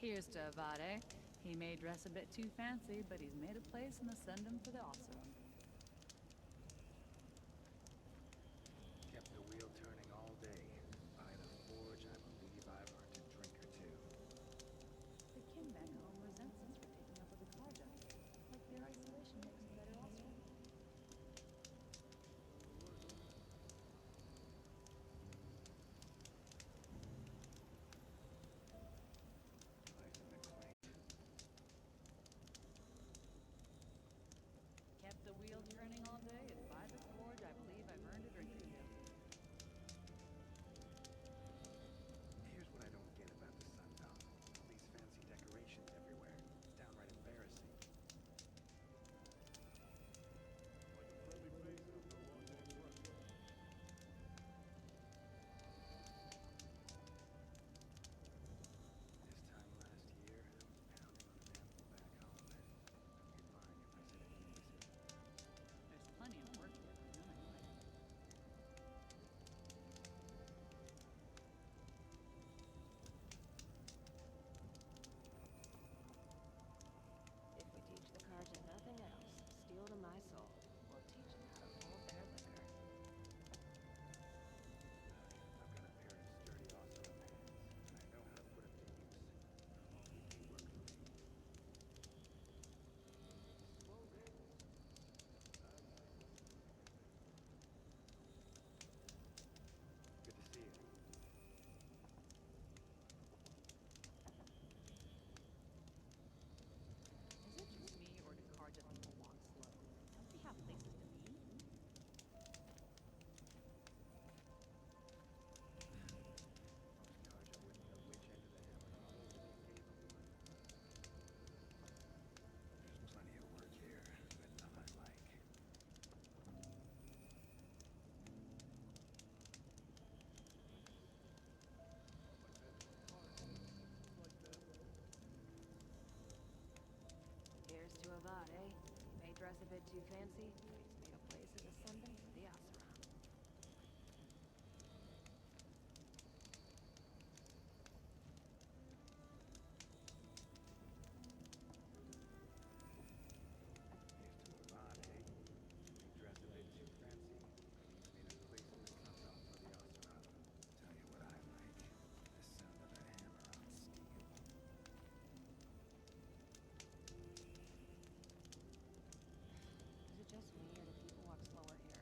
Here's to Avade. He may dress a bit too fancy, but he's made a place in the Sundom for the Oseram. Kept the wheel turning all day. By the forge, I believe I've earned a drink or two. The kin back home resents us for taking up with the Karja. Like their isolation makes them better Oseram. Nice and quaint. Kept the wheel turning all day, and by the forge, I believe I've earned a drink or two. Here's what I don't get about the Sundom. All these fancy decorations everywhere. It's downright embarrassing. This time last year, I was pounding on an anvil back home. You'd mind if I said I do miss it. There's plenty of work here for none anyway. If we teach the Karja nothing else, steel to my soul, we'll teach them how to hold their liquor. I've got a pair of sturdy Oseram hands, and I know how to put them to use. All you do work for me. Good to see you. Is it just me, or do Karja people walk slow? Don't they have places to be? Karja wouldn't know which end of the hammer to hold if you gave them one. There's plenty of work here, but none I like. Here's to Avade. He may dress a bit too fancy, but he's made a place in the Sundom for the Oseram. Here's to Avade. He dressed a bit too fancy, but he's made a place in the Sundom for the Oseram. Tell you what I like. The sound of a hammer on steel. Is it just me, or do people walk slower here?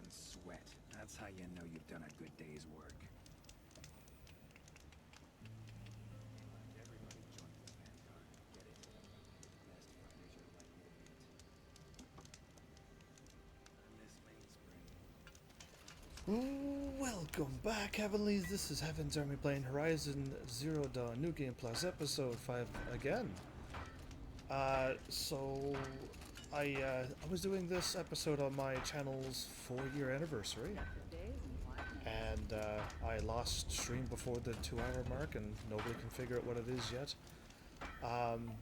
and sweat. That's how you know you've done a good day's work. Everybody join the Vanguard. Get it? The best fighters you're likely to meet. I miss Mainspring. Welcome back, Heavenlies. This is Heaven's Army playing Horizon Zero Dawn New Game Plus Episode 5 again. So I was doing this episode on my channel's 4-year anniversary, and I lost stream before the 2-hour mark, and nobody can figure out what it is yet.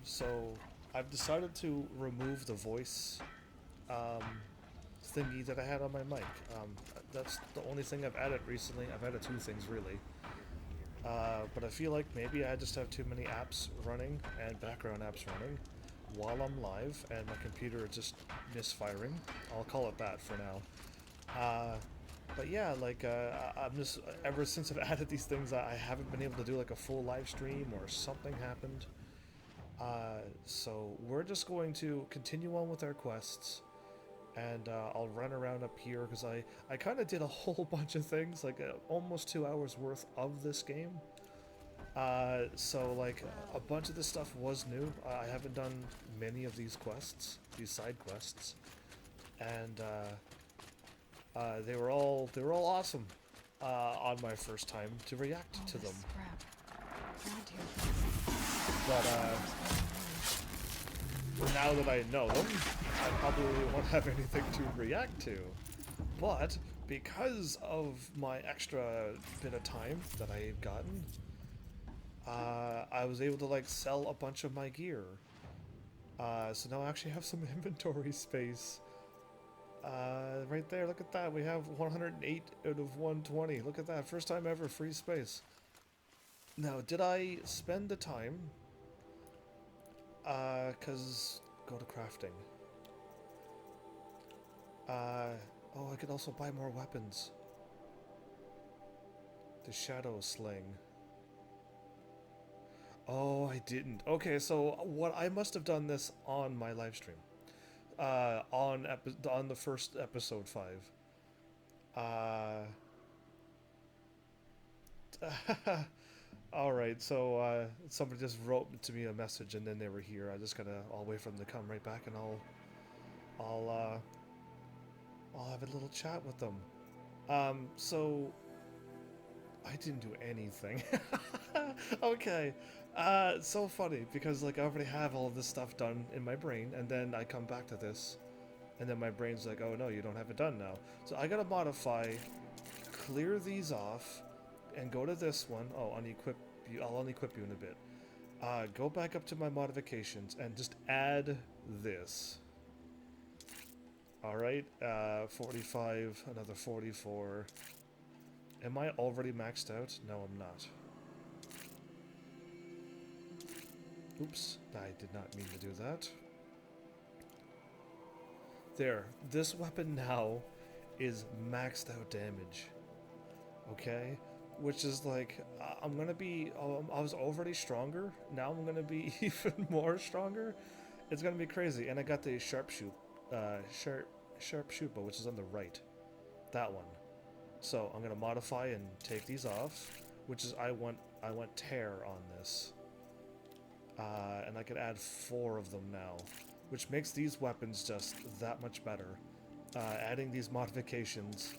So I've decided to remove the voice thingy that I had on my mic. That's the only thing I've added recently. I've added 2 things really. But I feel like maybe I just have too many apps running and background apps running while I'm live, and my computer is just misfiring. I'll call it that for now. But yeah, like I'm just, ever since I've added these things, I haven't been able to do like a full live stream, or something happened. So we're just going to continue on with our quests. And I'll run around up here because I kind of did a whole bunch of things, like almost 2 hours worth of this game. So like a bunch of this stuff was new. I haven't done many of these quests, these side quests, and they were all awesome on my first time to react to them. But now that I know them, I probably won't have anything to react to. But because of my extra bit of time that I've gotten, I was able to like sell a bunch of my gear. So now I actually have some inventory space. Right there, look at that. We have 108 out of 120. Look at that. First time ever free space. Now, did I spend the time? Cause go to crafting. Oh, I could also buy more weapons. The Shadow Sling. Oh, I didn't. Okay, so what I must have done this on my live stream. On the first episode 5. Alright, so somebody just wrote to me a message and then they were here. I just gotta, I'll wait for them to come right back, and I'll have a little chat with them. So I didn't do anything. Okay. So funny, because like I already have all of this stuff done in my brain, and then I come back to this, and then my brain's like, oh no, you don't have it done now. So I gotta modify, clear these off, and go to this one. Oh, unequip you. I'll unequip you in a bit. Go back up to my modifications and just add this. Alright, 45, another 44. Am I already maxed out? No, I'm not. Oops, I did not mean to do that. There, this weapon now is maxed out damage. Okay? Which is like, I'm gonna be, I was already stronger, now I'm gonna be even more stronger. It's gonna be crazy. And I got the sharpshooter, which is on the right. That one. So I'm gonna modify and take these off, which is, I want tear on this. And I could add 4 of them now, which makes these weapons just that much better. Adding these modifications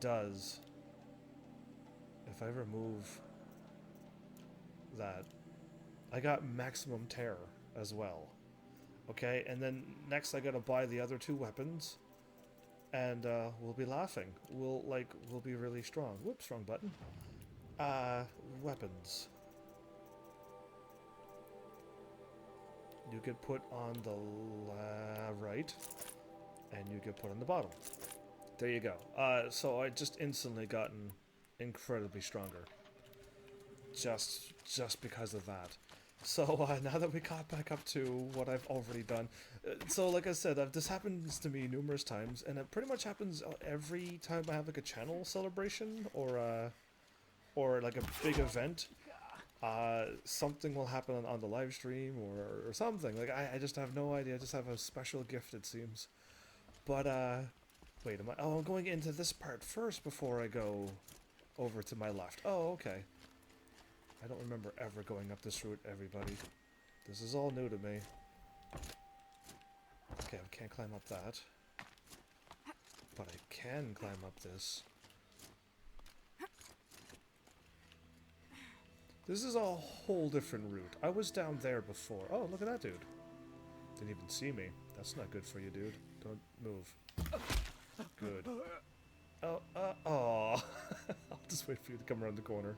does... If I remove that, I got maximum tear as well. Okay, and then next I gotta buy the other 2 weapons, and we'll be laughing. We'll be really strong. Whoops, wrong button. Weapons. You could put on the right, and you could put on the bottom. There you go. So I just instantly gotten incredibly stronger. Just because of that. So now that we got back up to what I've already done, so like I said, this happens to me numerous times, and it pretty much happens every time I have like a channel celebration or like a big event. Something will happen on the live stream or something. Like I just have no idea. I just have a special gift, it seems. But Wait, am I? Oh, I'm going into this part first before I go over to my left. Oh, okay. I don't remember ever going up this route, everybody. This is all new to me. Okay, I can't climb up that. But I can climb up this. This is a whole different route. I was down there before. Oh, look at that dude. Didn't even see me. That's not good for you, dude. Don't move. Good. Oh, oh. I'll just wait for you to come around the corner.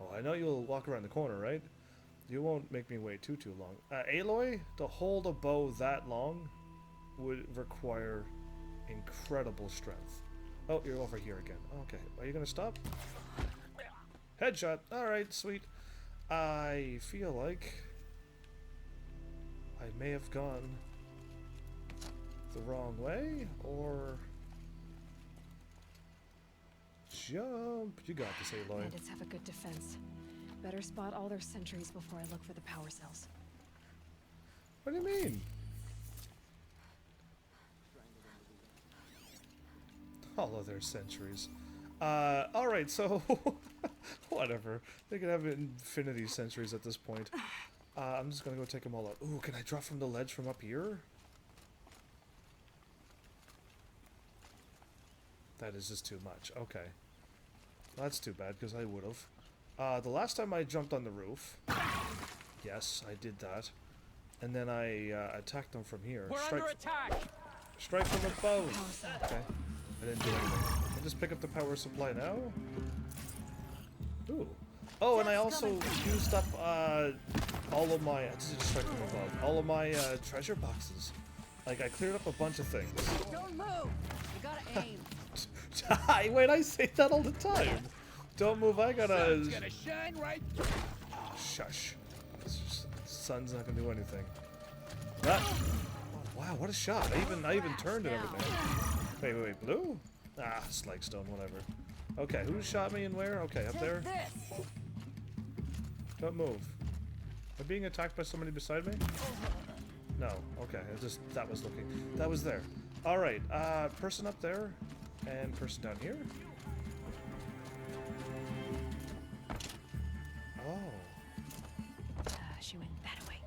Oh, I know you'll walk around the corner, right? You won't make me wait too long. Aloy, to hold a bow that long would require incredible strength. Oh, you're over here again. Okay, are you gonna stop? Headshot. Alright, sweet. I feel like I may have gone the wrong way, or... Jump! You got this, Aloy. Bandits have a good defense. Better spot all their sentries before I look for the power cells. What do you mean? All of their sentries. Alright, so... whatever. They can have infinity sentries at this point. I'm just gonna go take them all out. Ooh, can I drop from the ledge from up here? That is just too much. Okay. That's too bad, because I would've. The last time I jumped on the roof... Yes, I did that. And then I attacked them from here. We're under attack! Strike from above! Okay. I didn't do anything. I just pick up the power supply now. Ooh. Oh, and I also used up all of my... I just strike from above. All of my treasure boxes. Like, I cleared up a bunch of things. Don't move! You gotta aim. Wait, I say that all the time. Don't move, I gotta... Sun's gonna shine right. Shush. Sun's not gonna do anything. That... Oh, wow, what a shot. I even turned and everything. Wait, blue? Ah, slag stone, whatever. Okay, who shot me and where? Okay, up there. Don't move. Am I being attacked by somebody beside me? No. Okay, that was looking. That was there. Alright, person up there. And person down here. Oh. She went that way.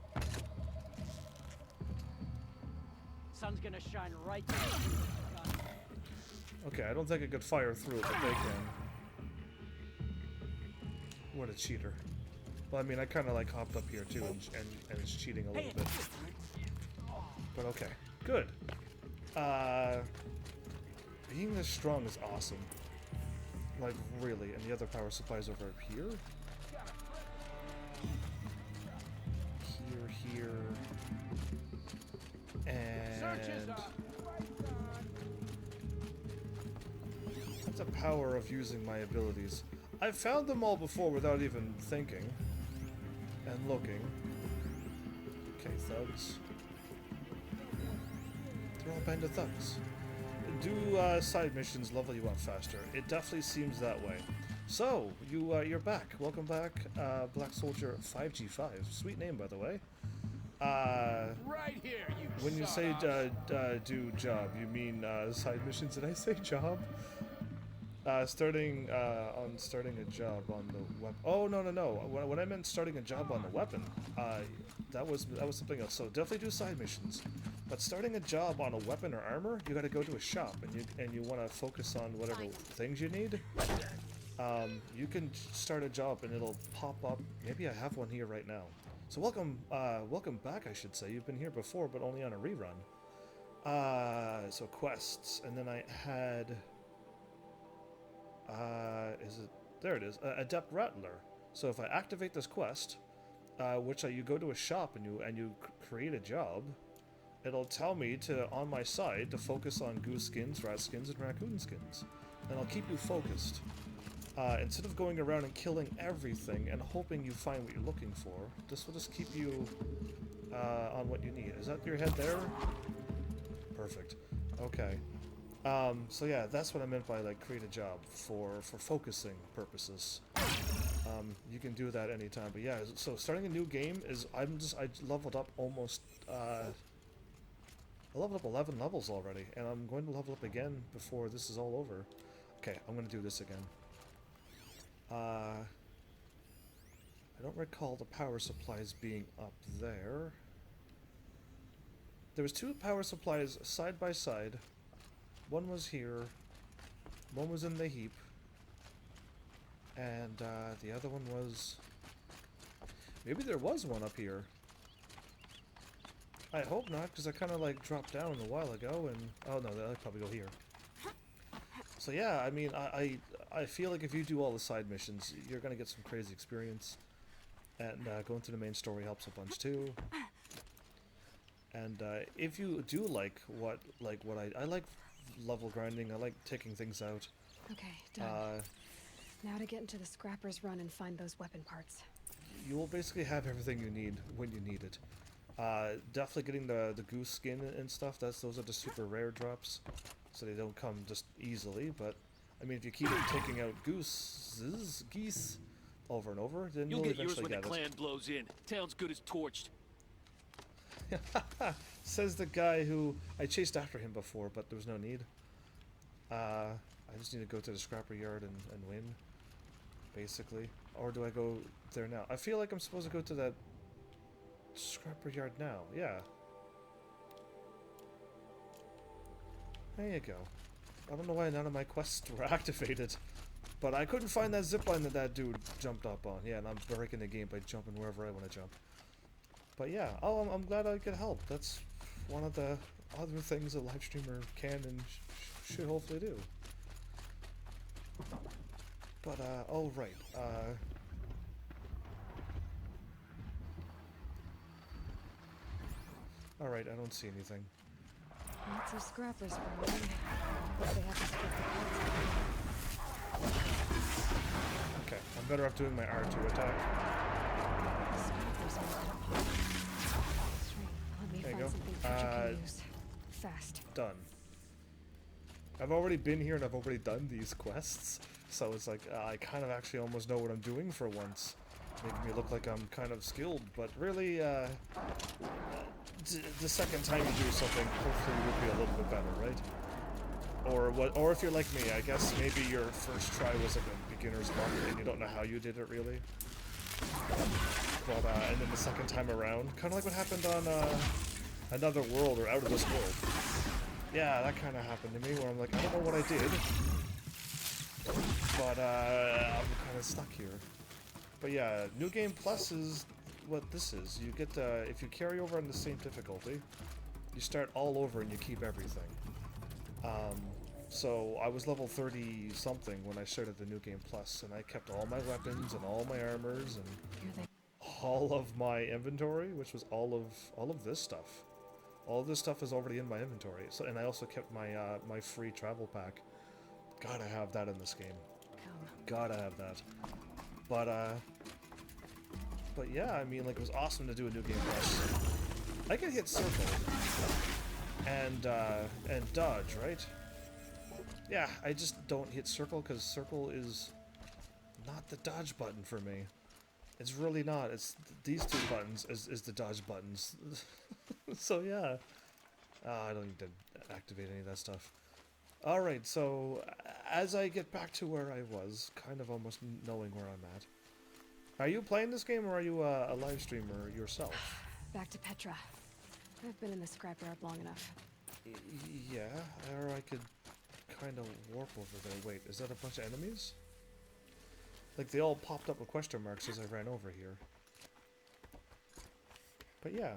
Sun's gonna shine right there. Okay, I don't think I could fire through it, but they can. What a cheater. Well, I mean, I kind of like hopped up here too, and it's cheating a little bit. But okay, good. Being this strong is awesome. Like, really. And the other power supplies over here? Here. And... that's the power of using my abilities. I've found them all before without even thinking. And looking. Okay, thugs. They're all a band of thugs. Do side missions level you up faster? It definitely seems that way. So, you're back. Welcome back, Black Soldier 5G5. Sweet name, by the way. Right here, you. When you say do job, you mean side missions? Did I say job? Starting a job on the weapon. Oh no. When I meant starting a job on the weapon, that was something else. So definitely do side missions. But starting a job on a weapon or armor, you got to go to a shop, and you want to focus on whatever things you need. You can start a job and it'll pop up. Maybe I have one here right now. So welcome back, I should say. You've been here before, but only on a rerun. So quests, and then I had. There it is. Adept Rattler. So if I activate this quest, you go to a shop and you create a job. It'll tell me on my side to focus on goose skins, rat skins, and raccoon skins. And I'll keep you focused. Instead of going around and killing everything and hoping you find what you're looking for, this will just keep you on what you need. Is that your head there? Perfect. Okay. So yeah, that's what I meant by like create a job for focusing purposes. You can do that anytime. But yeah, so starting a new game is I leveled up almost I leveled up 11 levels already, and I'm going to level up again before this is all over. Okay, I'm going to do this again. I don't recall the power supplies being up there. There was 2 power supplies side by side. One was here. One was in the heap. And the other one was... Maybe there was one up here. I hope not, because I kind of like dropped down a while ago and... Oh no, I'll probably go here. So yeah, I mean, I feel like if you do all the side missions, you're going to get some crazy experience. And going through the main story helps a bunch too. And if you do like what I like level grinding, I like taking things out. Okay, done. Now to get into the Scrapper's Run and find those weapon parts. You will basically have everything you need when you need it. Definitely getting the goose skin and stuff, those are the super rare drops. So they don't come just easily, but I mean if you keep taking out geese over and over, then you'll get yours eventually when get the it. clan blows in. Town's good as torched. Says the guy who I chased after him before, but there was no need. I just need to go to the scrapper yard and win, basically. Or do I go there now? I feel like I'm supposed to go to that scrapper yard now. Yeah. There you go. I don't know why none of my quests were activated, but I couldn't find that zipline that dude jumped up on. Yeah, and I'm breaking the game by jumping wherever I want to jump. But yeah, oh, I'm glad I could help. That's one of the other things a live streamer can and should hopefully do. But, oh right, alright, I don't see anything. Lots of Scrappers for me. But they have to split the parts. Okay, I'm better off doing my R2 attack. The Scrappers made it a pond. Shrink, let me There you find go. something Petra can use. Fast. Done. I've already been here and I've already done these quests, so it's like I kind of actually almost know what I'm doing for once, making me look like I'm kind of skilled, but really, the second time you do something, hopefully it would be a little bit better, right? Or what? Or if you're like me, I guess maybe your first try was like a beginner's luck and you don't know how you did it really. But and then the second time around, kind of like what happened on Another World or Out of This World. Yeah, that kind of happened to me, where I'm like, I don't know what I did, but I'm kind of stuck here. But yeah, New Game Plus is what this is. You get, if you carry over on the same difficulty, you start all over and you keep everything. So I was level 30 something when I started the New Game Plus, and I kept all my weapons and all my armors and Here they all of my inventory, which was all of this stuff. All this stuff is already in my inventory. So, and I also kept my my free travel pack. Gotta have that in this game. come. Gotta have that. But yeah, I mean, like, it was awesome to do a New Game Plus. I can hit circle and dodge, right? Yeah, I just don't hit circle because circle is not the dodge button for me. It's really not. It's these two buttons is the dodge buttons. So yeah, I don't need to activate any of that stuff. Alright, so as I get back to where I was, kind of almost knowing where I'm at. Are you playing this game or are you a live streamer yourself? Back to Petra. I've been in the scrapyard long enough. Yeah, or I could kind of warp over there. Wait, is that a bunch of enemies? Like, they all popped up with question marks as I ran over here. But yeah.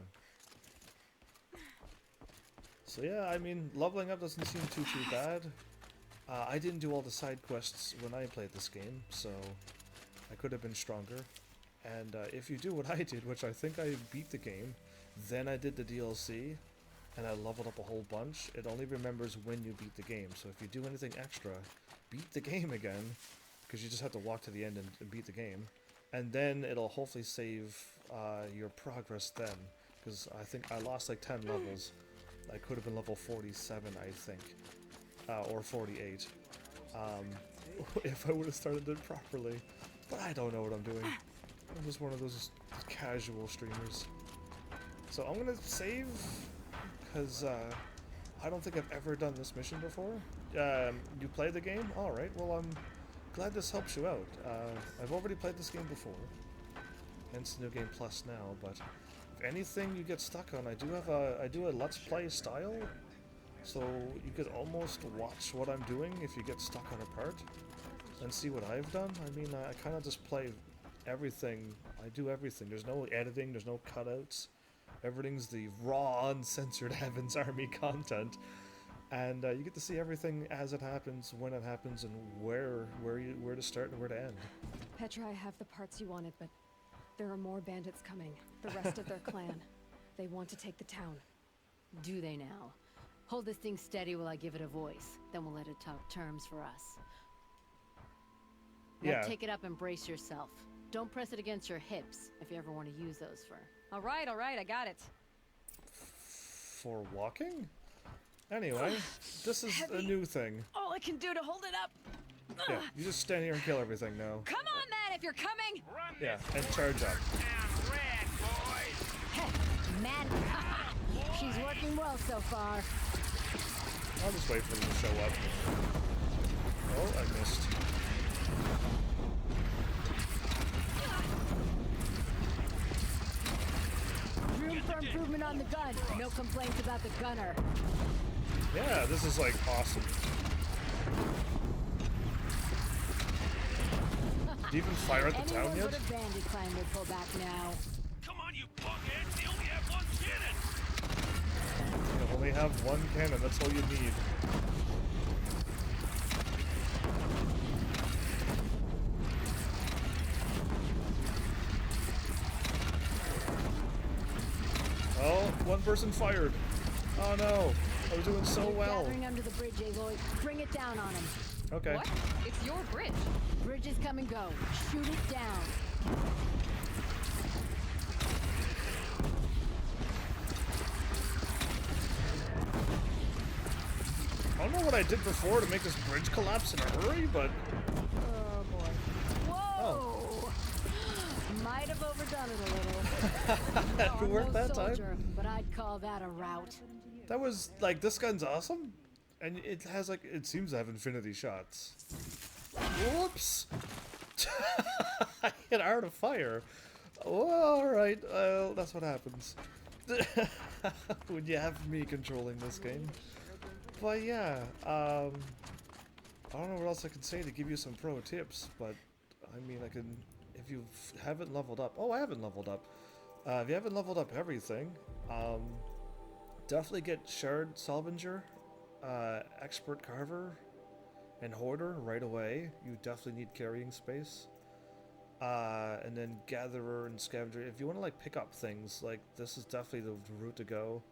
So yeah, I mean, leveling up doesn't seem too bad. I didn't do all the side quests when I played this game, so I could have been stronger. And if you do what I did, which I think I beat the game, then I did the DLC, and I leveled up a whole bunch, it only remembers when you beat the game. So if you do anything extra, beat the game again, because you just have to walk to the end and beat the game. And then it'll hopefully save your progress then, because I think I lost like 10 levels. I could have been level 47, I think, or 48, if I would have started it properly. But I don't know what I'm doing. I'm just one of those casual streamers. So I'm gonna save, because I don't think I've ever done this mission before. You play the game? Alright, well I'm glad this helps you out. I've already played this game before, hence New Game Plus now, but if anything you get stuck on, I do a Let's Play style, so you could almost watch what I'm doing if you get stuck on a part, and see what I've done. I mean, I kind of just play everything. I do everything. There's no editing, there's no cutouts. Everything's the raw, uncensored Heaven's Army content. And you get to see everything as it happens, when it happens, and where to start and where to end. Petra, I have the parts you wanted, but there are more bandits coming. The rest of their clan. They want to take the town. Do they now? Hold this thing steady while I give it a voice. Then we'll let it talk terms for us. Now Yeah. take it up and brace yourself. Don't press it against your hips if you ever want to use those for... All right, I got it. For walking? Anyway, this is a new thing. All I can do to hold it up. Yeah, you just stand here and kill everything now. Come on, man, if you're coming. Yeah, and charge up. Man, she's working well so far. I'll just wait for them to show up. Oh, I missed. Room for improvement on the gun. No complaints about the gunner. Yeah, this is like awesome. Do you even fire at the town Anyone yet? but a bandit clan will pull back now. Come on, you buckheads! They only have one cannon! You only have one cannon, that's all you need. Oh, one person fired. Oh no, I was doing so They're well. gathering under the bridge, Aloy. Bring it down on him. Okay. What? It's your bridge. Bridges come and go. Shoot it down. I don't know what I did before to make this bridge collapse in a hurry, but Oh boy. Whoa! Might have overdone it a little. that I'm worked no that time. soldier, but I'd call that a rout. That was like, this gun's awesome, and it has like, it seems to have infinity shots. Whoops! I hit out of fire. Oh, all right, that's what happens when you have me controlling this game. But yeah, I don't know what else I can say to give you some pro tips, but I mean, I can, if you haven't leveled up. Oh, I haven't leveled up. If you haven't leveled up everything, definitely get Shard Salvager, Expert Carver, and Hoarder right away. You definitely need carrying space. And then Gatherer and Scavenger. If you want to like pick up things, like this is definitely the route to go.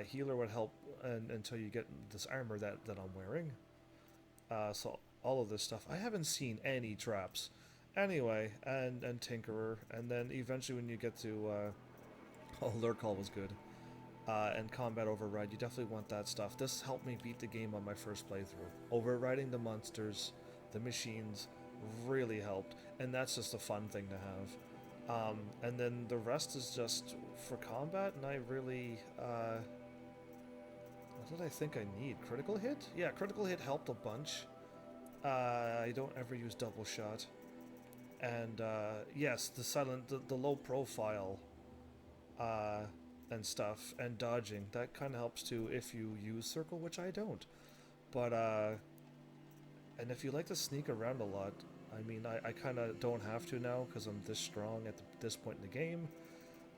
Healer would help until you get this armor that I'm wearing. So all of this stuff. I haven't seen any traps. Anyway, and Tinkerer. And then eventually when you get to... oh, Lurk Call was good. And Combat Override, you definitely want that stuff. This helped me beat the game on my first playthrough. Overriding the monsters, the machines, really helped. And that's just a fun thing to have. And then the rest is just for combat, and I really, what did I think I need? Critical hit? Yeah, critical hit helped a bunch. I don't ever use double shot. And, yes, the low profile, and stuff, and dodging, that kind of helps too if you use circle, which I don't. But, and if you like to sneak around a lot, I mean, I kind of don't have to now because I'm this strong at this point in the game.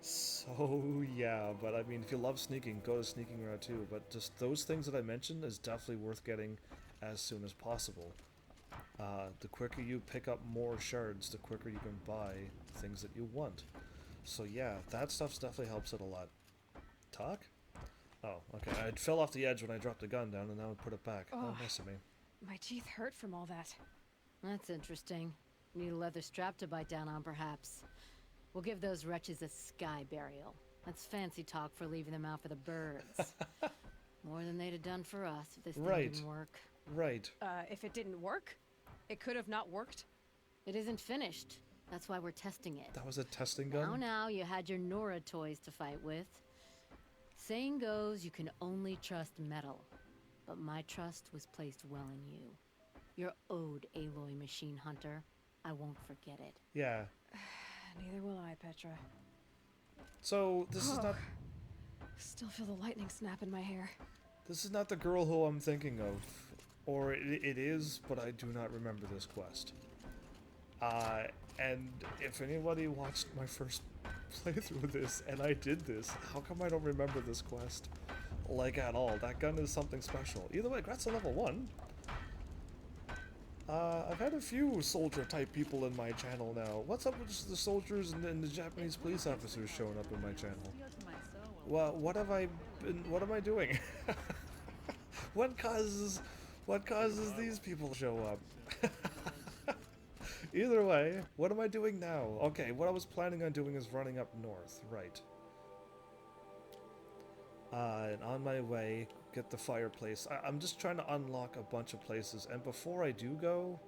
So, yeah, but I mean, if you love sneaking, go to sneaking route too. But just those things that I mentioned is definitely worth getting as soon as possible. The quicker you pick up more shards, the quicker you can buy things that you want. So yeah, that stuff definitely helps it a lot. Talk? Oh, okay. I fell off the edge when I dropped the gun down, and now I put it back. Oh, nice of me. My teeth hurt from all that. That's interesting. Need a leather strap to bite down on, perhaps. We'll give those wretches a sky burial. That's fancy talk for leaving them out for the birds. More than they'd have done for us if this thing didn't work. Right. If it didn't work, it could have not worked. It isn't finished. That's why we're testing it. That was a testing gun? Now, you had your Nora toys to fight with. saying goes, you can only trust metal. But my trust was placed well in you. You're owed, Aloy Machine Hunter. I won't forget it. Yeah. Neither will I, Petra. So this is not Still feel the lightning snap in my hair. this is not the girl who I'm thinking of, or it is, but I do not remember this quest. And if anybody watched my first playthrough of this, and I did this, how come I don't remember this quest? Like, at all. That gun is something special. Either way, congrats on level 1. I've had a few soldier-type people in my channel now. What's up with the soldiers and the Japanese police officers showing up in my channel? Well, what have I been... What am I doing? What causes these people to show up? Either way, what am I doing now? Okay, what I was planning on doing is running up north, right. And on my way, get the fireplace. I'm just trying to unlock a bunch of places, and before I do go,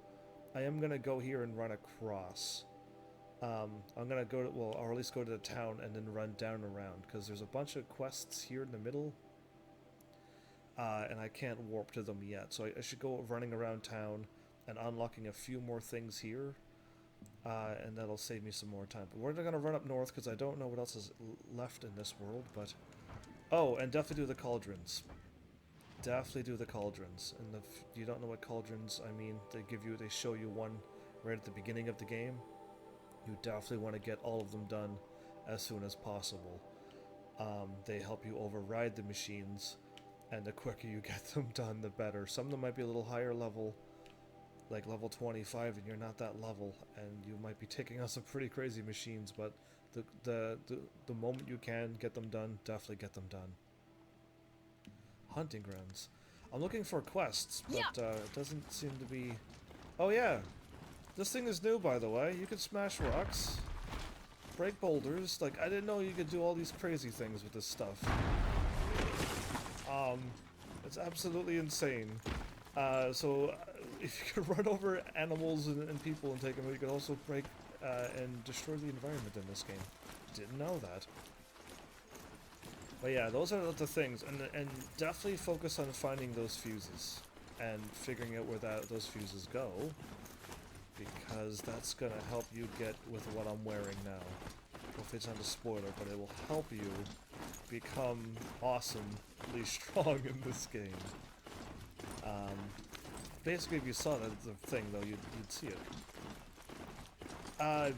I am gonna go here and run across. I'm gonna go to, well, or at least go to the town and then run down around, because there's a bunch of quests here in the middle, and I can't warp to them yet, so I should go running around town and unlocking a few more things here, and that'll save me some more time. But we're gonna run up north, because I don't know what else is left in this world, but... Oh, and definitely do the cauldrons. Definitely do the cauldrons. And if you don't know what cauldrons, I mean, they show you one right at the beginning of the game. You definitely want to get all of them done as soon as possible. They help you override the machines, and the quicker you get them done, the better. Some of them might be a little higher level, like level 25, and you're not that level, and you might be taking on some pretty crazy machines, but the moment you can get them done, definitely get them done. Hunting grounds. I'm looking for quests, but it doesn't seem to be... Oh yeah! This thing is new, by the way. You can smash rocks, break boulders. Like, I didn't know you could do all these crazy things with this stuff. It's absolutely insane. So, if you can run over animals and people and take them, you can also break and destroy the environment in this game. Didn't know that. But yeah, those are the things, and definitely focus on finding those fuses and figuring out where those fuses go, because that's gonna help you get with what I'm wearing now. Hopefully it's not a spoiler, but it will help you become awesomely strong in this game. Basically, if you saw the thing though, you'd see it.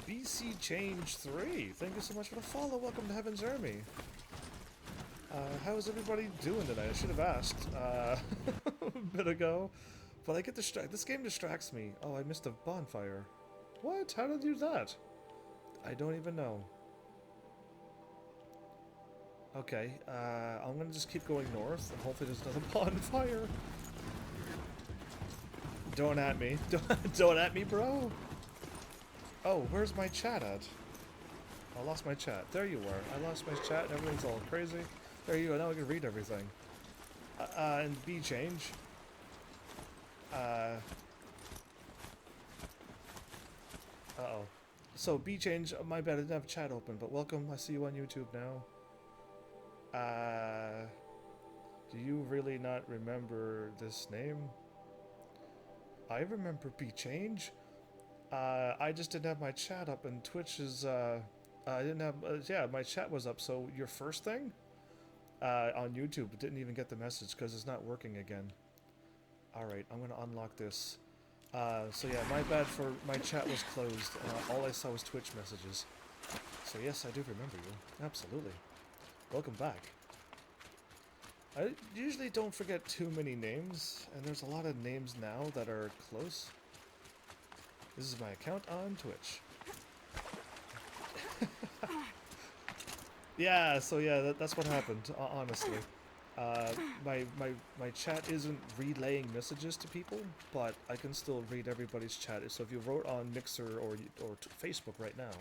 BC Change 3, thank you so much for the follow. Welcome to Heaven's Army. How is everybody doing today? I should have asked a bit ago, but I get distracted. This game distracts me. Oh, I missed a bonfire. What? How did I do that? I don't even know. Okay, I'm gonna just keep going north, and hopefully there's another bonfire. Don't at me. Don't at me, bro. Oh, where's my chat at? I lost my chat. There you are. I lost my chat and everything's all crazy. There you go. Now I can read everything. And B change. Uh-oh. So B change, my bad, I didn't have chat open, but welcome. I see you on YouTube now. Do you really not remember this name? I remember B change. I just didn't have my chat up, and Twitch is, I didn't have, yeah, my chat was up, so your first thing, on YouTube, didn't even get the message, because it's not working again. Alright, I'm gonna unlock this. So yeah, my bad for, my chat was closed, all I saw was Twitch messages. So yes, I do remember you, absolutely. Welcome back. I usually don't forget too many names, and there's a lot of names now that are close. This is my account on Twitch. Yeah, so yeah, that's what happened, honestly. My chat isn't relaying messages to people, but I can still read everybody's chat. So if you wrote on Mixer or Facebook right now,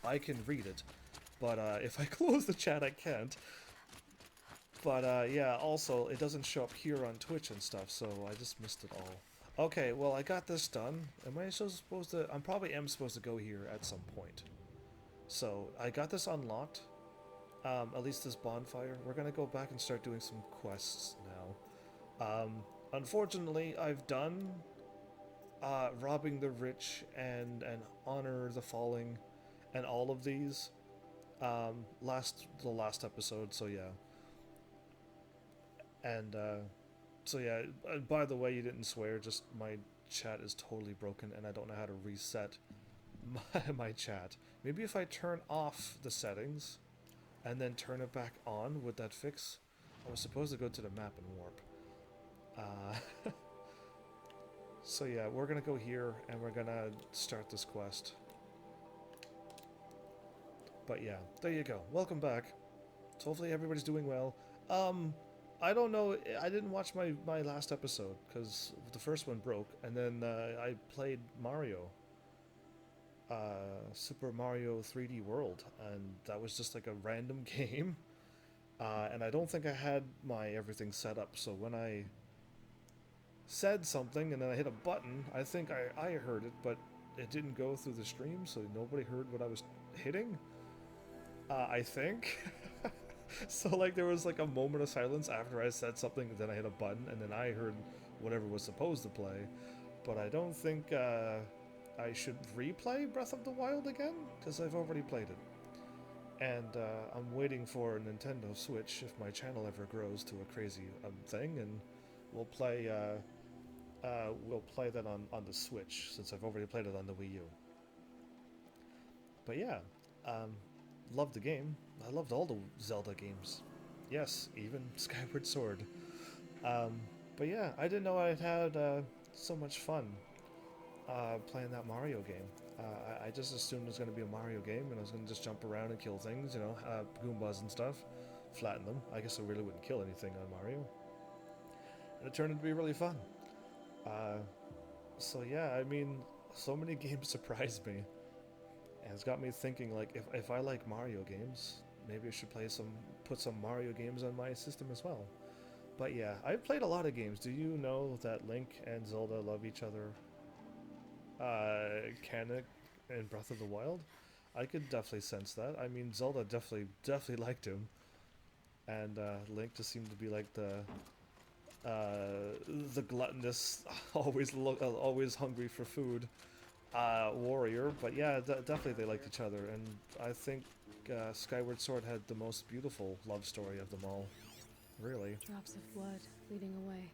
I can read it. But if I close the chat, I can't. But yeah, also, it doesn't show up here on Twitch and stuff, so I just missed it all. Okay, well, I got this done. Am I supposed to... I probably am supposed to go here at some point. So, I got this unlocked. At least this bonfire. We're gonna go back and start doing some quests now. Unfortunately, I've done robbing the rich and honor the falling, and all of these the last episode. So yeah, and so yeah. By the way, you didn't swear. Just my chat is totally broken, and I don't know how to reset my chat. Maybe if I turn off the settings and then turn it back on, would that fix? I was supposed to go to the map and warp. So yeah, we're gonna go here and we're gonna start this quest. But yeah, there you go. Welcome back. So hopefully everybody's doing well. I don't know. I didn't watch my last episode because the first one broke, and then I played Mario. Super Mario 3D World, and that was just like a random game. And I don't think I had my everything set up, so when I said something and then I hit a button, I think I heard it, but it didn't go through the stream, so nobody heard what I was hitting. I think. So like there was like a moment of silence after I said something, and then I hit a button, and then I heard whatever was supposed to play. But I don't think I should replay Breath of the Wild again, because I've already played it. And I'm waiting for a Nintendo Switch if my channel ever grows to a crazy thing, and we'll play that on the Switch, since I've already played it on the Wii U. But yeah, loved the game. I loved all the Zelda games. Yes, even Skyward Sword. But yeah, I didn't know I had so much fun playing that Mario game. I just assumed it was going to be a Mario game, and I was going to just jump around and kill things, you know, Goombas and stuff, flatten them. I guess I really wouldn't kill anything on Mario. And it turned out to be really fun. So yeah, I mean, so many games surprised me. And it's got me thinking, like, if I like Mario games, maybe I should put some Mario games on my system as well. But yeah, I've played a lot of games. Do you know that Link and Zelda love each other? Canon in Breath of the Wild? I could definitely sense that. I mean, Zelda definitely liked him. And Link just seemed to be like the gluttonous, always hungry for food warrior. But yeah, definitely they liked each other, and I think Skyward Sword had the most beautiful love story of them all. Really. Drops of blood leading away.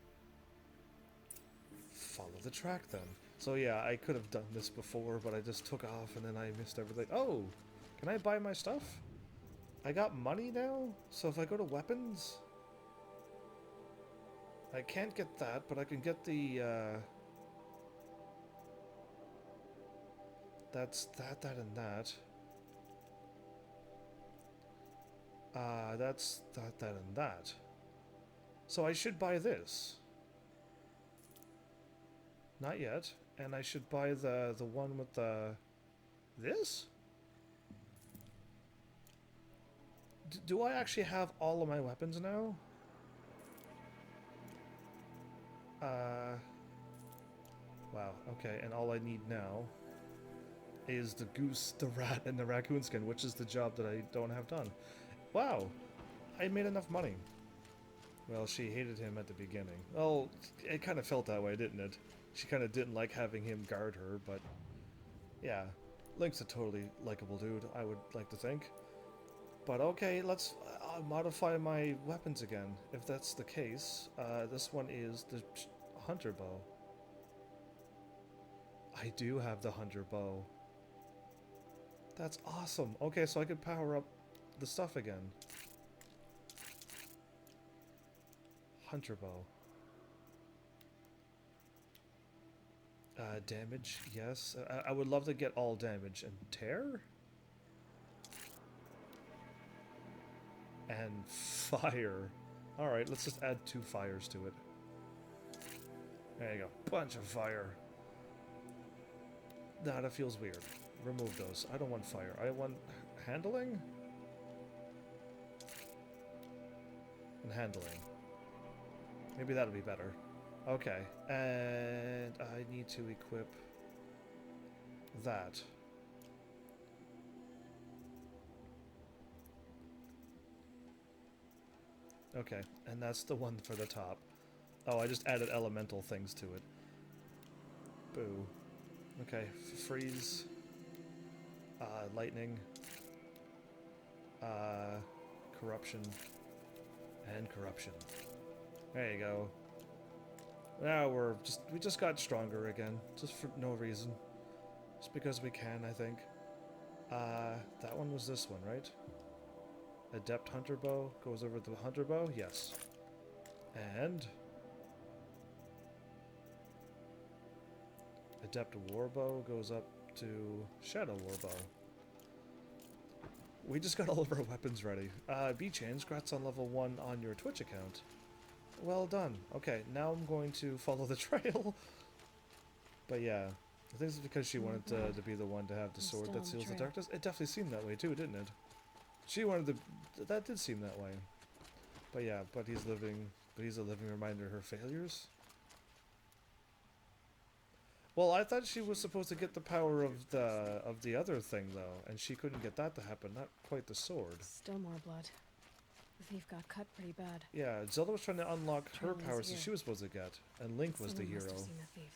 Follow the track then. So yeah, I could have done this before, but I just took off and then I missed everything. Oh, can I buy my stuff? I got money now, so if I go to weapons, I can't get that, but I can get the, that's that, and that. That's that, and that. So I should buy this. Not yet. And I should buy the one with the... This? Do I actually have all of my weapons now? Wow, okay, and all I need now is the goose, the rat, and the raccoon skin, which is the job that I don't have done. Wow, I made enough money. Well, she hated him at the beginning. Well, it kind of felt that way, didn't it? She kind of didn't like having him guard her, but yeah, Link's a totally likable dude, I would like to think. But okay, let's modify my weapons again, if that's the case. This one is the hunter bow. I do have the hunter bow. That's awesome. Okay, so I could power up the stuff again. Hunter bow. Damage, yes. I would love to get all damage. And tear? And fire. Alright, let's just add 2 fires to it. There you go. Bunch of fire. Nah, that feels weird. Remove those. I don't want fire. I want handling? And handling. Maybe that'll be better. Okay. And I need to equip that. Okay, and that's the one for the top. Oh, I just added elemental things to it. Boo. Okay, freeze. Lightning. Corruption. And corruption. There you go. Now we just got stronger again. Just for no reason. Just because we can, I think. That one was this one, right? Adept Hunter Bow goes over the Hunter Bow? Yes. And Adept Warbow goes up to Shadow Warbow. We just got all of our weapons ready. B-Chains, congrats on level 1 on your Twitch account. Well done. Okay, now I'm going to follow the trail. But yeah, I think it's because she wanted to be the one to have the sword that seals the darkness. It definitely seemed that way too, didn't it? She wanted the... That did seem that way. But yeah, but he's a living reminder of her failures. Well, I thought she was supposed to get the power of the other thing though, and she couldn't get that to happen. Not quite the sword. Still more blood. The thief got cut pretty bad. Yeah, Zelda was trying to unlock her Trail is powers that here. she was supposed to get, and Link was the Someone must hero have seen the thief.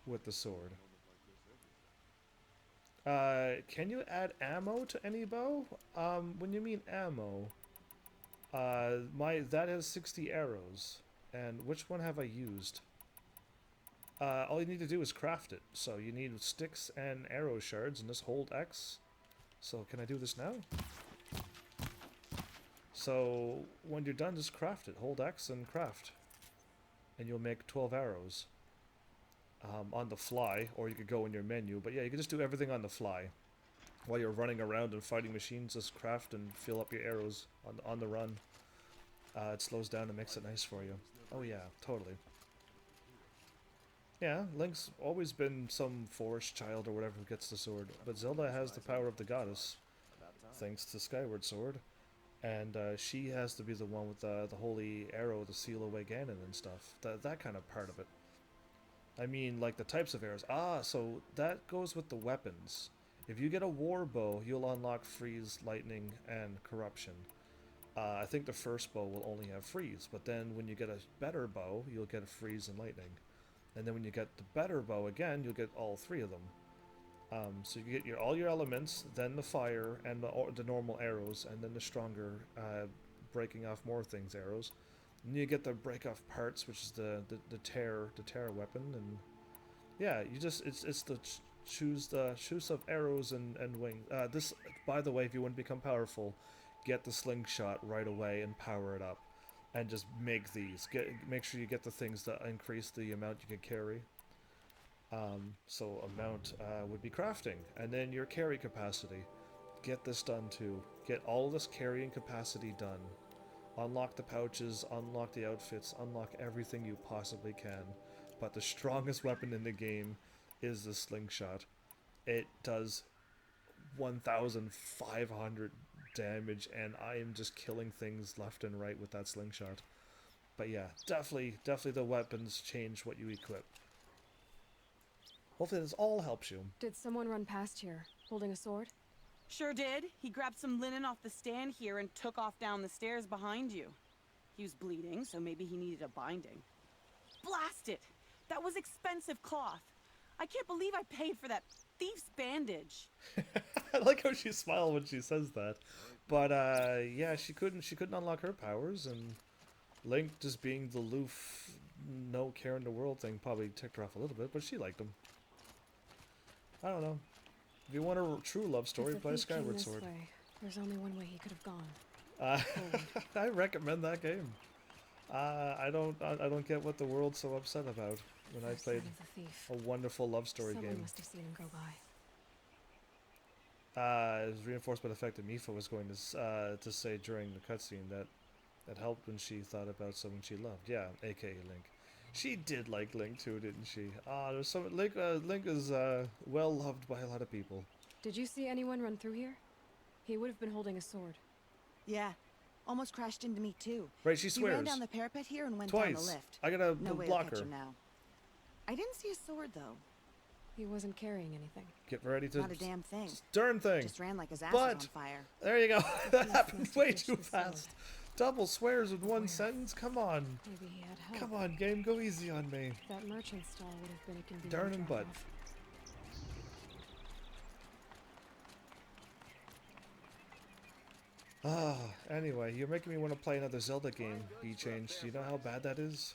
with the sword. Can you add ammo to any bow? When you mean ammo, that has 60 arrows, and which one have I used? All you need to do is craft it. So you need sticks and arrow shards, and just hold X. So can I do this now? So when you're done, just craft it. Hold X and craft, and you'll make 12 arrows. On the fly, or you could go in your menu. But yeah, you can just do everything on the fly. While you're running around and fighting machines, just craft and fill up your arrows on the run. It slows down and makes it nice for you. Oh yeah, totally. Yeah, Link's always been some forest child or whatever who gets the sword. But Zelda has the power of the goddess, thanks to Skyward Sword. And she has to be the one with the holy arrow to seal away Ganon and stuff. That kind of part of it. I mean, like the types of arrows. So that goes with the weapons. If you get a war bow, you'll unlock freeze, lightning, and corruption. I think the first bow will only have freeze, but then when you get a better bow, you'll get a freeze and lightning. And then when you get the better bow again, you'll get all three of them. So you get all your elements, then the fire, and the normal arrows, and then the stronger breaking off more things arrows. And you get the break off parts, which is the tear weapon, and yeah, you just it's the choose of arrows and wings. This, by the way, if you want to become powerful, get the slingshot right away and power it up, and just make these. Make sure you get the things that increase the amount you can carry. So amount would be crafting, and then your carry capacity. Get this done too. Get all this carrying capacity done. Unlock the pouches, unlock the outfits, unlock everything you possibly can. But the strongest weapon in the game is the slingshot. It does 1,500 damage, and I am just killing things left and right with that slingshot. But yeah, definitely the weapons change what you equip. Hopefully this all helps you. Did someone run past here, holding a sword? Sure did. He grabbed some linen off the stand here and took off down the stairs behind you. He was bleeding, so maybe he needed a binding. Blast it! That was expensive cloth. I can't believe I paid for that thief's bandage. I like how she smiled when she says that. But yeah, she couldn't unlock her powers, and Link just being the aloof, no care in the world thing probably ticked her off a little bit, but she liked him. I don't know. If you want a true love story, play Skyward Sword. Way, there's only one way he could have gone. I recommend that game. I don't get what the world's so upset about when I played a wonderful love story Someone game. must have seen him go by. It was reinforced by the fact that Mifa was going to say during the cutscene that helped when she thought about someone she loved. Yeah, aka Link. She did like Link too, didn't she? There's so Link is well loved by a lot of people. Did you see anyone run through here? He would have been holding a sword. Yeah, almost crashed into me too. Right, she He ran swears. down the parapet here and went Twice. down the lift. I gotta No way to block catch her. him now. I didn't see a sword though. He wasn't carrying anything. Get ready to... Not a damn thing. Darn thing. Just ran like his ass But was on fire. there you go. That happened must have way ditched too the sword. fast. Double swears in one sentence? Come on. Maybe he had help. Come on, game, go easy on me. That merchant stall would have been a convenient Darn and butt. drop-off. Anyway, you're making me want to play another Zelda game, B-Change. Do you know how bad that is?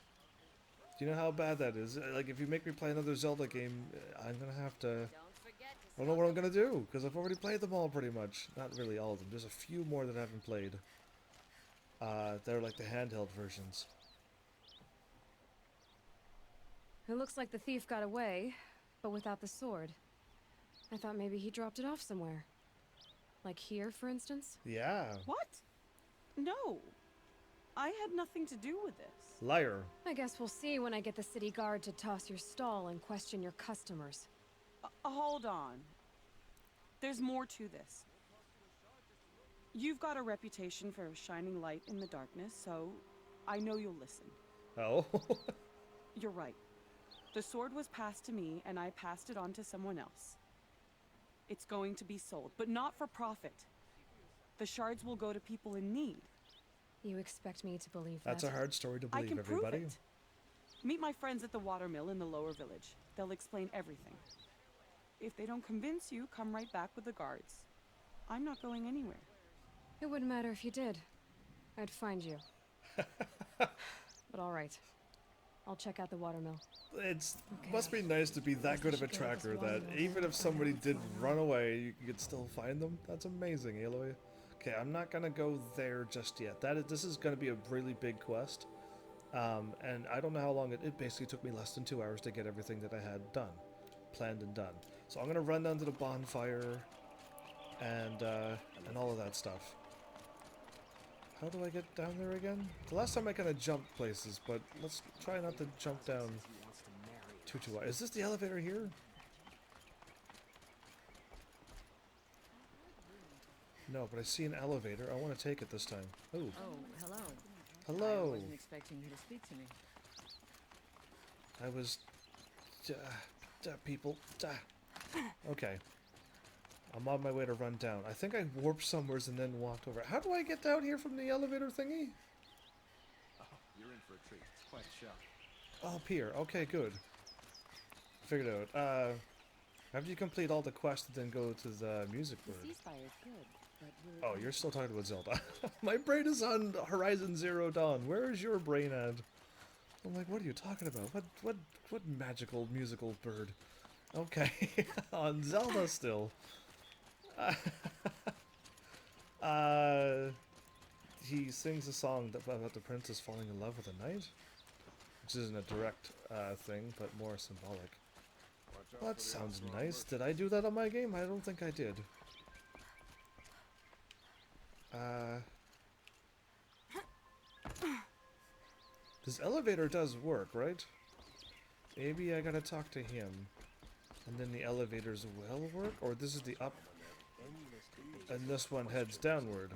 Do you know how bad that is? Like, if you make me play another Zelda game, I'm gonna have to... I don't know what I'm gonna do, because I've already played them all pretty much. Not really all of them. There's a few more that I haven't played. They're like the handheld versions. It looks like the thief got away, but without the sword. I thought maybe he dropped it off somewhere. Like here, for instance? Yeah. What? No. I had nothing to do with this. Liar. I guess we'll see when I get the city guard to toss your stall and question your customers. Hold on. There's more to this. You've got a reputation for shining light in the darkness, so I know you'll listen. Oh. You're right. The sword was passed to me, and I passed it on to someone else. It's going to be sold, but not for profit. The shards will go to people in need. You expect me to believe That's that? a hard story to I believe, can everybody. prove it. Meet my friends at the watermill in the lower village. They'll explain everything. If they don't convince you, come right back with the guards. I'm not going anywhere. It wouldn't matter if you did. I'd find you. But all right. I'll check out the watermill. It's Okay. must be nice to be that Guess good we of a should go to this tracker that watermill even then. if somebody did run away, you could still find them. That's amazing, Aloy. Okay, I'm not gonna go there just yet. This is gonna be a really big quest, and I don't know how long it basically took me less than 2 hours to get everything that I had done, planned and done. So I'm gonna run down to the bonfire, and all of that stuff. How do I get down there again? The last time I kind of jumped places, but let's try not to jump down too wide. Is this the elevator here? No, but I see an elevator. I want to take it this time. Ooh. Oh, hello. Hello. I wasn't expecting you to speak to me. I was... people. Okay. I'm on my way to run down. I think I warped somewheres and then walked over. How do I get down here from the elevator thingy? Oh, you're in for a treat. It's quite a shock. Oh, up here. Okay, good. Figured out. After you complete all the quests, then go to the music The bird. ceasefire is good, but will it Oh, you're still talking about Zelda. My brain is on Horizon Zero Dawn. Where is your brain at? I'm like, what are you talking about? What magical musical bird? Okay, on Zelda still. He sings a song about the princess falling in love with a knight, which isn't a direct thing, but more symbolic. Well, that sounds nice. Did I do that on my game? I don't think I did. This elevator does work, right? Maybe I gotta talk to him. And then the elevators will work? Or this is the up... And this one heads downward.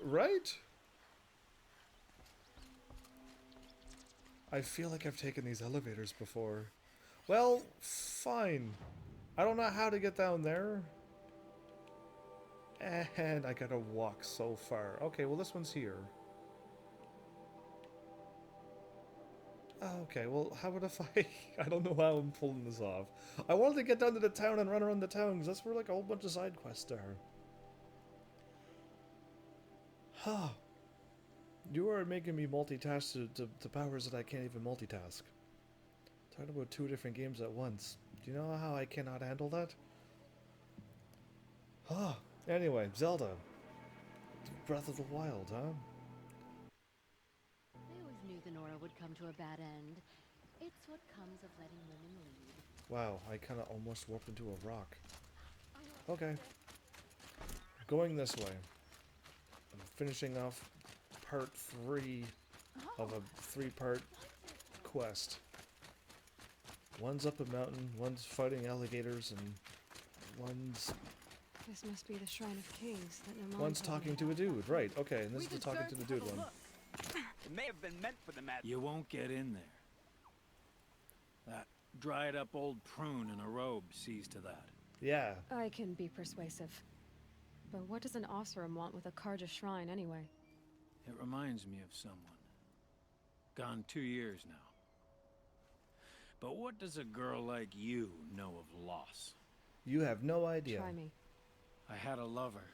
Right? I feel like I've taken these elevators before. Well, fine. I don't know how to get down there. And I gotta walk so far. Okay, well this one's here. Okay, well how about if I don't know how I'm pulling this off. I wanted to get down to the town and run around the town, because that's where like a whole bunch of side quests are. Huh. You are making me multitask to powers that I can't even multitask. Talking about 2 different games at once. Do you know how I cannot handle that? Huh. Anyway, Zelda. Breath of the Wild, huh? I always knew the Nora would come to a bad end. It's what comes of letting women lead. Wow, I kind of almost warped into a rock. Okay. Going this way. I'm finishing off part 3 of a 3-part quest. One's up a mountain, one's fighting alligators, and one's This must be the Shrine of Kings that Namon one's told me talking to a dude. Right, okay, and this is the talking to the dude one. It may have been meant for the mat. You won't get in there. dried up old prune in a robe sees to that. Yeah. I can be persuasive. But what does an Osram want with a Karja shrine anyway? It reminds me of someone. Gone 2 years now. But what does a girl like you know of loss? You have no idea. Try me. I had a lover.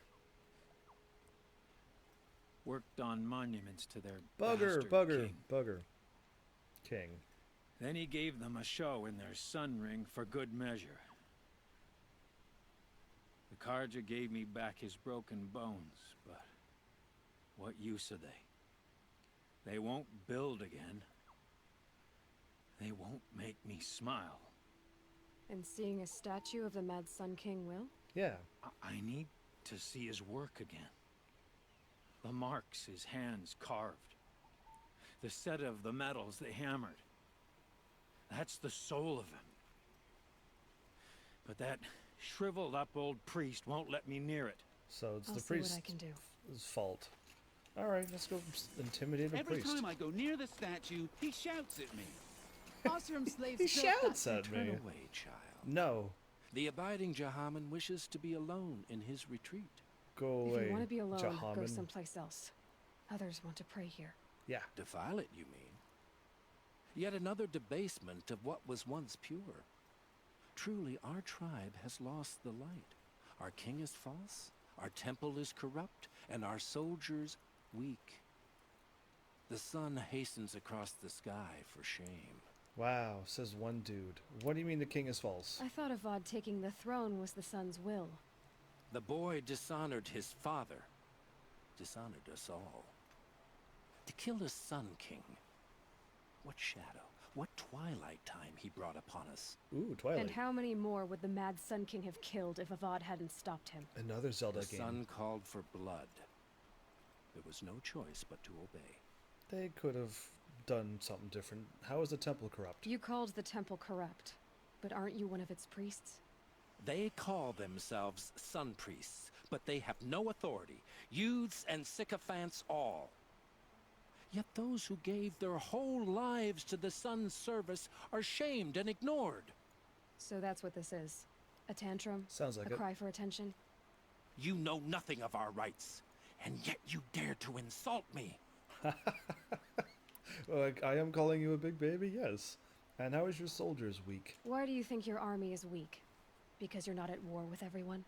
Worked on monuments to their bastard king. Bugger. King. Then he gave them a show in their sun ring for good measure. The Karja gave me back his broken bones, but what use are they? They won't build again. They won't make me smile. And seeing a statue of the Mad Sun King will? Yeah. I need to see his work again. The marks his hands carved. The set of the metals they hammered. That's the soul of him. But that shriveled up old priest won't let me near it. So it's I'll the see what priest's I can do. fault. Alright, let's go intimidate a Every priest. time I go near the statue, he shouts at me. Osram slaves He built that shouts at Turn me. away, child. No. The abiding Jahaman wishes to be alone in his retreat. Go If away, you want to be alone, go Jahaman. someplace else. Others want to pray here. Yeah. Defile it, you mean? Yet another debasement of what was once pure. Truly, our tribe has lost the light. Our king is false, our temple is corrupt, and our soldiers weak. The sun hastens across the sky for shame. Wow, says one dude. What do you mean the king is false? I thought Avad taking the throne was the sun's will. The boy dishonored his father, dishonored us all. To kill a sun king. What shadow, what twilight time he brought upon us. Ooh, Twilight. And how many more would the Mad Sun King have killed if Avad hadn't stopped him? Another Zelda The game. sun called for blood. There was no choice but to obey. They could have done something different. How is the temple corrupt? You called the temple corrupt, but aren't you one of its priests? They call themselves sun priests, but they have no authority. Youths and sycophants all. Yet those who gave their whole lives to the sun's service are shamed and ignored. So that's what this is. A tantrum? Sounds like a it. cry for attention? You know nothing of our rights, and yet you dare to insult me. Like, I am calling you a big baby, yes. And how is your soldiers weak? Why do you think your army is weak? Because you're not at war with everyone?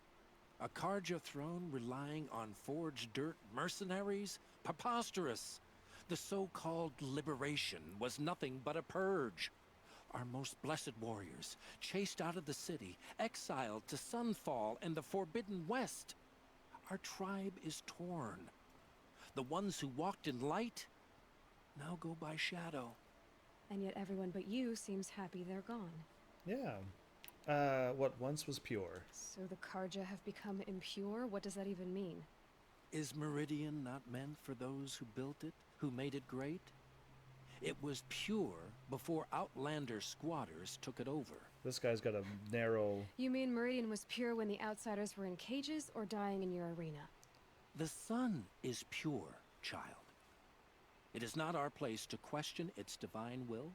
A Karja throne relying on forged dirt mercenaries? Preposterous! The so-called liberation was nothing but a purge. Our most blessed warriors, chased out of the city, exiled to Sunfall and the Forbidden West. Our tribe is torn. The ones who walked in light now go by shadow. And yet everyone but you seems happy they're gone. Yeah. What once was pure. So the Karja have become impure? What does that even mean? Is Meridian not meant for those who built it, who made it great? It was pure before outlander squatters took it over. This guy's got a narrow... You mean Meridian was pure when the outsiders were in cages or dying in your arena? The sun is pure, child. It is not our place to question its divine will,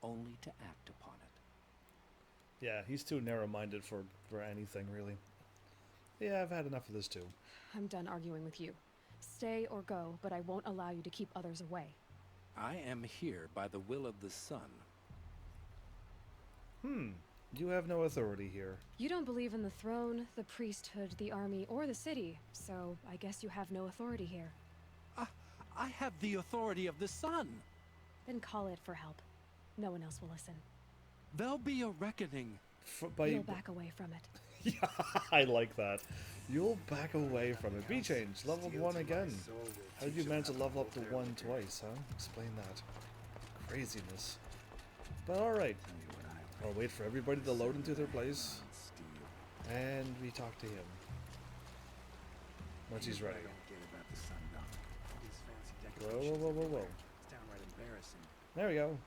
only to act upon it. Yeah, he's too narrow-minded for anything, really. Yeah, I've had enough of this, too. I'm done arguing with you. Stay or go, but I won't allow you to keep others away. I am here by the will of the sun. You have no authority here. You don't believe in the throne, the priesthood, the army, or the city, so I guess you have no authority here. I have the authority of the sun. Then call it for help. No one else will listen. There'll be a reckoning. You'll back away from it. Yeah, I like that. You'll back away from it. B-change, level 1 again. How did you manage to level up to 1 twice, huh? Explain that. Craziness. But alright. I'll wait for everybody to load into their place. And we talk to him. Once he's ready. Whoa, whoa, whoa, whoa, whoa. It's downright embarrassing. There we go.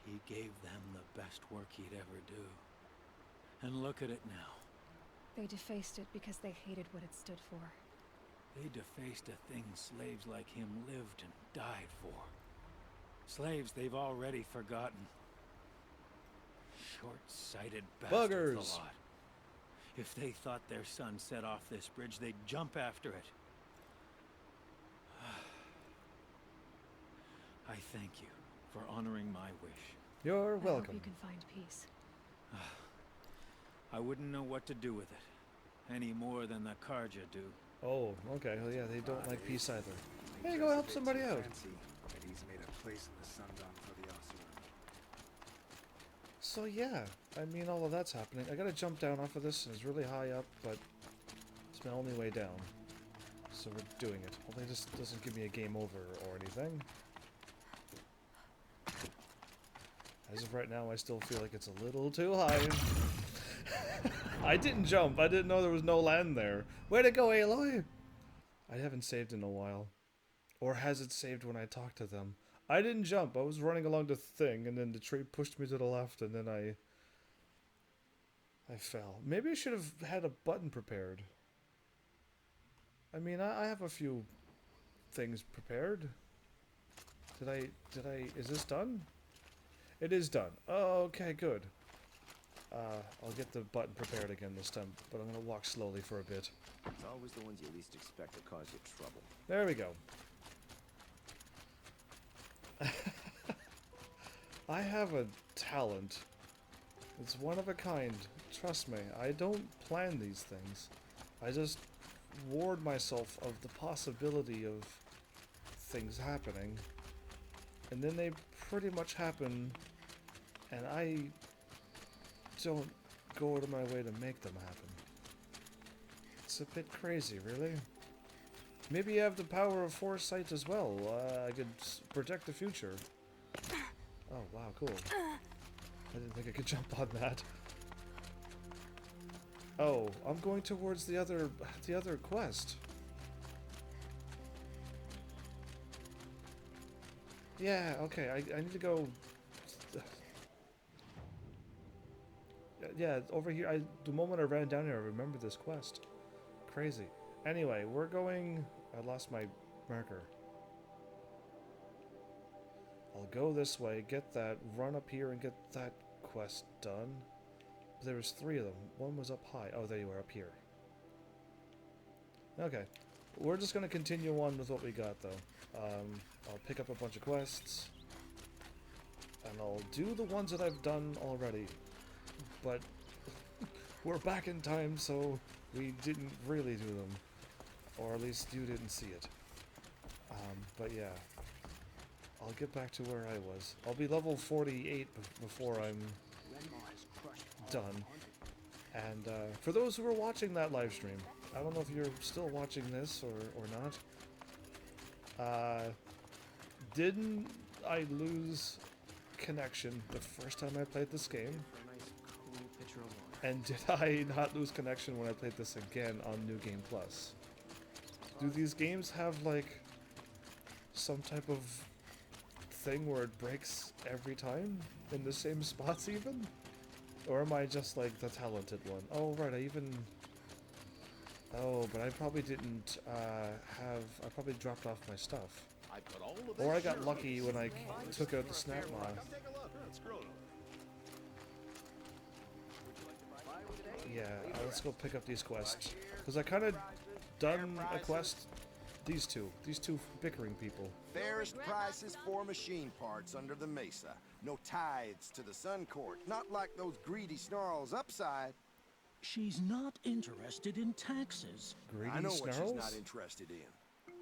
He gave them the best work he'd ever do. And look at it now. They defaced it because they hated what it stood for. They defaced a thing slaves like him lived and died for. Slaves they've already forgotten. Short-sighted bastards, Buggers. the lot. If they thought their son set off this bridge, they'd jump after it. I thank you for honoring my wish. You're I hope welcome. you can find peace. I wouldn't know what to do with it, any more than the Karja do. Oh, okay. Well, yeah, they don't like peace either. Hey, go Dressed a help bit somebody too out. fancy, but he's made a place in the sundown for the Oseram. So yeah, I mean, all of that's happening. I gotta jump down off of this, and it's really high up, but it's my only way down. So we're doing it. Hopefully this doesn't give me a game over or anything. As of right now, I still feel like it's a little too high. I didn't jump. I didn't know there was no land there. Way to go, Aloy! I haven't saved in a while. Or has it saved when I talked to them? I didn't jump. I was running along the thing, and then the tree pushed me to the left, and then I fell. Maybe I should have had a button prepared. I mean, I have a few things prepared. Is this done? It is done. Oh, okay, good. I'll get the button prepared again this time, but I'm gonna walk slowly for a bit. It's always the ones you least expect to cause you trouble. There we go. I have a talent. It's one of a kind. Trust me, I don't plan these things. I just ward myself of the possibility of things happening. And then they pretty much happen, and I don't go out of my way to make them happen. It's a bit crazy, really. Maybe you have the power of foresight as well. I could protect the future. Oh, wow, cool. I didn't think I could jump on that. Oh, I'm going towards the other quest. Yeah, okay, I need to go... Yeah, over here, the moment I ran down here, I remember this quest. Crazy. Anyway, we're going... I lost my marker. I'll go this way, get that, run up here and get that quest done. There was 3 of them. One was up high. Oh, there you are, up here. Okay. We're just going to continue on with what we got, though. I'll pick up a bunch of quests. And I'll do the ones that I've done already. But we're back in time, so we didn't really do them. Or at least you didn't see it. But yeah. I'll get back to where I was. I'll be level 48 before I'm done. And for those who are watching that live stream, I don't know if you're still watching this or not. Didn't I lose connection the first time I played this game? And did I not lose connection when I played this again on New Game Plus? Do these games have like some type of thing where it breaks every time in the same spots even? Or am I just like the talented one? Oh right, oh, but I probably didn't I probably dropped off my stuff. Or I got lucky when I took out the snap mod. Yeah, let's go pick up these quests. Because I kind of done a quest. These two bickering people. Fairest prices for machine parts under the mesa. No tithes to the Sun Court. Not like those greedy snarls upside. She's not interested in taxes. Greedy I know snarls? what she's not interested in.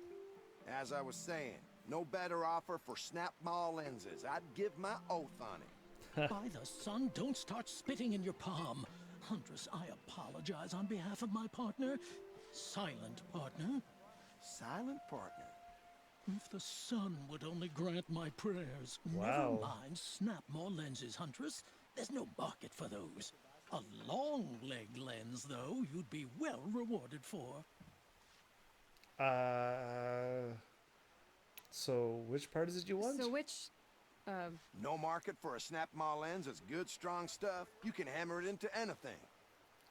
As I was saying, no better offer for snap maw lenses. I'd give my oath on it. By the sun, don't start spitting in your palm. Huntress, I apologize on behalf of my partner. Silent partner. Silent partner? If the sun would only grant my prayers. Wow. Never mind snap maw lenses, Huntress. There's no market for those. A long leg lens, though, you'd be well rewarded for. So which part is it you want? So which, No market for a snap maw lens is good, strong stuff. You can hammer it into anything.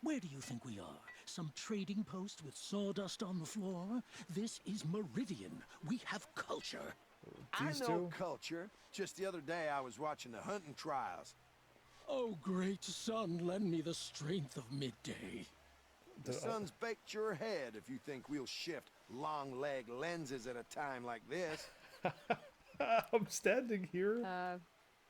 Where do you think we are? Some trading post with sawdust on the floor? This is Meridian. We have culture. I these know two? culture. Just the other day I was watching the hunting trials. Oh, great sun, lend me the strength of midday. The sun's baked your head if you think we'll shift long leg lenses at a time like this. I'm standing here.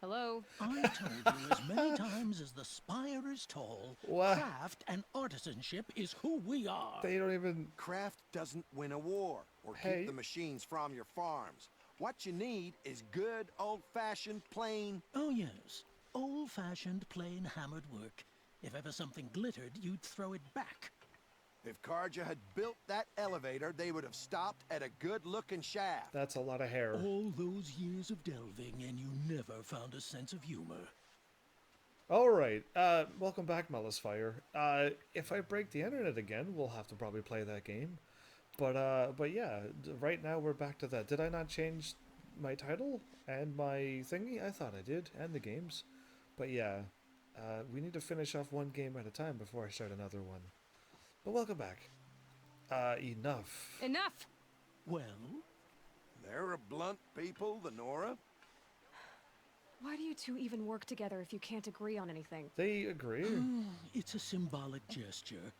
Hello? I told you as many times as the spire is tall, What? craft and artisanship is who we are. They don't even... Craft doesn't win a war or Hey. keep the machines from your farms. What you need is good, old-fashioned, plain... Oh, yes. Old-fashioned, plain hammered work. If ever something glittered, you'd throw it back. If Karja had built that elevator, they would have stopped at a good-looking shaft. That's a lot of hair. All those years of delving, and you never found a sense of humor. Alright, welcome back, Melisfire. If I break the internet again, we'll have to probably play that game. But yeah, right now we're back to that. Did I not change my title and my thingy? I thought I did, and the games. But yeah, we need to finish off one game at a time before I start another one. But welcome back. Enough. Enough! Well? They're a blunt people, the Nora. Why do you two even work together if you can't agree on anything? They agree. It's a symbolic gesture.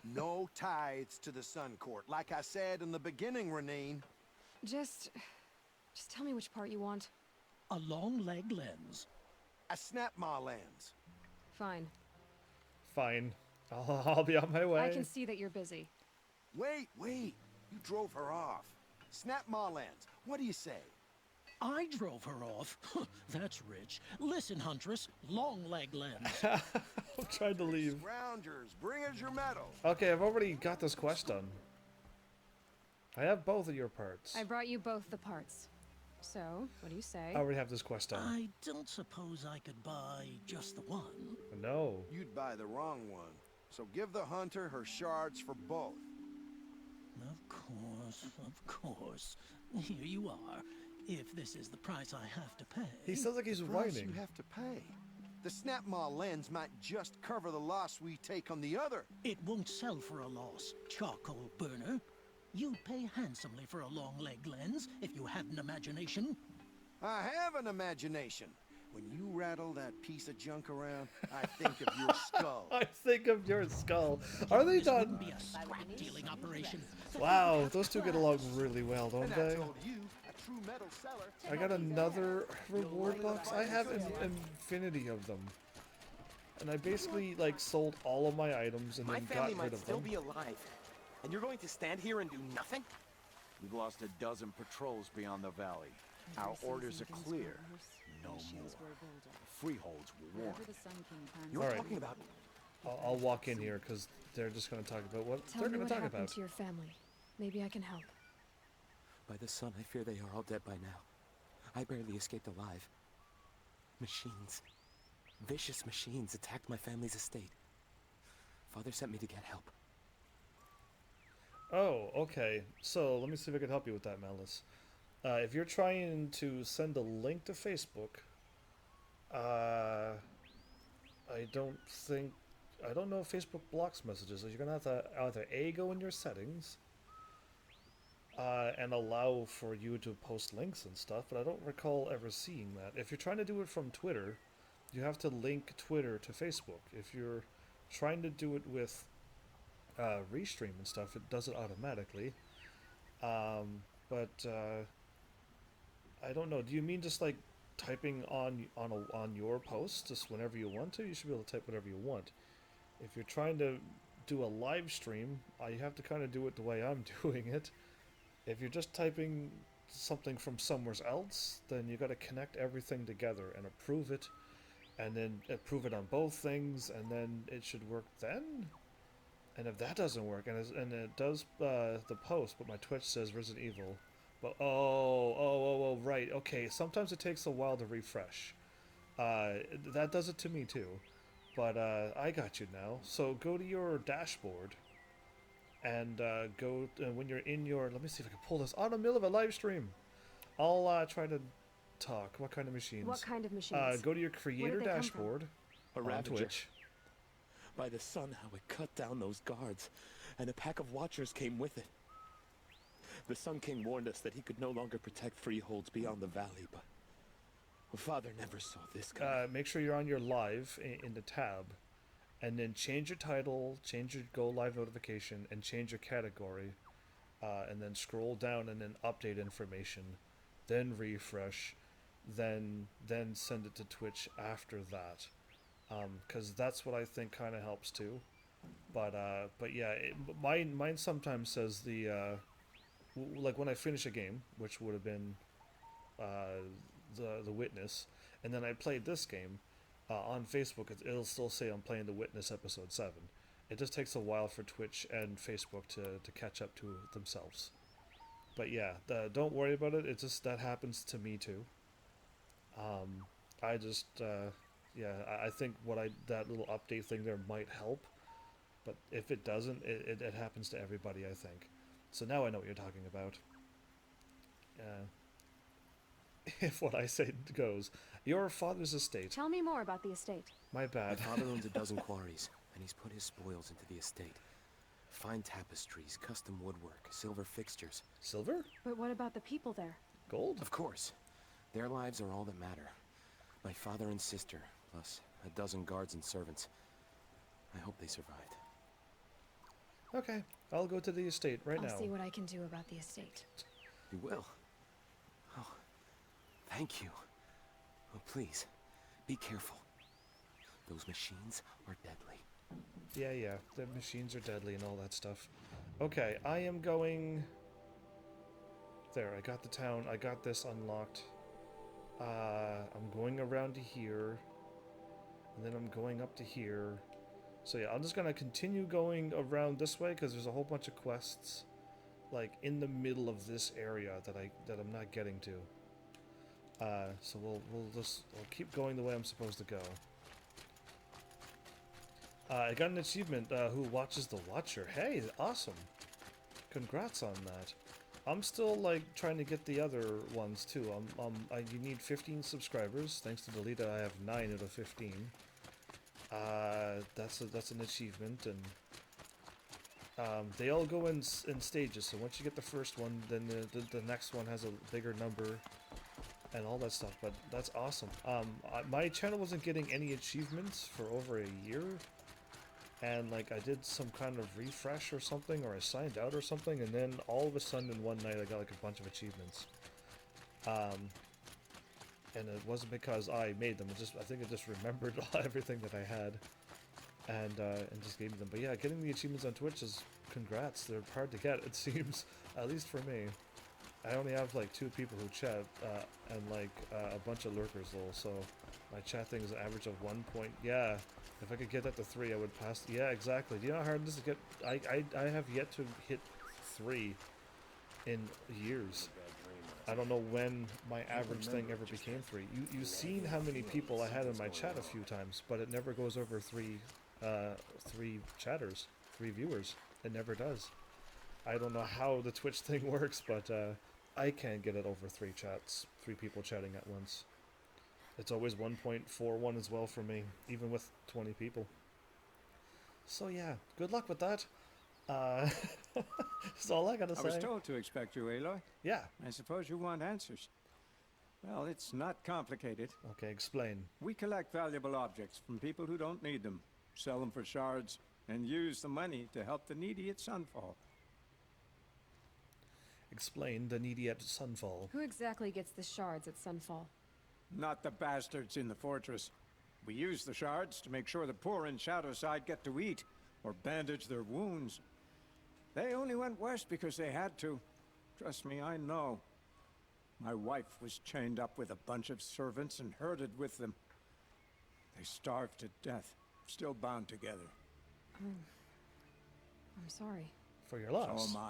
No tithes to the Sun Court, like I said in the beginning, Renine. Just tell me which part you want. A long leg lens. A snap maw lens. Fine. Fine. I'll be on my way. I can see that you're busy. Wait. You drove her off. Snap maw lens. What do you say? I drove her off. That's rich. Listen, Huntress, long leg lens. I'm trying to leave. Scroungers, bring us your medal. Okay, I've already got this quest done. I have both of your parts. I brought you both the parts. So, what do you say? I already have this quest done. I don't suppose I could buy just the one. No. You'd buy the wrong one. So give the hunter her shards for both. Of course. Here you are. If this is the price I have to pay. He sounds like he's The price whining. you have to pay. The snap maw lens might just cover the loss we take on the other. It won't sell for a loss, charcoal burner. You'd pay handsomely for a long leg lens if you had an imagination. I have an imagination. When you rattle that piece of junk around, I think of your skull. I think of your skull. Are they This done? wouldn't be a scrap dealing operation. Wow, those two get along really well, don't And I they? told you, a true metal seller. I got another reward box. I have an infinity of them. And I basically, like, sold all of my items and My then family got rid might of still them. be alive, and you're going to stand here and do nothing? We've lost a dozen patrols beyond the valley. Our orders are clear. No more. Freeholds were warned. You're Alright. talking about... I'll walk in here because they're just going to talk about what Tell they're me going what to talk happened about. to your family. Maybe I can help. By the sun, I fear they are all dead by now. I barely escaped alive. Machines. Vicious machines attacked my family's estate. Father sent me to get help. Oh, okay. So let me see if I can help you with that, Malice. If you're trying to send a link to Facebook, I don't know if Facebook blocks messages. You're gonna have to either A, go in your settings, and allow for you to post links and stuff, but I don't recall ever seeing that. If you're trying to do it from Twitter, you have to link Twitter to Facebook. If you're trying to do it with Restream and stuff, it does it automatically. But I don't know. Do you mean just like typing on your post just whenever you want to? You should be able to type whatever you want. If you're trying to do a live stream, you have to kind of do it the way I'm doing it. If you're just typing something from somewhere else, then you got to connect everything together and approve it, and then approve it on both things, and then it should work then. And if that doesn't work, and it does the post, but my Twitch says Resident Evil, but oh, right, okay. Sometimes it takes a while to refresh. That does it to me too. But I got you now. So go to your dashboard, and go when you're in your. Let me see if I can pull this on the middle of a live stream. I'll try to talk. What kind of machines? What kind of machines? Go to your Where creator did they come from? dashboard A on Ravager. Twitch. By the sun, how it cut down those guards, and a pack of watchers came with it. The Sun King warned us that he could no longer protect freeholds beyond the valley, but Father never saw this coming. Make sure you're on your live in the tab, and then change your title, change your go live notification, and change your category, and then scroll down and then update information, then refresh, then send it to Twitch after that, because that's what I think kind of helps too. But yeah, mine sometimes says like when I finish a game, which would have been the Witness, and then I played this game on Facebook, it'll still say I'm playing The Witness episode 7. It just takes a while for Twitch and Facebook to catch up to themselves. But yeah, don't worry about it. It's just that happens to me too. I just yeah, I think that little update thing there might help, but if it doesn't, it happens to everybody, I think. So now I know what you're talking about. If what I say goes, your father's estate. Tell me more about the estate. My bad. My father owns a dozen quarries, and he's put his spoils into the estate. Fine tapestries, custom woodwork, silver fixtures. Silver? But what about the people there? Gold? Of course. Their lives are all that matter. My father and sister, plus a dozen guards and servants. I hope they survived. Okay, I'll go to the estate right now. I'll see what I can do about the estate. You will? Oh, thank you. Oh, please, be careful. Those machines are deadly. Yeah, the machines are deadly and all that stuff. Okay, I am going... There, I got the town. I got this unlocked. I'm going around to here. And then I'm going up to here. So yeah, I'm just gonna continue going around this way because there's a whole bunch of quests like in the middle of this area that I'm not getting to. So I'll keep going the way I'm supposed to go. I got an achievement, who watches the Watcher. Hey, awesome. Congrats on that. I'm still like trying to get the other ones too. You need 15 subscribers. Thanks to Delita, I have 9 out of 15. That's an achievement, and they all go in stages. So once you get the first one, then the next one has a bigger number, and all that stuff. But that's awesome. My channel wasn't getting any achievements for over a year, and like I did some kind of refresh or something, or I signed out or something, and then all of a sudden in one night I got like a bunch of achievements. And it wasn't because I made them. I think it just remembered everything that I had, and just gave me them. But yeah, getting the achievements on Twitch is congrats. They're hard to get, it seems, at least for me. I only have like 2 people who chat, and like a bunch of lurkers though. So my chat thing is an average of 1 point. Yeah, if I could get that to 3, I would pass. Yeah, exactly. Do you know how hard it is to get? I have yet to hit 3 in years. I don't know when my average thing ever became 3. You've seen how many people I had in my chat a few times, but it never goes over 3 chatters, 3 viewers. It never does. I don't know how the Twitch thing works, but I can't get it over 3 people chatting at once. It's always 1.41 as well for me, even with 20 people. So yeah, good luck with that. That's all I gotta say. I was told to expect you, Aloy. Yeah. I suppose you want answers. Well, it's not complicated. Okay, explain. We collect valuable objects from people who don't need them, sell them for shards, and use the money to help the needy at Sunfall. Explain the needy at Sunfall. Who exactly gets the shards at Sunfall? Not the bastards in the fortress. We use the shards to make sure the poor in Shadowside get to eat, or bandage their wounds. They only went west because they had to. Trust me, I know. My wife was chained up with a bunch of servants and herded with them. They starved to death, still bound together. I'm sorry. For your loss. So am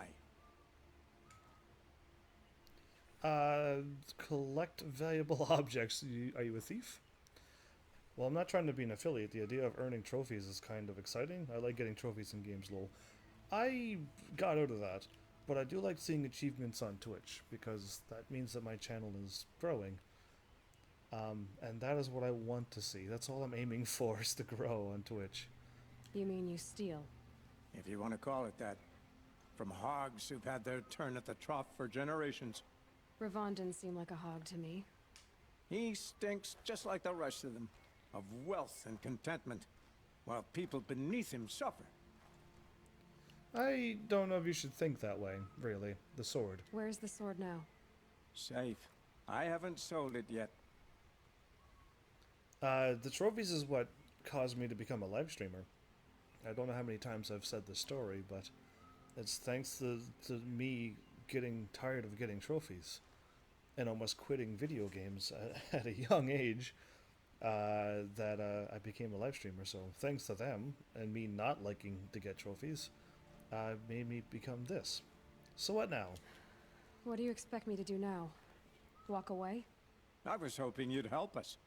I. Collect valuable objects. Are you a thief? Well, I'm not trying to be an affiliate. The idea of earning trophies is kind of exciting. I like getting trophies in games, lol. I got out of that, but I do like seeing achievements on Twitch, because that means that my channel is growing. And that is what I want to see. That's all I'm aiming for, is to grow on Twitch. You mean you steal? If you want to call it that. from hogs who've had their turn at the trough for generations. Ravon didn't seem like a hog to me. He stinks just like the rest of them, of wealth and contentment, while people beneath him suffer. I don't know if you should think that way, really. The sword. Where's the sword now? Safe. I haven't sold it yet. The trophies is what caused me to become a live streamer. I don't know how many times I've said this story, but it's thanks to me getting tired of getting trophies and almost quitting video games at a young age that I became a live streamer. So thanks to them and me not liking to get trophies, made me become this. So what now? What do you expect me to do now? Walk away? I was hoping you'd help us.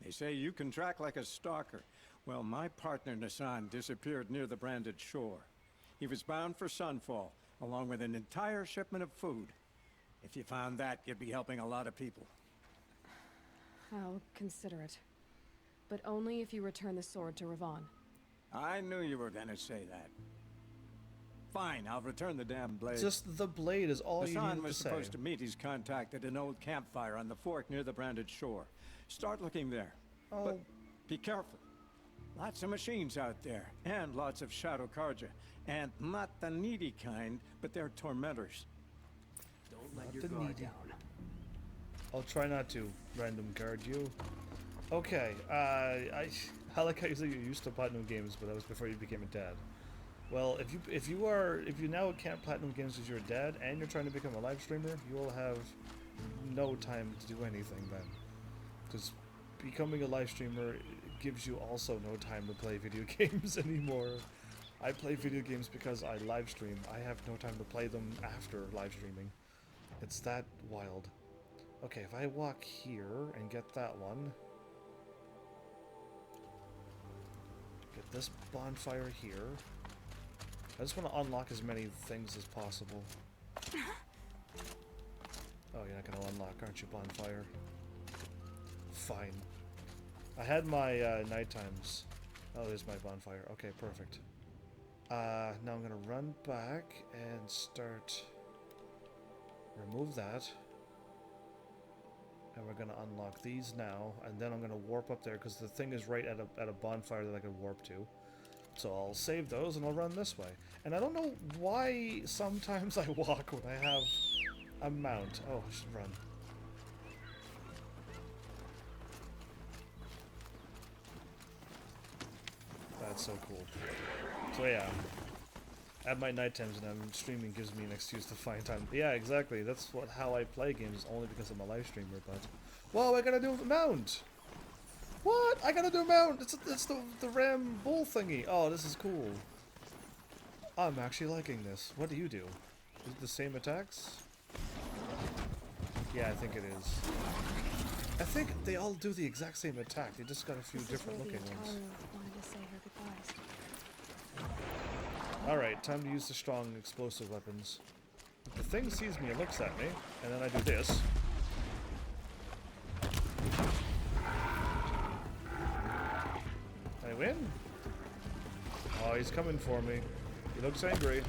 They say you can track like a stalker. Well, my partner Nassan disappeared near the branded shore. He was bound for Sunfall, along with an entire shipment of food. If you found that, you'd be helping a lot of people. I'll consider it. But only if you return the sword to Ravon. I knew you were gonna say that. Fine, I'll return the damn blade. Just the blade is all you Hassan need was to say. supposed to meet his contact at an old campfire on the fork near the branded shore. Start looking there. Oh. But be careful. Lots of machines out there, and lots of Shadow Karja. And not the needy kind, but they're tormentors. Don't Not let your the guard needy. down. I'll try not to random guard you. Okay, I like how you said you're used to Platinum Games, but that was before you became a dad. Well, if you now can't Platinum Games as your dad and you're trying to become a live streamer, you will have no time to do anything then. Because becoming a live streamer gives you also no time to play video games anymore. I play video games because I live stream. I have no time to play them after live streaming. It's that wild. Okay, if I walk here and get that one. Get this bonfire here. I just want to unlock as many things as possible. Oh, you're not going to unlock, aren't you, bonfire? Fine. I had my night times. Oh, there's my bonfire. Okay, perfect. Now I'm going to run back and start... Remove that. And we're going to unlock these now. And then I'm going to warp up there because the thing is right at a bonfire that I can warp to. So I'll save those and I'll run this way. And I don't know why sometimes I walk when I have a mount. Oh, I should run. That's so cool. So yeah, at my night times when I'm streaming gives me an excuse to find time. Yeah, exactly. That's how I play games, only because I'm a live streamer. But whoa, I gotta do the mount. What? I gotta do a mount. It's the ram bull thingy. Oh, this is cool. I'm actually liking this. What do you do? Is it the same attacks? Yeah, I think it is. I think they all do the exact same attack. They just got a few different looking ones. Wanted to say her goodbyes. Alright, time to use the strong explosive weapons. If the thing sees me, it looks at me, and then I do this. I win? Oh, he's coming for me. He looks angry.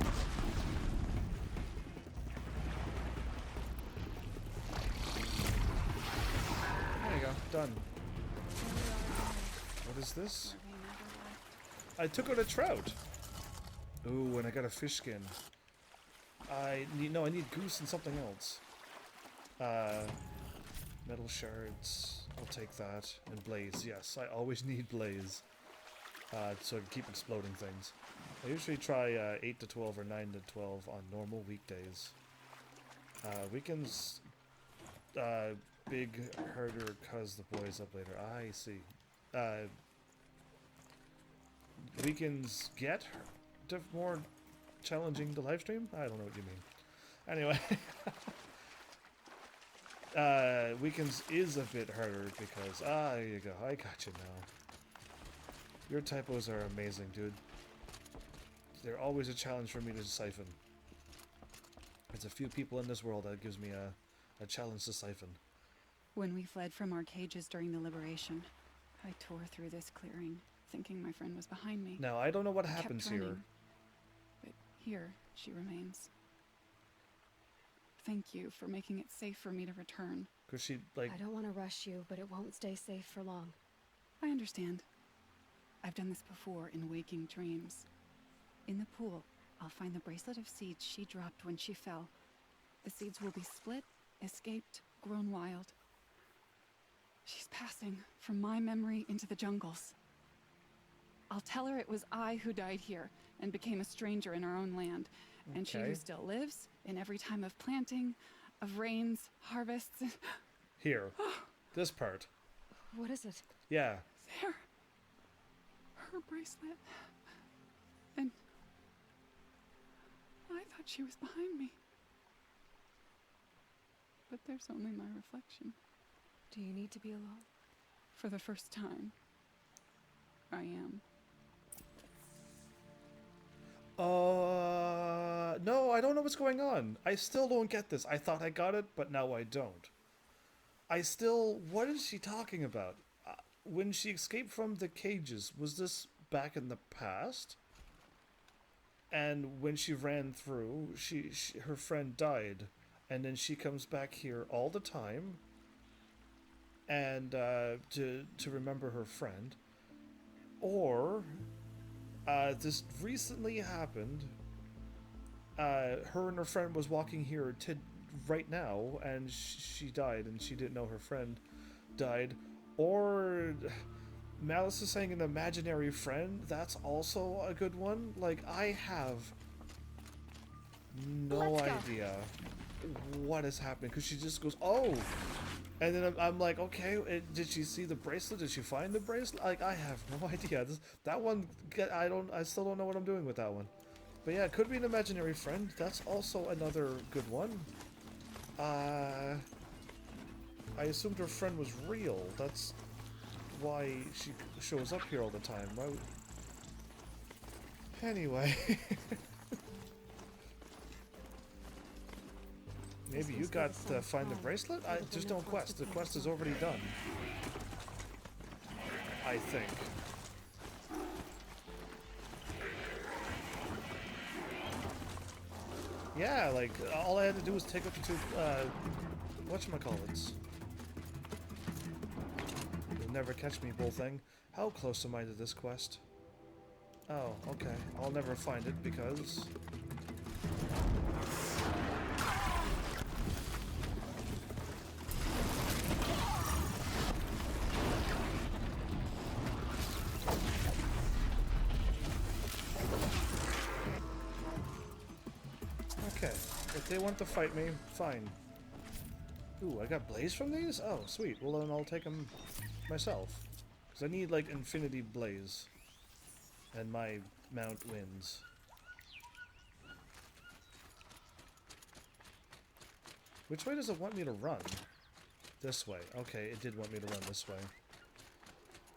There you go, done. What is this? I took out a trout. Ooh, and I got a fish skin. I need goose and something else. Metal shards. I'll take that. And blaze. Yes, I always need blaze. So I can keep exploding things. I usually try 8 to 12 or 9 to 12 on normal weekdays. Weekends, big herder cause the boys up later. I see. Weekends get more challenging to live stream? I don't know what you mean. Anyway. Weekends is a bit harder because... there you go. I got you now. Your typos are amazing, dude. They're always a challenge for me to siphon. There's a few people in this world that gives me a challenge to siphon. When we fled from our cages during the liberation, I tore through this clearing, thinking my friend was behind me. Now, I don't know what I kept happens here. running, but here, she remains. Thank you for making it safe for me to return. Cause she like. I don't want to rush you, but it won't stay safe for long. I understand. I've done this before in waking dreams. In the pool, I'll find the bracelet of seeds she dropped when she fell. The seeds will be split, escaped, grown wild. She's passing from my memory into the jungles. I'll tell her it was I who died here and became a stranger in our own land, and she who still lives in every time of planting, of rains, harvests. Here. This part. What is it? Yeah. There. Her bracelet. And I thought she was behind me. But there's only my reflection. Do you need to be alone? For the first time, I am. No, I don't know what's going on. I still don't get this. I thought I got it, but now I don't. What is she talking about? When she escaped from the cages, was this back in the past? And when she ran through, her friend died, and then she comes back here all the time, and to remember her friend, or this recently happened. Her and her friend was walking here right now, and she died, and she didn't know her friend died. Or Malice is saying an imaginary friend. That's also a good one. Like, I have no idea what is happening, because she just goes, oh, and then I'm like, okay, did she see the bracelet? Did she find the bracelet? Like, I have no idea. That one, I still don't know what I'm doing with that one. But yeah, it could be an imaginary friend. That's also another good one. I assumed her friend was real. That's why she shows up here all the time. Anyway. Maybe you got to find the bracelet? Just don't quest. The quest is already done. I think. Yeah, like, all I had to do was take her to, whatchamacallits. You'll never catch me, bull thing. How close am I to this quest? Oh, okay. I'll never find it because... Okay, if they want to fight me, fine. Ooh, I got blaze from these? Oh, sweet. Well, then I'll take them myself. Because I need, like, infinity blaze. And my mount wins. Which way does it want me to run? This way. Okay, it did want me to run this way.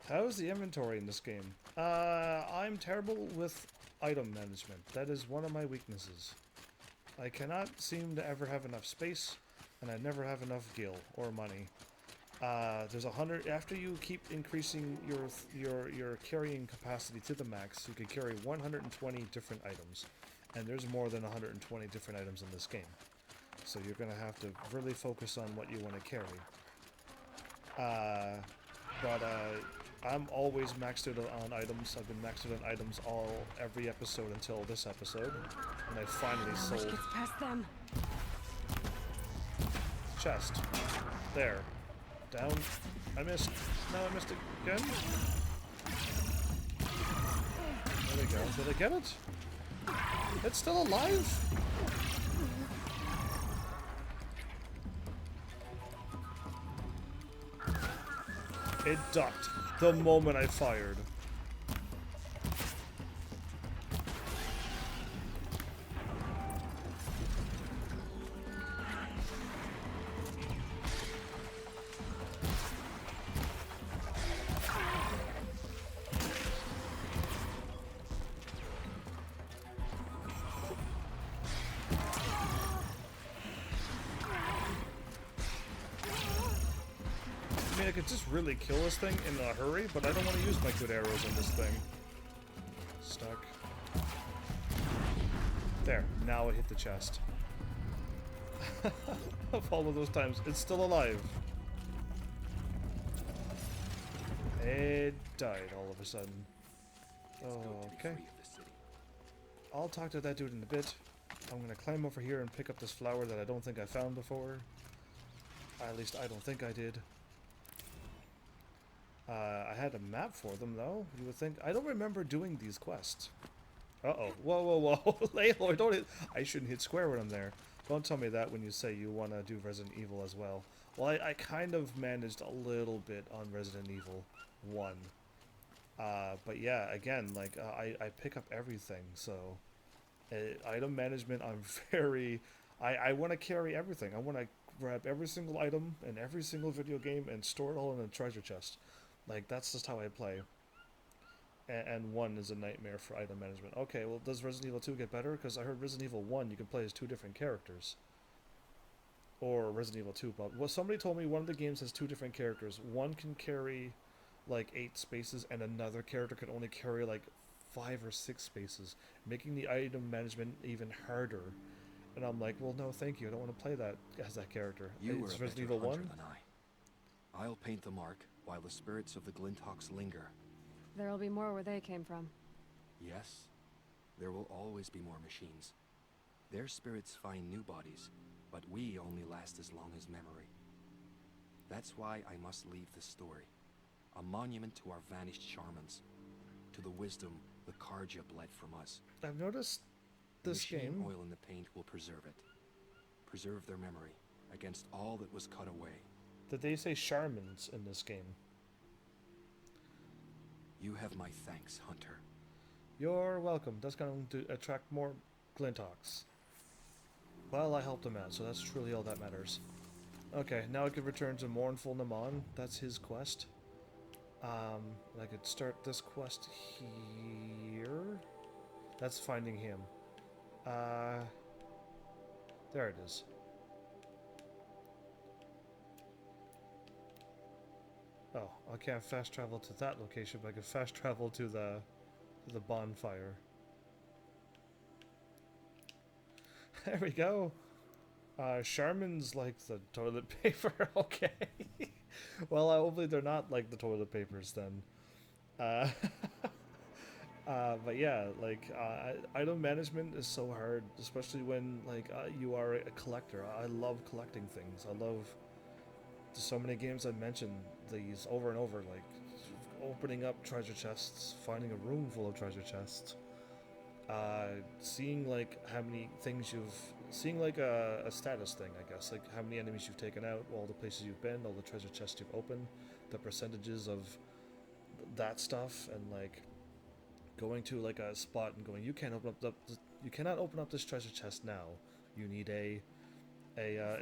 How's the inventory in this game? I'm terrible with item management. That is one of my weaknesses. I cannot seem to ever have enough space, and I never have enough gil or money. There's 100. After you keep increasing your carrying capacity to the max, you can carry 120 different items, and there's more than 120 different items in this game. So you're gonna have to really focus on what you want to carry. I'm always maxed out on items. I've been maxed out on items every episode until this episode, and I finally sold. Gets past them. Chest. There. Down. I missed. No, I missed again. There we go. Did I get it? It's still alive? It ducked the moment I fired. I mean, I could just really kill this thing in a hurry, but I don't want to use my good arrows on this thing. Stuck. There, now it hit the chest. Of all of those times, it's still alive. It died all of a sudden. Oh, okay. I'll talk to that dude in a bit. I'm gonna climb over here and pick up this flower that I don't think I found before. At least I don't think I did. I had a map for them though. You would think. I don't remember doing these quests. Uh-oh. Whoa, whoa, whoa. Layla, don't hit. I shouldn't hit square when I'm there. Don't tell me that when you say you want to do Resident Evil as well. Well, I kind of managed a little bit on Resident Evil 1. But yeah, again, like, I pick up everything, so... item management, I'm very... I want to carry everything. I want to grab every single item in every single video game and store it all in a treasure chest. Like, that's just how I play. And 1 is a nightmare for item management. Okay, well, does Resident Evil 2 get better? Because I heard Resident Evil 1 you can play as 2 different characters. Or Resident Evil 2, but well, somebody told me one of the games has 2 different characters. One can carry like 8 spaces, and another character can only carry like 5 or 6 spaces, making the item management even harder. And I'm like, well, no, thank you. I don't want to play that as that character. You It's are a Resident better Evil hunter 1. than I. I'll paint the mark while the spirits of the Glinthawks linger. There'll be more where they came from. Yes, there will always be more machines. Their spirits find new bodies, but we only last as long as memory. That's why I must leave the story. A monument to our vanished shamans, to the wisdom the Karja bled from us. I've noticed this the machine game. oil in the paint will preserve it. Preserve their memory against all that was cut away. Did they say Sharmans in this game? You have my thanks, Hunter. You're welcome. That's going to attract more Glinthawks. Well, I helped him out, so that's truly all that matters. Okay, now I could return to Mournful Naman. That's his quest. I could start this quest here. That's finding him. There it is. Oh, I can't fast travel to that location, but I can fast travel to the bonfire. There we go. Charmin's like the toilet paper. Okay. Well, hopefully they're not like the toilet papers then. But yeah, like item management is so hard, especially when like you are a collector. I love collecting things. I love so many games I mentioned these over and over, like opening up treasure chests, finding a room full of treasure chests, seeing like how many things seeing like a status thing, I guess, like how many enemies you've taken out, all the places you've been, all the treasure chests you've opened, the percentages of that stuff, and like going to like a spot and going, you cannot open up this treasure chest now. You need a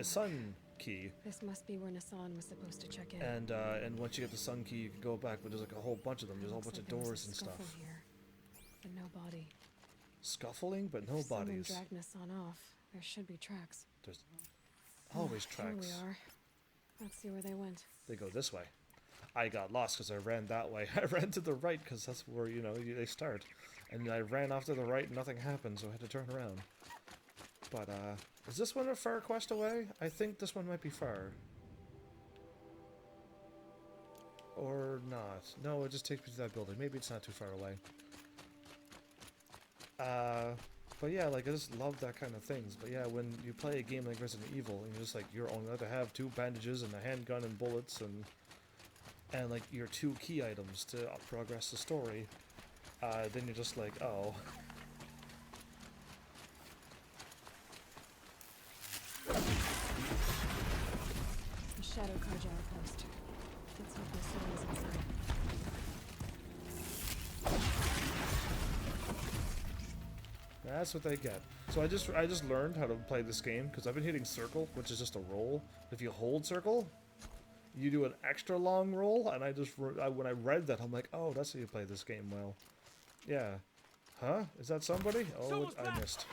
sun key. This must be where Nassan was supposed to check in. And once you get the sun key, you can go back, but there's like a whole bunch of them. There's a whole bunch of doors and stuff. Here, but no body. Scuffling, but no bodies. Someone dragged Nassan off. There should be tracks. There's always tracks. Here we are. Let's see where they went. They go this way. I got lost because I ran that way. I ran to the right because that's where, you know, they start. And I ran off to the right and nothing happened, so I had to turn around. But, is this one a far quest away? I think this one might be far. Or not. No, it just takes me to that building. Maybe it's not too far away. But yeah, like, I just love that kind of things. But yeah, when you play a game like Resident Evil, and you're just like, you're only allowed to have 2 bandages and a handgun and bullets and like your 2 key items to progress the story, then you're just like, oh. The Shadow Karja outpost. Let's hope this soul is inside. That's what they get. So I just learned how to play this game because I've been hitting circle, which is just a roll. If you hold circle, you do an extra long roll, and when I read that, I'm like, oh, that's how you play this game well. Yeah. Huh? Is that somebody? Oh, I missed.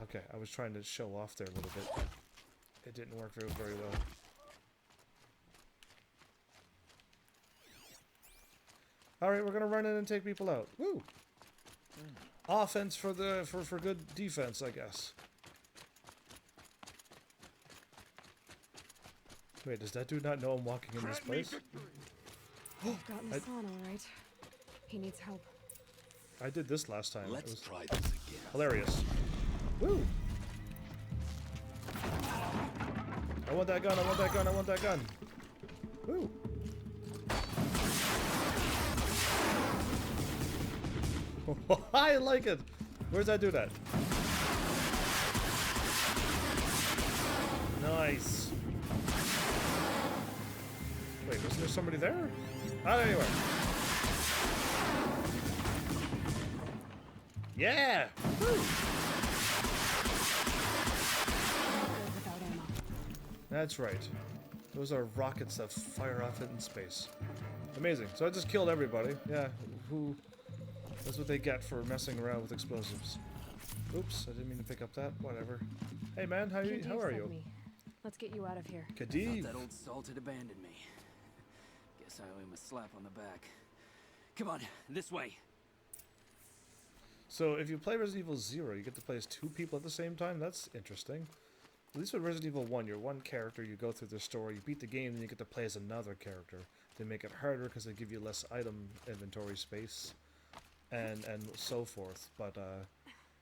Okay, I was trying to show off there a little bit. It didn't work very well. Alright, we're gonna run in and take people out. Woo! offense for good defense, I guess. Wait, does that dude not know I'm walking in this place? Got Nassan all right. He needs help. I did this last time. Let's try this again. Hilarious. Woo! I want that gun, I want that gun, I want that gun. Woo! I like it! Where's that dude at? Nice. Wait, wasn't there somebody there? Not anywhere. Yeah! Woo! That's right. Those are rockets that fire off in space. Amazing. So I just killed everybody. Yeah, who... That's what they get for messing around with explosives. Oops, I didn't mean to pick up that. Whatever. Hey man, how are you? Me. Let's get you out of here. Khedive. That old salt had abandoned me. Guess I owe him a slap on the back. Come on, this way. So if you play Resident Evil 0, you get to play as 2 people at the same time? That's interesting. At least with Resident Evil 1, you're one character, you go through the story, you beat the game, then you get to play as another character. They make it harder because they give you less item inventory space and so forth. But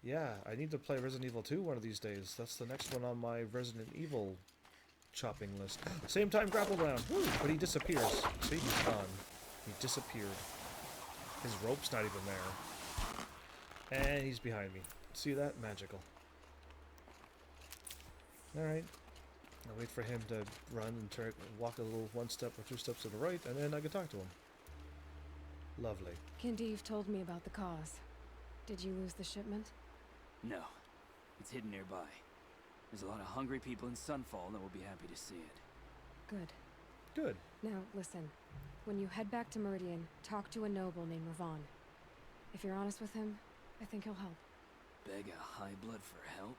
yeah, I need to play Resident Evil 2 one of these days. That's the next one on my Resident Evil chopping list. Same time grapple round. Woo! But he disappears. See, he's gone. He disappeared. His rope's not even there. And he's behind me. See that? Magical. Alright. I'll wait for him to run and walk a little 1 step or 2 steps to the right, and then I can talk to him. Lovely. Khedive told me about the cause. Did you lose the shipment? No. It's hidden nearby. There's a lot of hungry people in Sunfall that will be happy to see it. Good. Good. Now, listen. When you head back to Meridian, talk to a noble named Ravon. If you're honest with him, I think he'll help. Beg a high blood for help?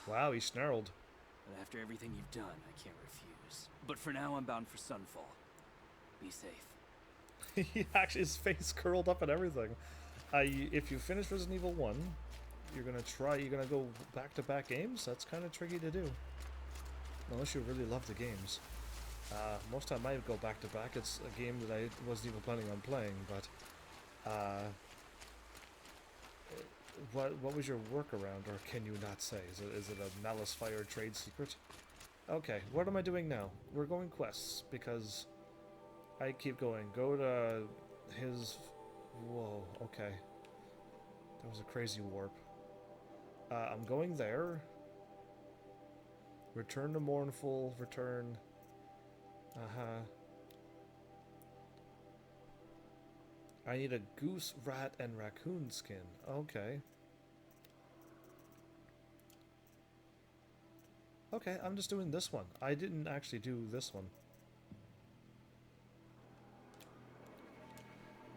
Wow, he snarled. But after everything you've done, I can't refuse. But for now, I'm bound for Sunfall. Be safe. He actually, his face curled up and everything. If you finish Resident Evil 1, you're gonna go back-to-back games? That's kind of tricky to do. Unless you really love the games. Most time I go back-to-back, it's a game that I wasn't even planning on playing, but... What was your workaround, or can you not say? Is it a Malice Fire trade secret? Okay, what am I doing now? We're going quests, because I keep going. Go to his... Whoa, okay. That was a crazy warp. I'm going there. Return to Mournful, return... I need a goose, rat, and raccoon skin. Okay. Okay, I'm just doing this one. I didn't actually do this one.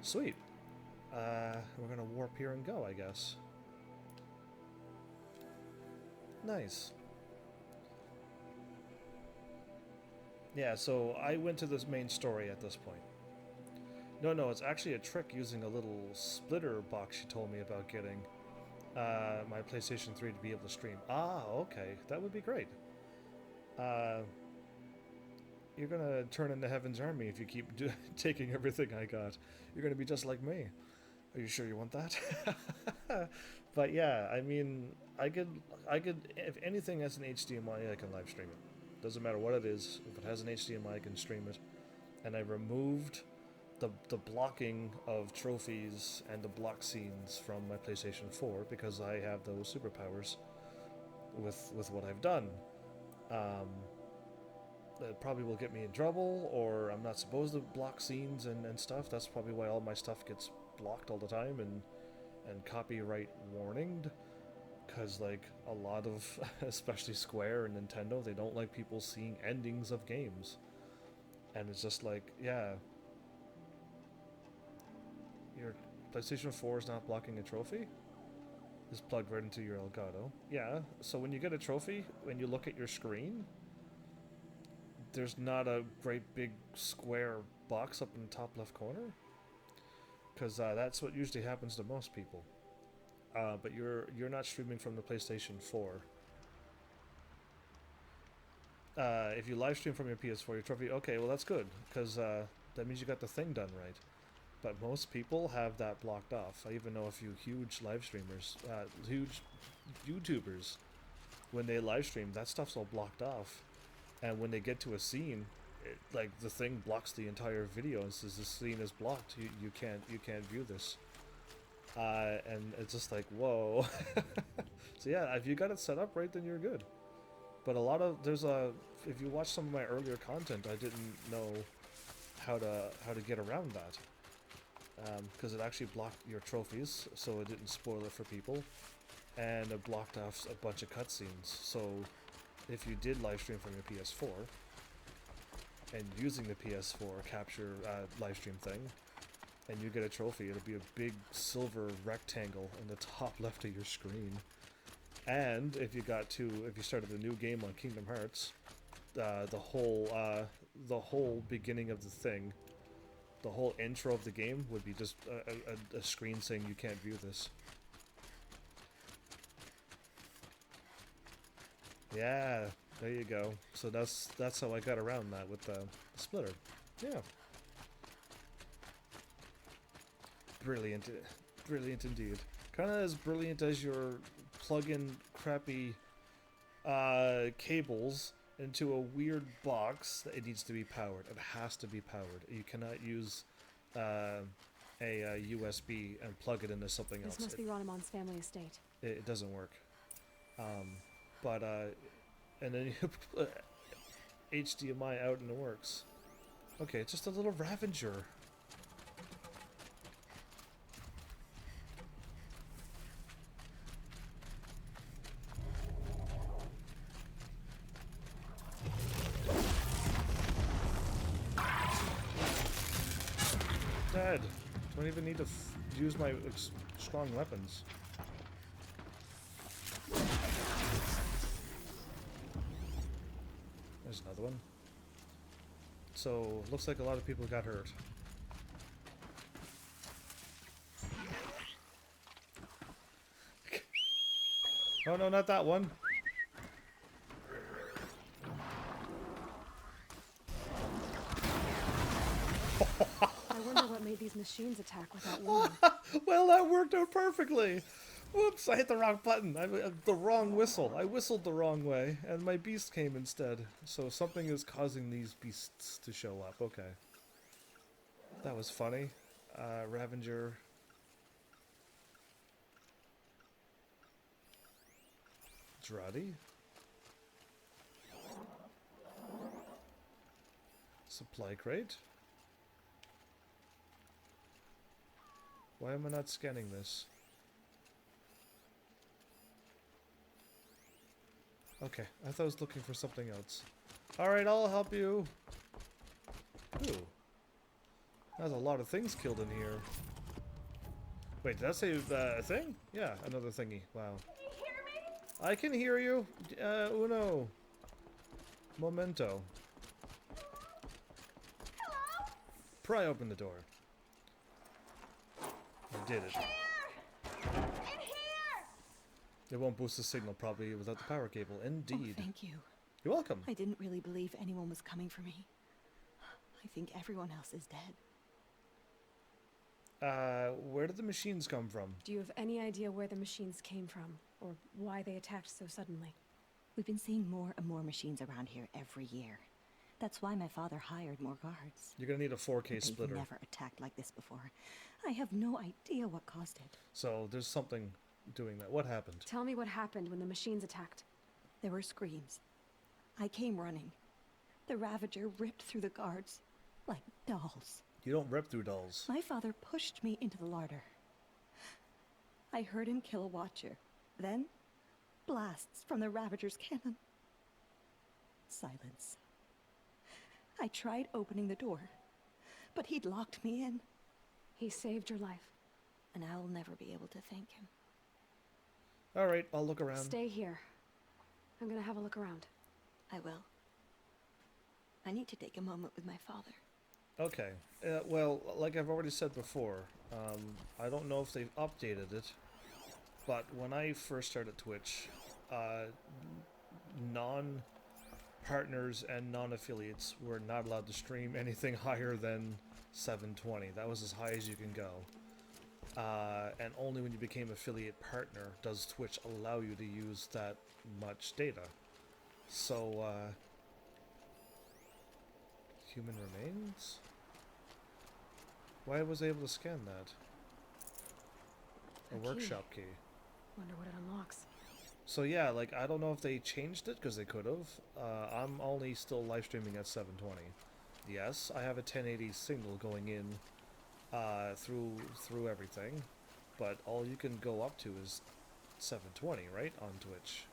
Sweet. We're gonna warp here and go, I guess. Nice. Yeah, so I went to this main story at this point. No, it's actually a trick using a little splitter box she told me about getting my PlayStation 3 to be able to stream. Ah, okay. That would be great. You're gonna turn into Heaven's Army if you keep taking everything I got. You're gonna be just like me. Are you sure you want that? But yeah, I mean, I could, if anything has an HDMI, I can live stream it. Doesn't matter what it is. If it has an HDMI, I can stream it. And I removed the blocking of trophies and the block scenes from my PlayStation 4 because I have those superpowers with what I've done. That probably will get me in trouble, or I'm not supposed to block scenes and stuff. That's probably why all my stuff gets blocked all the time and copyright warninged. Because, like, a lot of, especially Square and Nintendo, they don't like people seeing endings of games. And it's just like, yeah, your PlayStation 4 is not blocking a trophy? Is plugged right into your Elgato. Yeah, so when you get a trophy, when you look at your screen, there's not a great big square box up in the top left corner. Because that's what usually happens to most people. but you're not streaming from the PlayStation 4. If you live stream from your PS4, your trophy, okay, well that's good, because that means you got the thing done right. But most people have that blocked off. I even know a few huge live streamers, huge YouTubers, when they live stream, that stuff's all blocked off. And when they get to a scene, like the thing blocks the entire video and says the scene is blocked. You can't view this. And it's just like, whoa. So yeah, if you got it set up right, then you're good. But if you watch some of my earlier content, I didn't know how to get around that. Because it actually blocked your trophies, so it didn't spoil it for people. And it blocked off a bunch of cutscenes. So if you did live stream from your PS4, and using the PS4 capture live stream thing, and you get a trophy, it'll be a big silver rectangle in the top left of your screen. And if you started a new game on Kingdom Hearts, the whole beginning of the thing, the whole intro of the game would be just a screen saying you can't view this. Yeah, there you go. So that's how I got around that with the splitter. Yeah. Brilliant. Brilliant indeed. Kind of as brilliant as your plug-in crappy cables into a weird box. It needs to be powered. It has to be powered. You cannot use a USB and plug it into something else. This must be Ronimon's family estate. It doesn't work. And then you put HDMI out and it works. Okay, it's just a little Ravager. Dead. Don't even need to use my strong weapons. There's another one. So, looks like a lot of people got hurt. Oh no, not that one. I wonder what made these machines attack without warning. Well, that worked out perfectly. Whoops, I hit the wrong button. The wrong whistle. I whistled the wrong way, and my beast came instead. So something is causing these beasts to show up. Okay. That was funny. Ravager. Druddy. Supply crate. Why am I not scanning this? Okay, I thought I was looking for something else. Alright, I'll help you. Ooh. There's a lot of things killed in here. Wait, did that say a thing? Yeah, another thingy. Wow. Can you hear me? I can hear you. Uno. Momento. Hello? Pry open the door. I did it. In here! It won't boost the signal probably without the power cable. Indeed. Oh, thank you. You're welcome. I didn't really believe anyone was coming for me. I think everyone else is dead. Where did the machines come from? Do you have any idea where the machines came from? Or why they attacked so suddenly? We've been seeing more and more machines around here every year. That's why my father hired more guards. You're gonna need a 4K They've splitter. never attacked like this before. I have no idea what caused it. So there's something doing that. What happened? Tell me what happened when the machines attacked. There were screams. I came running. The Ravager ripped through the guards like dolls. You don't rip through dolls. My father pushed me into the larder. I heard him kill a watcher. Then, blasts from the Ravager's cannon. Silence. I tried opening the door, but he'd locked me in. He saved your life. And I'll never be able to thank him. Alright, I'll look around. Stay here. I'm gonna have a look around. I will. I need to take a moment with my father. Okay. Well, like I've already said before, I don't know if they've updated it, but when I first started Twitch, non-partners and non-affiliates were not allowed to stream anything higher than 720. That was as high as you can go. And only when you became affiliate partner does Twitch allow you to use that much data. So, human remains? Why was I able to scan that? A workshop key. Wonder what it unlocks. So yeah, like, I don't know if they changed it, because they could have. I'm only still live streaming at 720. Yes, I have a 1080 signal going in through everything, but all you can go up to is 720, right, on Twitch.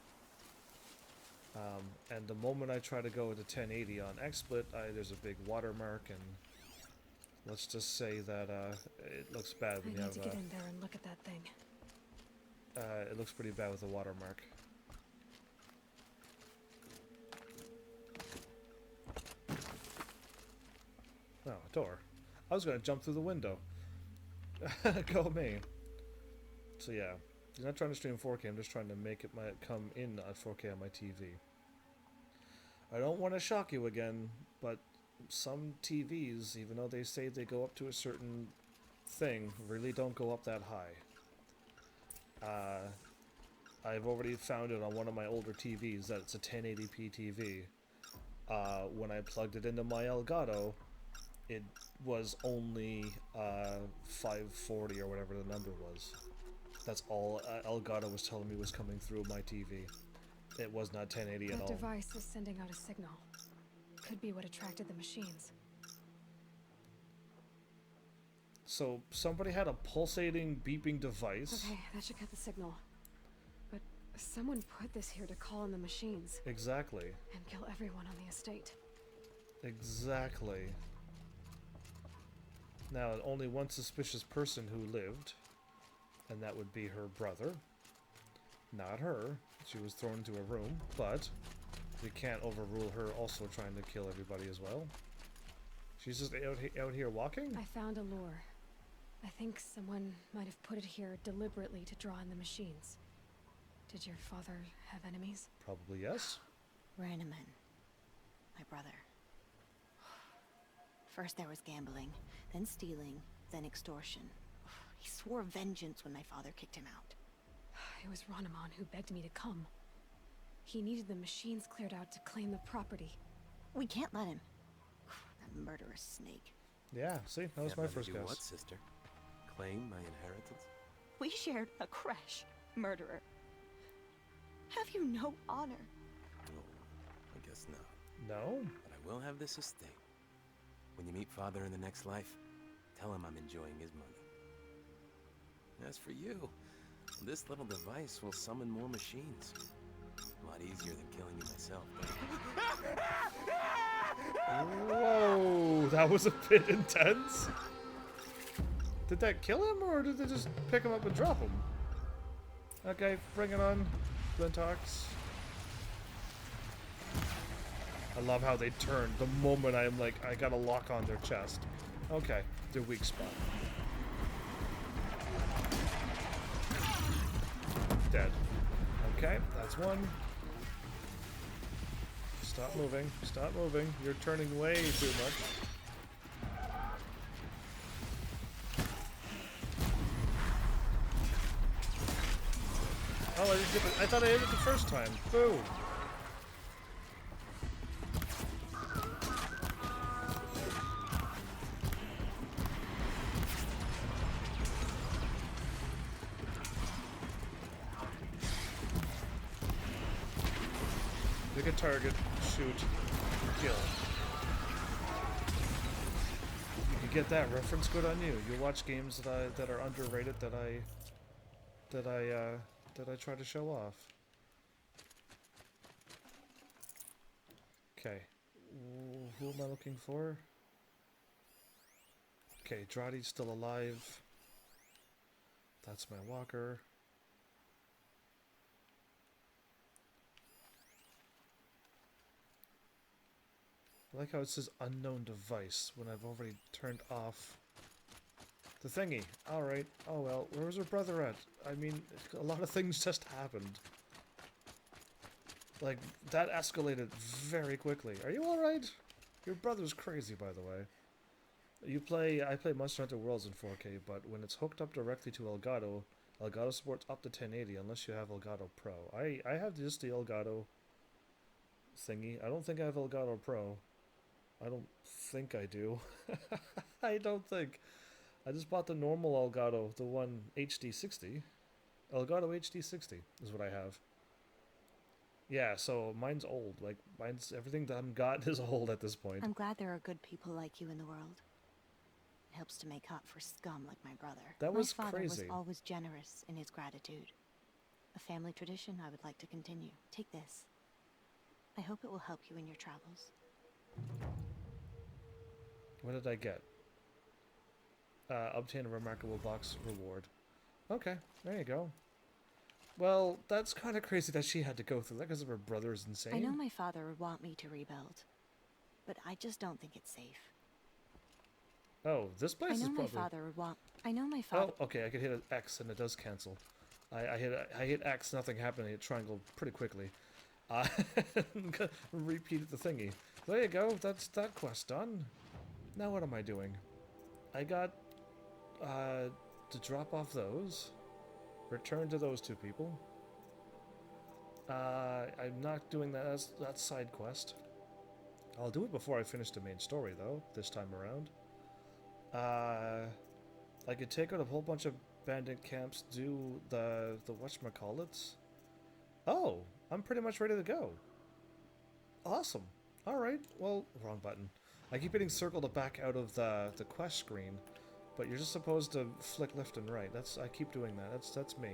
And the moment I try to go to 1080 on XSplit, there's a big watermark, and let's just say that it looks bad when you have. I need to get in there and look at that thing. It looks pretty bad with the watermark. Oh, a door. I was gonna jump through the window. Go me. So yeah, I'm not trying to stream 4K. I'm just trying to make it come in at 4K on my TV. I don't want to shock you again, but some TVs, even though they say they go up to a certain thing, really don't go up that high. I've already found it on one of my older TVs that it's a 1080p TV. When I plugged it into my Elgato, it was only 540 or whatever the number was. That's all Elgato was telling me was coming through my TV. It was not 1080 at all. That device is sending out a signal. Could be what attracted the machines. So somebody had a pulsating, beeping device. Okay, that should cut the signal. But someone put this here to call in the machines. Exactly. And kill everyone on the estate. Exactly. Now, only one suspicious person who lived, and that would be her brother. Not her. She was thrown into a room, but we can't overrule her also trying to kill everybody as well. She's just out here walking? I found a lure. I think someone might have put it here deliberately to draw in the machines. Did your father have enemies? Probably yes. Ranneman. My brother. First there was gambling, then stealing, then extortion. He swore vengeance when my father kicked him out. It was Ranneman who begged me to come. He needed the machines cleared out to claim the property. We can't let him. That murderous snake. Yeah, see, that was my first guess. What, sister? Claim my inheritance? We shared a crash, murderer. Have you no honor? No, I guess not. No? But I will have this estate. When you meet father in the next life, tell him I'm enjoying his money. As for you, this little device will summon more machines. A lot easier than killing you myself. Whoa, that was a bit intense. Did that kill him, or did they just pick him up and drop him? Okay, bring it on, Glintox. I love how they turn the moment I'm like, I gotta lock on their chest. Okay, their weak spot. Dead. Okay, that's one. Stop moving. Stop moving. You're turning way too much. Oh, I didn't get it. I thought I hit it the first time. Boo! Pick a target, shoot, kill. You can get that reference, good on you. You watch games that are underrated that I try to show off. Okay, who am I looking for? Okay, Drati's still alive. That's my walker. I like how it says unknown device when I've already turned off The thingy. Alright. Oh well, where was her brother at? I mean, a lot of things just happened. Like, that escalated very quickly. Are you alright? Your brother's crazy, by the way. I play Monster Hunter Worlds in 4K, but when it's hooked up directly to Elgato, Elgato supports up to 1080 unless you have Elgato Pro. I have just the Elgato thingy. I don't think I have Elgato Pro. I don't think I do. I don't think. I just bought the normal Elgato, the one HD60. Elgato HD60 is what I have. Yeah, so mine's old. Like, everything that I've got is old at this point. I'm glad there are good people like you in the world. It helps to make up for scum like my brother. That was my father crazy. was always generous in his gratitude. A family tradition I would like to continue. Take this. I hope it will help you in your travels. What did I get? Obtain a remarkable box reward. Okay, there you go. Well, that's kind of crazy that she had to go through that because of her brother's insane. I know my father would want me to rebuild, but I just don't think it's safe. Oh, this place is probably... I know my father... Oh, okay, I could hit an X and it does cancel. I hit X, nothing happened, I hit triangle pretty quickly. Repeated the thingy. There you go, that's that quest done. Now what am I doing? I got to drop off those. Return to those two people. I'm not doing that. That's side quest. I'll do it before I finish the main story, though, this time around. I could take out a whole bunch of bandit camps, do the whatchamacallits. Oh, I'm pretty much ready to go. Awesome. Alright, well, wrong button. I keep hitting circle to back out of the quest screen, but you're just supposed to flick left and right. I keep doing that. That's me.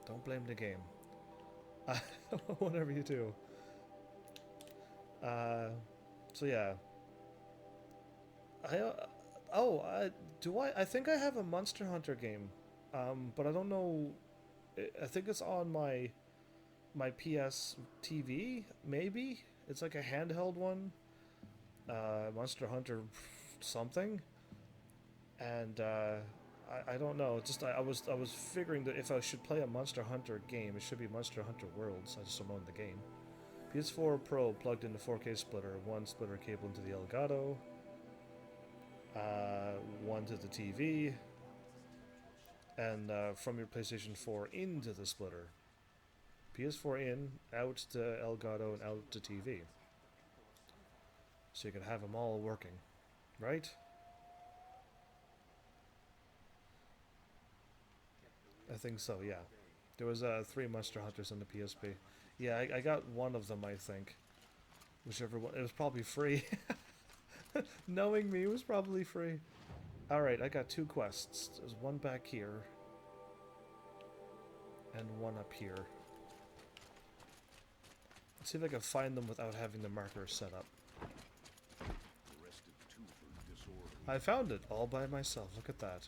Don't blame the game. Whatever you do. So yeah. I think I have a Monster Hunter game, but I don't know. I think it's on my PS TV. Maybe it's like a handheld one. Monster Hunter something, and I don't know. Just I was figuring that if I should play a Monster Hunter game, it should be Monster Hunter Worlds. I just don't own the game. PS4 Pro plugged into 4K splitter, one splitter cable into the Elgato, one to the TV, and from your PlayStation 4 into the splitter. PS4 in, out to Elgato, and out to TV. So you can have them all working, right? I think so, yeah. There was 3 Monster Hunters on the PSP. Yeah, I got one of them, I think. Whichever one. It was probably free. Knowing me, it was probably free. Alright, I got 2 quests. There's one back here. And one up here. Let's see if I can find them without having the marker set up. I found it all by myself. Look at that.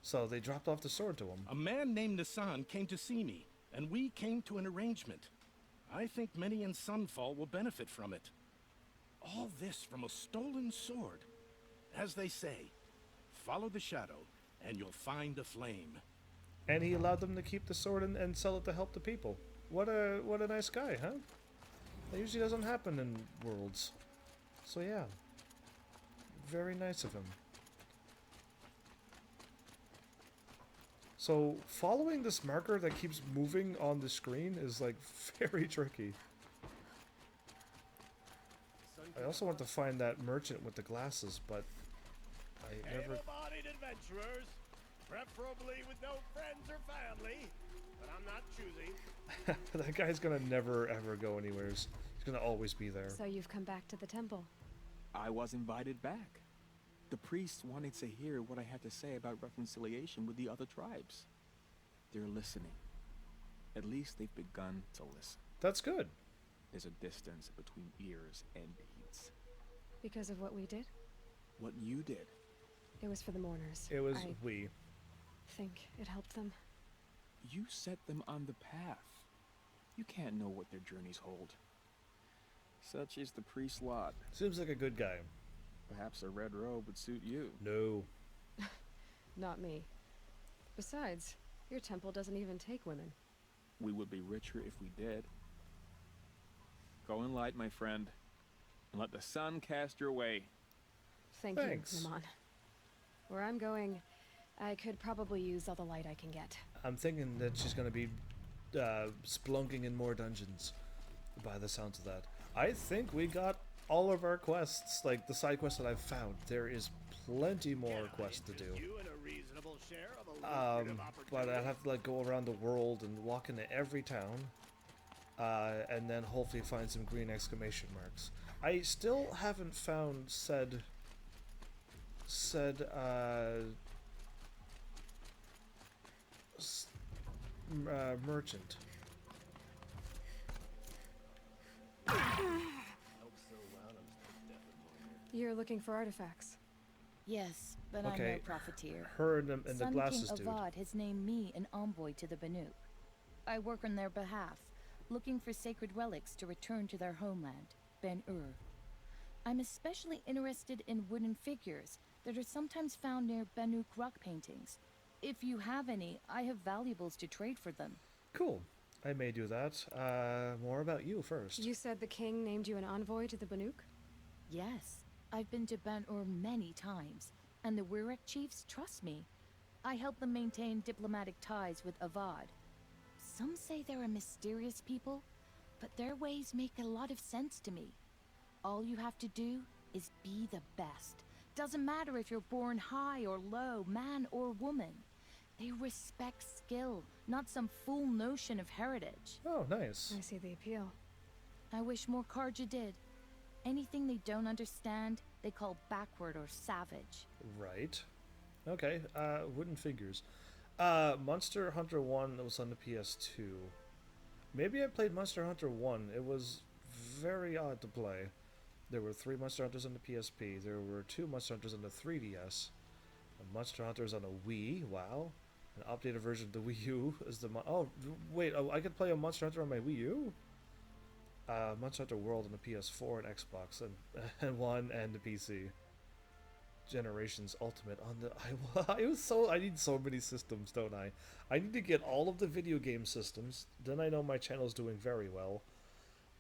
So they dropped off the sword to him. A man named Nassan came to see me, and we came to an arrangement. I think many in Sunfall will benefit from it. All this from a stolen sword. As they say, follow the shadow, and you'll find a flame. And he allowed them to keep the sword and sell it to help the people. What a nice guy, huh? That usually doesn't happen in Worlds. So yeah. Very nice of him. So, following this marker that keeps moving on the screen is, like, very tricky. I also want to find that merchant with the glasses, but I never... Able-bodied adventurers, preferably with no friends or family, but I'm not choosy. That guy's gonna never, ever go anywhere. He's gonna always be there. So you've come back to the temple. I was invited back. The priests wanted to hear what I had to say about reconciliation with the other tribes. They're listening. At least they've begun to listen. That's good. There's a distance between ears and deeds. Because of what we did? What you did. It was for the mourners. It was I we. think it helped them. You set them on the path. You can't know what their journeys hold. Such is the priest's lot. Seems like a good guy. Perhaps a red robe would suit you. No. not me. Besides, your temple doesn't even take women. We would be richer if we did. Go in light, my friend, and let the sun cast your way. Thank Thanks. you, Naman. Where I'm going, I could probably use all the light I can get. I'm thinking that she's going to be splunking in more dungeons by the sounds of that. I think we got all of our quests, like the side quests that I've found. There is plenty more quests to do. You in a reasonable share of a lucrative But I'd have to like go around the world and walk into every town, and then hopefully find some green exclamation marks. I still haven't found said merchant. You're looking for artifacts. Yes, but Okay, I'm no profiteer. her and the Sun glasses King dude. Avad has named me an envoy to the Banuk. I work on their behalf, looking for sacred relics to return to their homeland, Ben-Ur. I'm especially interested in wooden figures that are sometimes found near Banuk rock paintings. If you have any, I have valuables to trade for them. Cool. I may do that. More about you first. You said the king named you an envoy to the Banuk? Yes, I've been to Ben-Ur many times, and the Wirek chiefs trust me. I help them maintain diplomatic ties with Avad. Some say they're a mysterious people, but their ways make a lot of sense to me. All you have to do is be the best. Doesn't matter if you're born high or low, man or woman. They respect skill, not some fool notion of heritage. Oh, nice. I see the appeal. I wish more Karja did. Anything they don't understand, they call backward or savage. Right. Okay, wooden figures. Monster Hunter 1 was on the PS2. Maybe I played Monster Hunter 1. It was very odd to play. There were 3 Monster Hunters on the PSP. There were 2 Monster Hunters on the 3DS. A Monster Hunters on a Wii. Wow. An updated version of the Wii U is the I could play a Monster Hunter on my Wii U? Monster Hunter World on the PS4 and Xbox and One and the PC. Generations Ultimate on the I need so many systems, don't I? I need to get all of the video game systems. Then I know my channel's doing very well.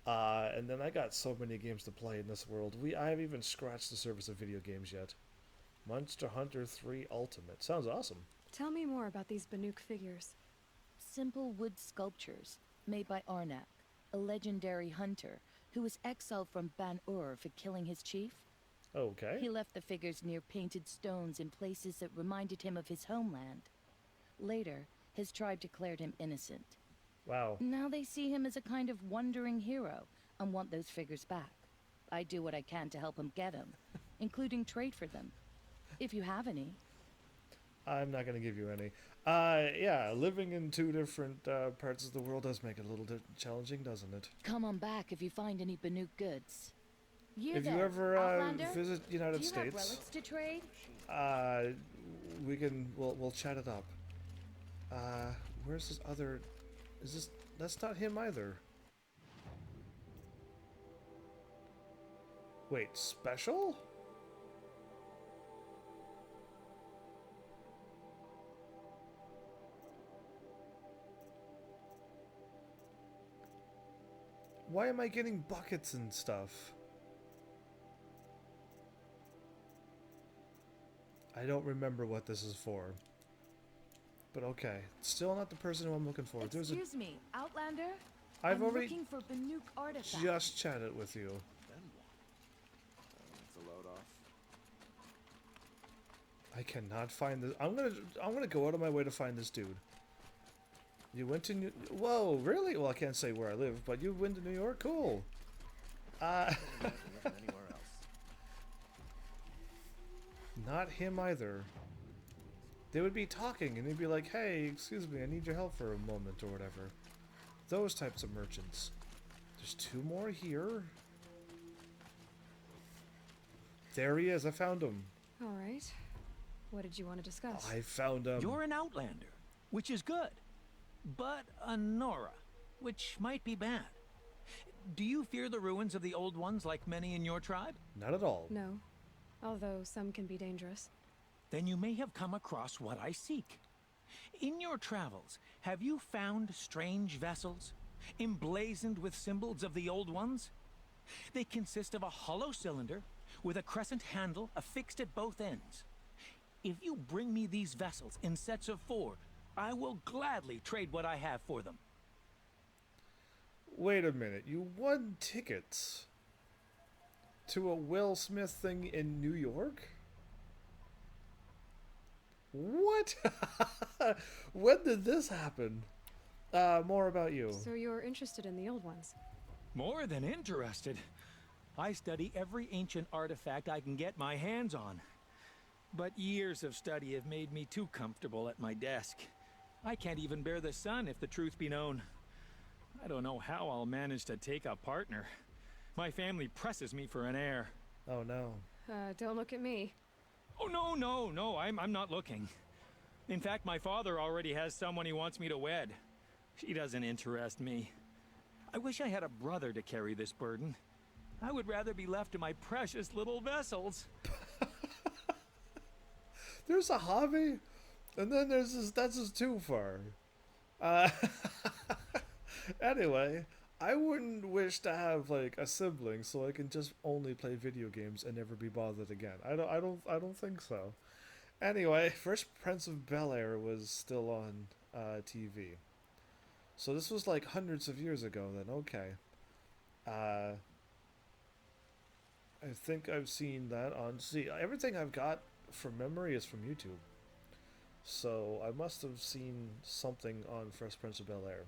And then I got so many games to play in this world. I haven't even scratched the surface of video games yet. Monster Hunter 3 Ultimate. Sounds awesome. Tell me more about these Banuk figures. Simple wood sculptures made by Arnak, a legendary hunter who was exiled from Ban-Ur for killing his chief. Okay. He left the figures near painted stones in places that reminded him of his homeland. Later, his tribe declared him innocent. Wow. Now they see him as a kind of wandering hero and want those figures back. I do what I can to help him get them, including trade for them. If you have any. I'm not going to give you any. Yeah, living in 2 different parts of the world does make it a little challenging, doesn't it? Come on back if you find any Banuk goods. If you ever visit United do you States, have relics to trade? we'll chat it up. Where's this other? That's not him either. Wait, special? Why am I getting buckets and stuff? I don't remember what this is for. But okay. Still not the person who I'm looking for. Excuse me, Outlander? I'm I'm already looking for Banuk artifacts. just chatted with you. It's a load off. I cannot find this. I'm gonna go out of my way to find this dude. You went to Whoa, really? Well, I can't say where I live, but you went to New York? Cool. Anywhere else. Not him either. They would be talking and they'd be like, hey, excuse me, I need your help for a moment or whatever. Those types of merchants. There's 2 more here. There he is, I found him. Alright. What did you want to discuss? I found him. You're an outlander, which is good. But a Nora, which might be bad. Do you fear the ruins of the old ones like many in your tribe? Not at all. No. Although some can be dangerous. then you may have come across what I seek. In your travels, have you found strange vessels, emblazoned with symbols of the old ones? They consist of a hollow cylinder with a crescent handle affixed at both ends. If you bring me these vessels in sets of 4, I will gladly trade what I have for them. Wait a minute, you won tickets to a Will Smith thing in New York? What? When did this happen? More about you. So you're interested in the old ones? More than interested. I study every ancient artifact I can get my hands on. But years of study have made me too comfortable at my desk. I can't even bear the sun, if the truth be known. I don't know how I'll manage to take a partner. My family presses me for an heir. Oh no. Don't look at me. Oh, no, I'm not looking. In fact, my father already has someone he wants me to wed. She doesn't interest me. I wish I had a brother to carry this burden. I would rather be left to my precious little vessels. There's a hobby, and then there's this, that's just too far. Anyway, I wouldn't wish to have like a sibling so I can just only play video games and never be bothered again. I don't think so. Anyway, Fresh Prince of Bel-Air was still on TV. So this was like hundreds of years ago then. Okay. I think I've seen that on... See, everything I've got from memory is from YouTube. So I must have seen something on Fresh Prince of Bel-Air.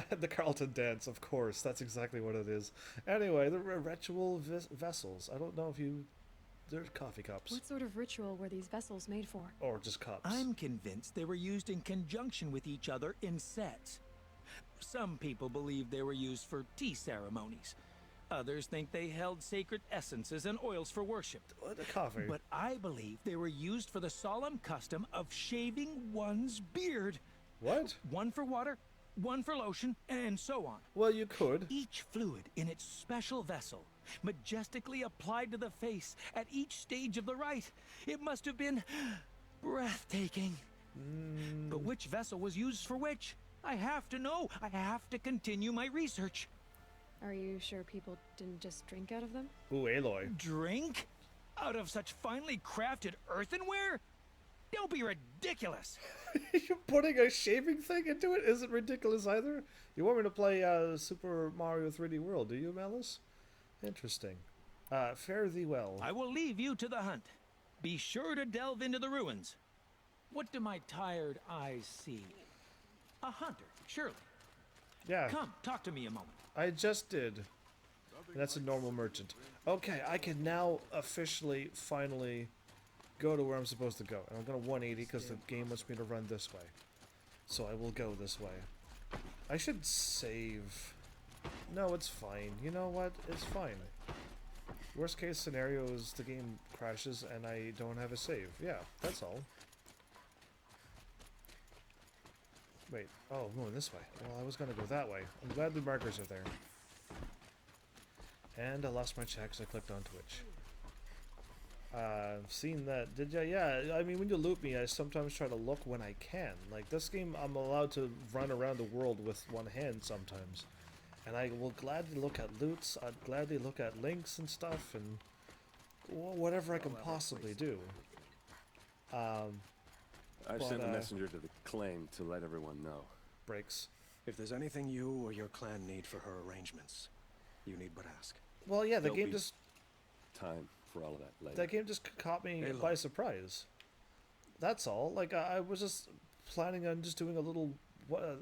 The Carlton dance, of course. That's exactly what it is. Anyway, the ritual vessels. I don't know if you... They're coffee cups. What sort of ritual were these vessels made for? Or just cups. I'm convinced they were used in conjunction with each other in sets. Some people believe they were used for tea ceremonies. Others think they held sacred essences and oils for worship. The coffee. But I believe they were used for the solemn custom of shaving one's beard. What? One for water, one for lotion, and so on. Well, you could. Each fluid in its special vessel, majestically applied to the face at each stage of the rite. It must have been breathtaking. But which vessel was used for which? I have to know. I have to continue my research. Are you sure people didn't just drink out of them? Ooh, Aloy. Drink? Out of such finely crafted earthenware? Don't be ridiculous. You're putting a shaving thing into it? Isn't ridiculous either? You want me to play Super Mario 3D World, do you, Malice? Interesting. Fare thee well. I will leave you to the hunt. Be sure to delve into the ruins. What do my tired eyes see? A hunter, surely. Yeah. Come, talk to me a moment. I just did. That's a normal merchant. Okay, I can now officially, finally, go to where I'm supposed to go. And I'm going to 180 because the game wants me to run this way. So I will go this way. I should save. No, it's fine. You know what? It's fine. Worst case scenario is the game crashes and I don't have a save. Yeah, that's all. Wait, oh, I'm going this way. Well, I was going to go that way. I'm glad the markers are there. And I lost my chat because I clicked on Twitch. Seen that. Did ya? Yeah, I mean, when you loot me, I sometimes try to look when I can. Like, this game, I'm allowed to run around the world with one hand sometimes. And I will gladly look at loots, I'd gladly look at links and stuff, and whatever I can possibly do. I've sent a messenger to the claim to let everyone know. Breaks. If there's anything you or your clan need for her arrangements, you need but ask. Well, yeah, the There'll game be just... time for all of that later. That game just caught me Hey, by look. surprise. That's all. Like, I was just planning on just doing a little...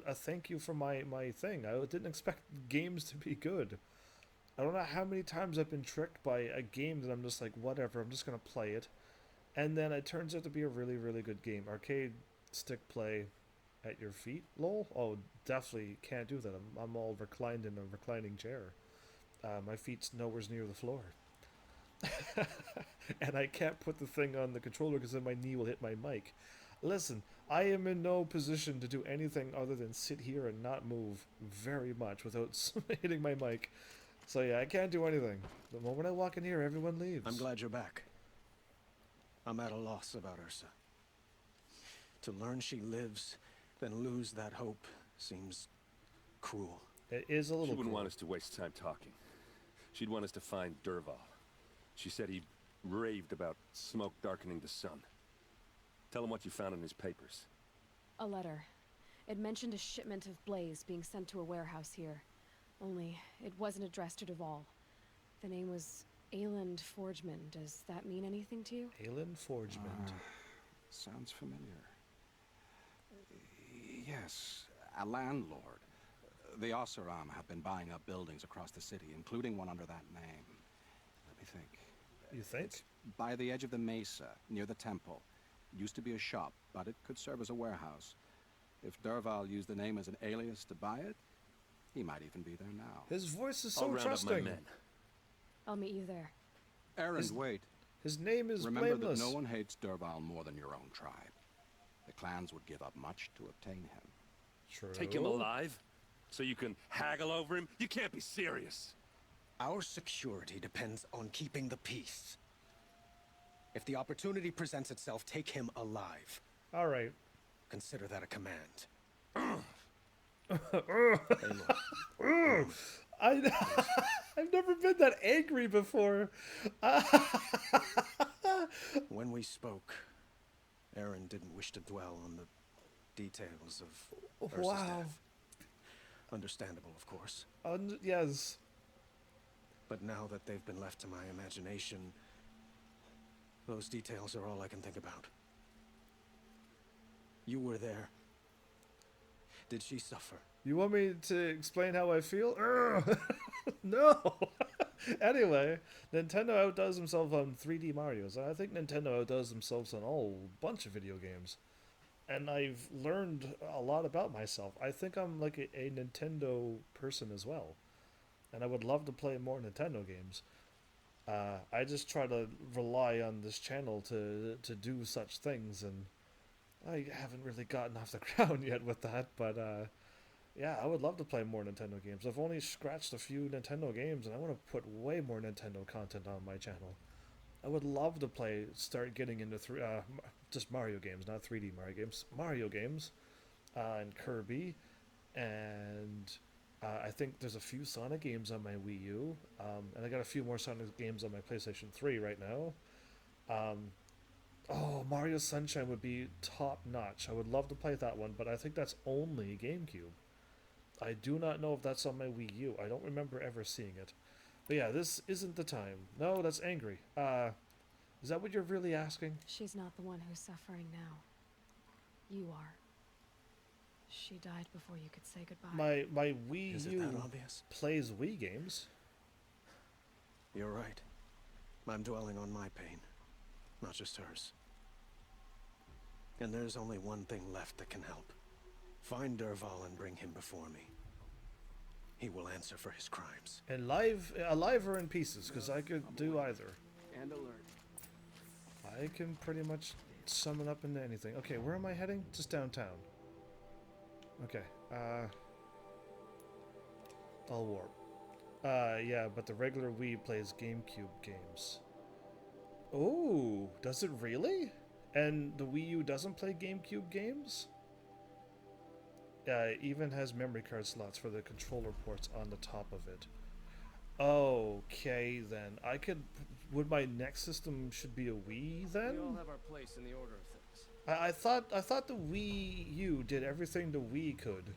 a thank you for my thing. I didn't expect games to be good. I don't know how many times I've been tricked by a game that I'm just like, whatever, I'm just going to play it. And then it turns out to be a really, really good game. Arcade stick play at your feet, lol. Oh, definitely can't do that. I'm all reclined in a reclining chair. My feet's nowhere near the floor. And I can't put the thing on the controller because then my knee will hit my mic. Listen, I am in no position to do anything other than sit here and not move very much without hitting my mic. So yeah, I can't do anything. The moment I walk in here, everyone leaves. I'm glad you're back. I'm at a loss about Ursa. To learn she lives, then lose that hope seems cruel. It is a little She wouldn't cruel. want us to waste time talking. She'd want us to find Derval. She said he raved about smoke darkening the sun. Tell him what you found in his papers. A letter. It mentioned a shipment of blaze being sent to a warehouse here. Only, it wasn't addressed to Derval. The name was Ayland Forgeman. Does that mean anything to you? Ayland Forgeman. Sounds familiar. Yes, a landlord. The Oseram have been buying up buildings across the city, including one under that name. Let me think. You think? It's by the edge of the mesa, near the temple. Used to be a shop, but it could serve as a warehouse. If Derval used the name as an alias to buy it, he might even be there now. His voice is so I'll round up my trusting. men. I'll meet you there. Aaron, wait. His name is Remember blameless. that no one hates Derval more than your own tribe. The clans would give up much to obtain him. True. Take him alive? So you can haggle over him? You can't be serious. Our security depends on keeping the peace. If the opportunity presents itself, take him alive. All right. Consider that a command. I've never been that angry before. When we spoke, Aaron didn't wish to dwell on the details of Ursa's Wow. death. Understandable, of course. Yes. But now that they've been left to my imagination, those details are all I can think about. You were there. Did she suffer? You want me to explain how I feel? No. Anyway, Nintendo outdoes themselves on 3D Marios, and I think Nintendo outdoes themselves on a whole bunch of video games. And I've learned a lot about myself. I think I'm like a Nintendo person as well. And I would love to play more Nintendo games. I just try to rely on this channel to do such things, and I haven't really gotten off the ground yet with that, but yeah, I would love to play more Nintendo games. I've only scratched a few Nintendo games, and I want to put way more Nintendo content on my channel. I would love to start getting into just Mario games, not 3D Mario games, Mario games, and Kirby, and I think there's a few Sonic games on my Wii U, and I got a few more Sonic games on my PlayStation 3 right now. Oh, Mario Sunshine would be top notch. I would love to play that one, but I think that's only GameCube. I do not know if that's on my Wii U. I don't remember ever seeing it. But yeah, this isn't the time. No, that's angry. Is that what you're really asking? She's not the one who's suffering now. You are. She died before you could say goodbye. My Wii Is it U that obvious? plays Wii games. You're right. I'm dwelling on my pain, not just hers. And there's only one thing left that can help. Find Derval and bring him before me. He will answer for his crimes. And alive or in pieces, because I could do either. And alert. I can pretty much sum it up into anything. Okay, where am I heading? Just downtown. Okay, I'll warp. Yeah, but the regular Wii plays GameCube games. Oh, does it really? And the Wii U doesn't play GameCube games? Yeah, it even has memory card slots for the controller ports on the top of it. Okay, then. Would my next system should be a Wii, then? We all have our place in the order of things. I thought the Wii U did everything the Wii could.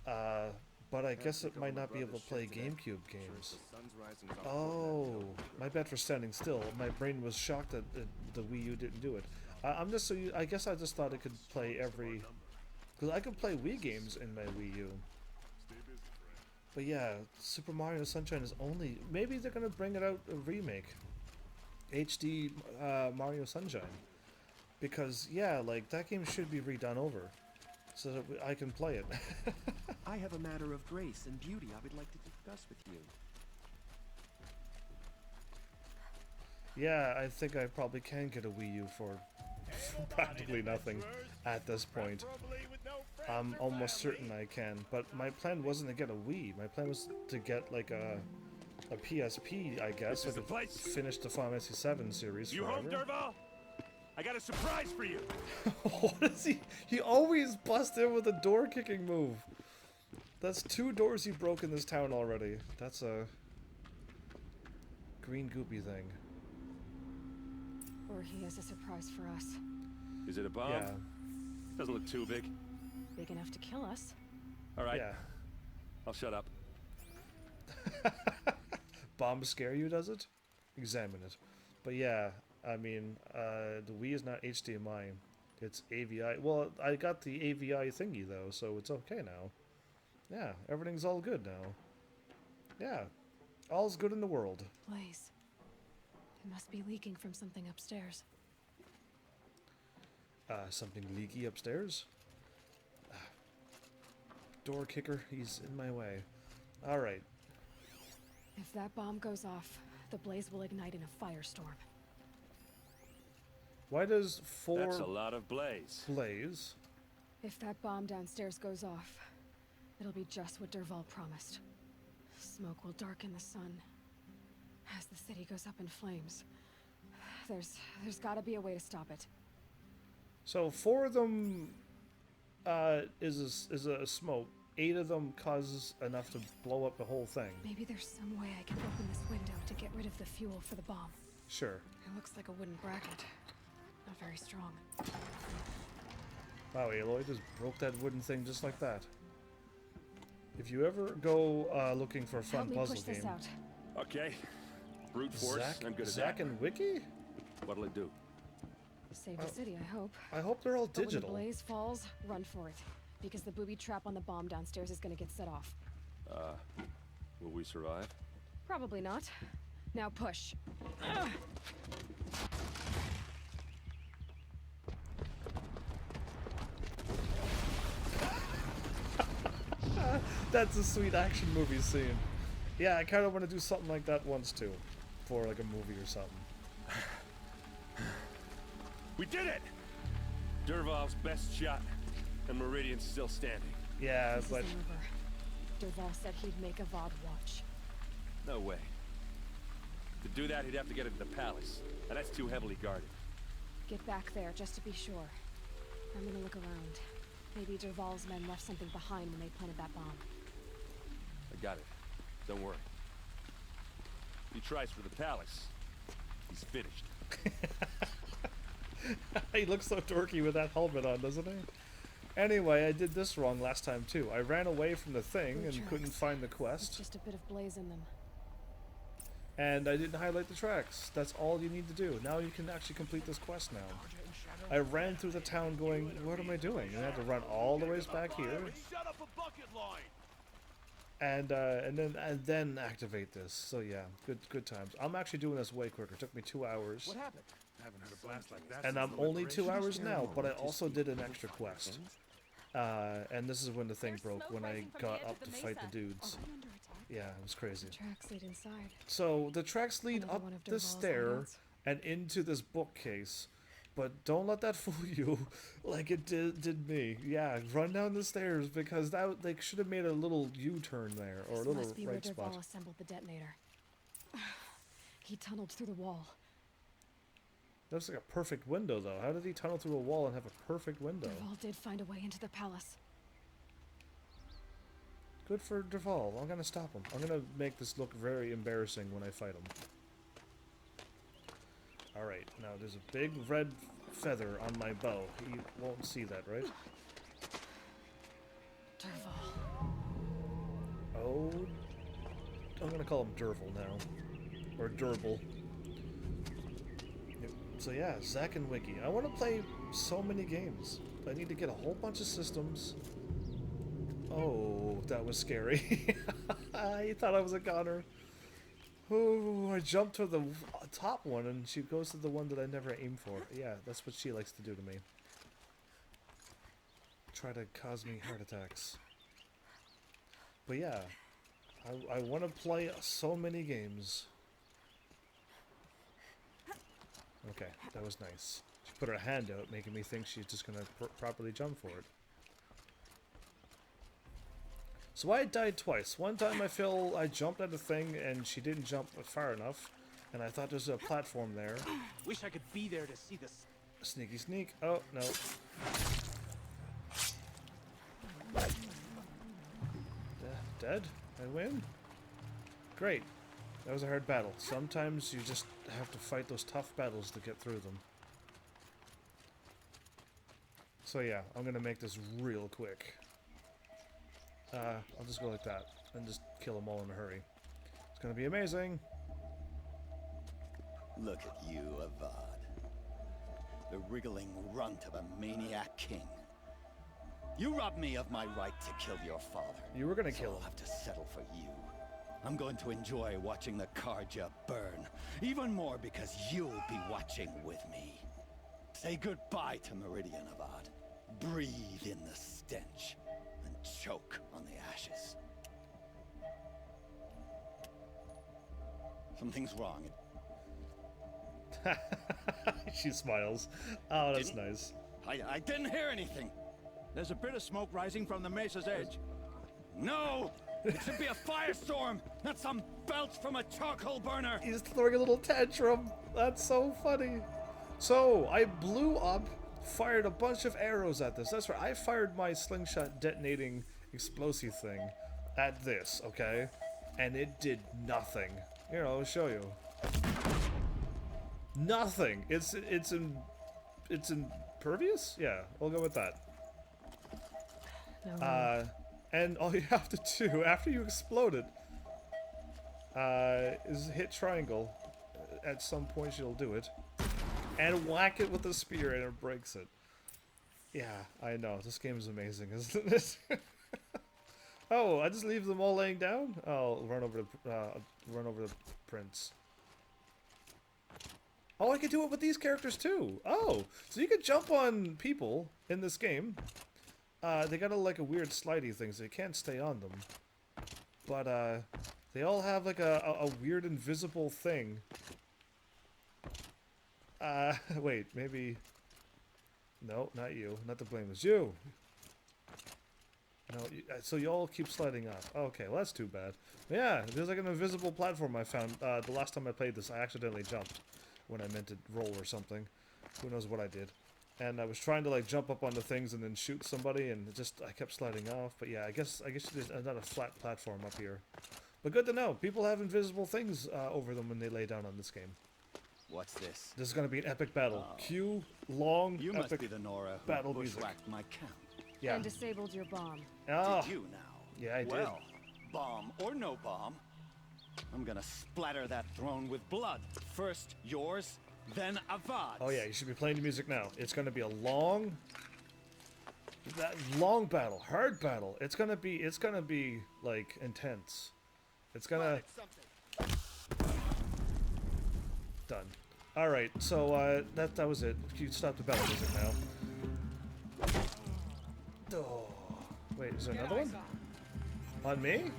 But I guess it might not be able to play GameCube games. Oh, my bad for standing still. My brain was shocked that the Wii U didn't do it. I guess I just thought it could play every... Because I could play Wii games in my Wii U. But yeah, Super Mario Sunshine is only... Maybe they're going to bring it out a remake. HD Mario Sunshine. Because, yeah, like, that game should be redone over. So that I can play it. I have a matter of grace and beauty I would like to discuss with you. Yeah, I think I probably can get a Wii U for practically nothing at this point. I'm almost certain I can, but my plan wasn't to get a Wii. My plan was to get like a PSP, I guess, so I could finish the Final Fantasy VII series You forever. home, Derval? I got a surprise for you. What is he? He always busts in with a door kicking move. That's 2 doors he broke in this town already. That's a green goopy thing. Or he has a surprise for us. Is it a bomb? Yeah. Doesn't look too big. Big enough to kill us. All right. Yeah. I'll shut up. Bomb scare you, does it? Examine it. But yeah, I mean, the Wii is not HDMI. It's AVI. Well, I got the AVI thingy though, so it's okay now. Yeah, everything's all good now. Yeah, all's good in the world. Blaze. It must be leaking from something upstairs. Something leaky upstairs? Door kicker, he's in my way. Alright. If that bomb goes off, the blaze will ignite in a firestorm. Why does 4 That's a lot of blaze. Blaze? If that bomb downstairs goes off, it'll be just what Dervahl promised. Smoke will darken the sun as the city goes up in flames. There's gotta be a way to stop it. So 4 of them is a smoke. 8 of them causes enough to blow up the whole thing. Maybe there's some way I can open this window to get rid of the fuel for the bomb. Sure. It looks like a wooden bracket. Not very strong. Wow, Aloy just broke that wooden thing just like that. If you ever go looking for a fun Help me puzzle push this game, out. Okay. Brute force. I'm good at Zack that. and Wiki? What'll it do? Save the city, I hope. I hope they're all But digital. when the blaze falls, run for it. Because the booby trap on the bomb downstairs is gonna get set off. Will we survive? Probably not. Now push. Ugh. That's a sweet action movie scene. Yeah, I kind of want to do something like that once too, for like a movie or something. We did it! Dervahl's best shot, and Meridian's still standing. Yeah, This but isn't over. Dervahl said he'd make a VOD watch. No way. To do that, he'd have to get into the palace, and that's too heavily guarded. Get back there, just to be sure. I'm gonna look around. Maybe Dervahl's men left something behind when they planted that bomb. I got it. Don't worry. He tries for the palace. He's finished. He looks so dorky with that helmet on, doesn't he? Anyway, I did this wrong last time too. I ran away from the thing and couldn't find the quest. It's just a bit of blaze in them. And I didn't highlight the tracks. That's all you need to do. Now you can actually complete this quest now. I ran through the town going, what am I doing? And I had to run all the ways back here. And then activate this. So yeah, good times. I'm actually doing this way quicker. It took me 2 hours. What happened? I haven't heard a blast like that. And I'm only 2 hours now, but I also did an extra quest. And this is when the thing broke, when I got up to fight the dudes. Yeah, it was crazy. The tracks lead inside. So the tracks lead Another up one of this Dervahl's stair hideouts. and into this bookcase. But don't let that fool you like it did me. Yeah, run down the stairs because that they should have made a little U-turn there or a This little must be where right spot. Dervahl assembled the detonator. He tunneled through the wall. That's like a perfect window though. How did he tunnel through a wall and have a perfect window? Dervahl did find a way into the palace. Good for Dervahl. I'm gonna stop him. I'm gonna make this look very embarrassing when I fight him. Alright, now there's a big red feather on my bow. He won't see that, right? Dervahl. Oh, I'm gonna call him Derval now. Or Derval. Yep. So yeah, Zack and Wiki. I want to play so many games. I need to get a whole bunch of systems. Oh, that was scary. I thought I was a goner. Oh, I jumped to the top one and she goes to the one that I never aim for. Yeah, that's what she likes to do to me. Try to cause me heart attacks. But yeah, I want to play so many games. Okay, that was nice. She put her hand out, making me think she's just gonna properly jump for it. So I died twice. One time I jumped at a thing and she didn't jump far enough, and I thought there's a platform there. Wish I could be there to see this. Sneaky sneak. Oh, no. Dead? I win? Great. That was a hard battle. Sometimes you just have to fight those tough battles to get through them. So yeah, I'm gonna make this real quick. I'll just go like that and just kill them all in a hurry. It's gonna be amazing. Look at you, Avad. The wriggling runt of a maniac king. You robbed me of my right to kill your father. You were gonna kill him. I'll have to settle for you. I'm going to enjoy watching the Karja burn. Even more because you'll be watching with me. Say goodbye to Meridian, Avad. Breathe in the stench and choke on the ashes. Something's wrong. She smiles. Oh, that's nice. I didn't hear anything. There's a bit of smoke rising from the mesa's edge. No! It should be a firestorm, not some belch from a charcoal burner. He's throwing a little tantrum. That's so funny. So, I blew up, fired a bunch of arrows at this. That's right, I fired my slingshot detonating explosive thing at this, okay? And it did nothing. Here, I'll show you. Nothing. It's impervious? Yeah, we'll go with that. No. And all you have to do after you explode it is hit triangle. At some point you'll do it. And whack it with a spear and it breaks it. Yeah, I know. This game is amazing, isn't it? Oh, I just leave them all laying down? Oh, run over the prince. Oh, I can do it with these characters too. Oh, so you can jump on people in this game. They got like a weird slidey thing, so you can't stay on them. But they all have like a weird invisible thing. Wait, maybe. No, not you. Not to blame. It's you. No, so you all keep sliding up. Okay, well that's too bad. Yeah, there's like an invisible platform I found. The last time I played this, I accidentally jumped when I meant to roll or something. Who knows what I did. And I was trying to like jump up onto things and then shoot somebody, and I kept sliding off. But yeah, I guess there's not a flat platform up here. But good to know. People have invisible things over them when they lay down on this game. What's this? This is going to be an epic battle. Cue long You epic must be the Nora who battle music. bushwhacked my camp. Yeah. And disabled your bomb. Oh. Did you now? Yeah, I did. Well, bomb or no bomb, I'm gonna splatter that throne with blood. First yours, then Avad's. Oh yeah, you should be playing the music now. It's going to be a long battle, hard battle. It's gonna be like intense. It's gonna done. All right, so that was it. You can stop the battle music now. Oh, wait, is there another one? On me?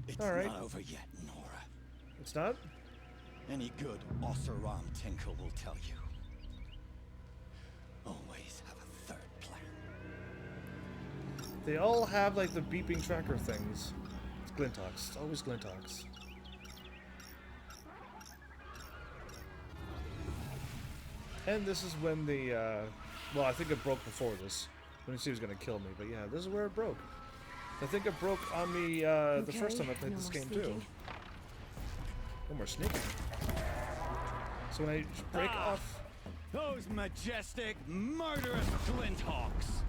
It's all right. not over yet, Nora. It's not? Any good Oseram tinker will tell you. Always have a third plan. They all have like the beeping tracker things. It's Glintox. It's always Glintox. And this is when the, well, I think it broke before this. When he was gonna kill me, but yeah, this is where it broke. I think it broke on me the first time I played this game too. No more sneaking. So when I break off... Those majestic, murderous Glinthawks!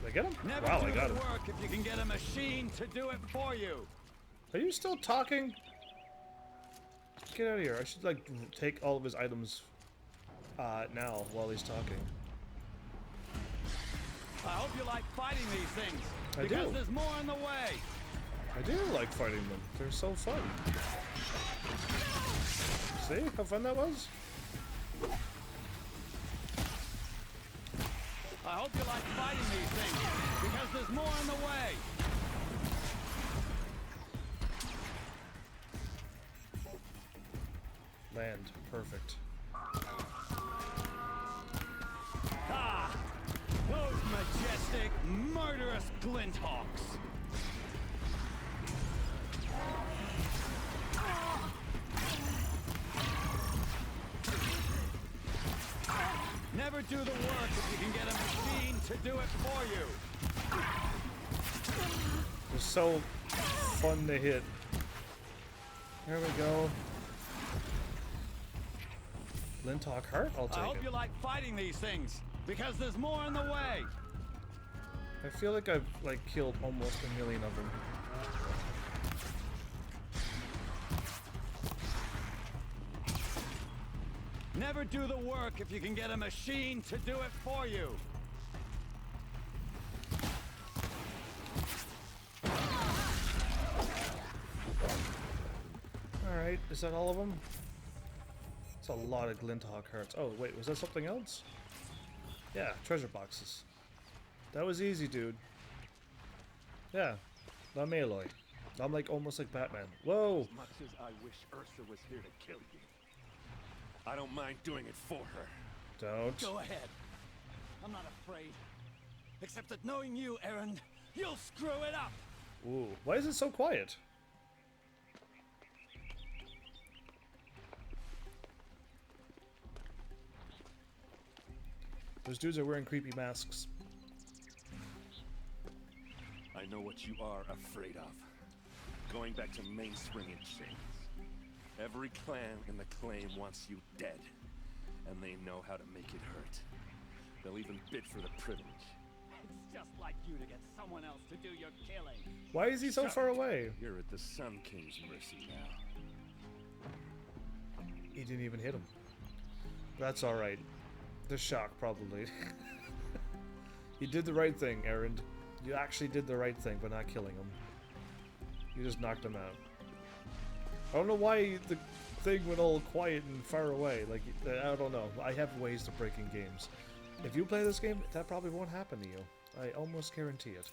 Did I get him? Never Wow, do I got him. work if you can get a machine to do it for you. Are you still talking? Get out of here. I should like take all of his items now while he's talking. I hope you like fighting these things. I because do. there's more on the way. I do like fighting them. They're so fun. See how fun that was? I hope you like fighting these things. Because there's more on the way. Land. Perfect. Ah! Those sadistic, murderous Glinthawks. Never do the work if you can get a machine to do it for you. They're so fun to hit. There we go. Glinthawk heart? I'll take I hope it. you like fighting these things, because there's more in the way. I feel like I've killed almost 1,000,000 of them. Never do the work if you can get a machine to do it for you. Alright, is that all of them? It's a lot of Glinthawk hearts. Oh, wait, was that something else? Yeah, treasure boxes. That was easy, dude. Yeah, I'm Aloy. I'm almost like Batman. Whoa! As much as I wish Ursa was here to kill you, I don't mind doing it for her. Don't. Go ahead. I'm not afraid. Except that knowing you, Erend, you'll screw it up. Ooh, why is it so quiet? Those dudes are wearing creepy masks. I know what you are afraid of. Going back to mainspring in chains. Every clan in the claim wants you dead. And they know how to make it hurt. They'll even bid for the privilege. It's just like you to get someone else to do your killing. Why is he so far away? You're at the Sun King's mercy now. He didn't even hit him. That's alright. The shock, probably. You did the right thing, Erend. You actually did the right thing by not killing him. You just knocked him out. I don't know why the thing went all quiet and far away. I don't know. I have ways to break in games. If you play this game, that probably won't happen to you. I almost guarantee it.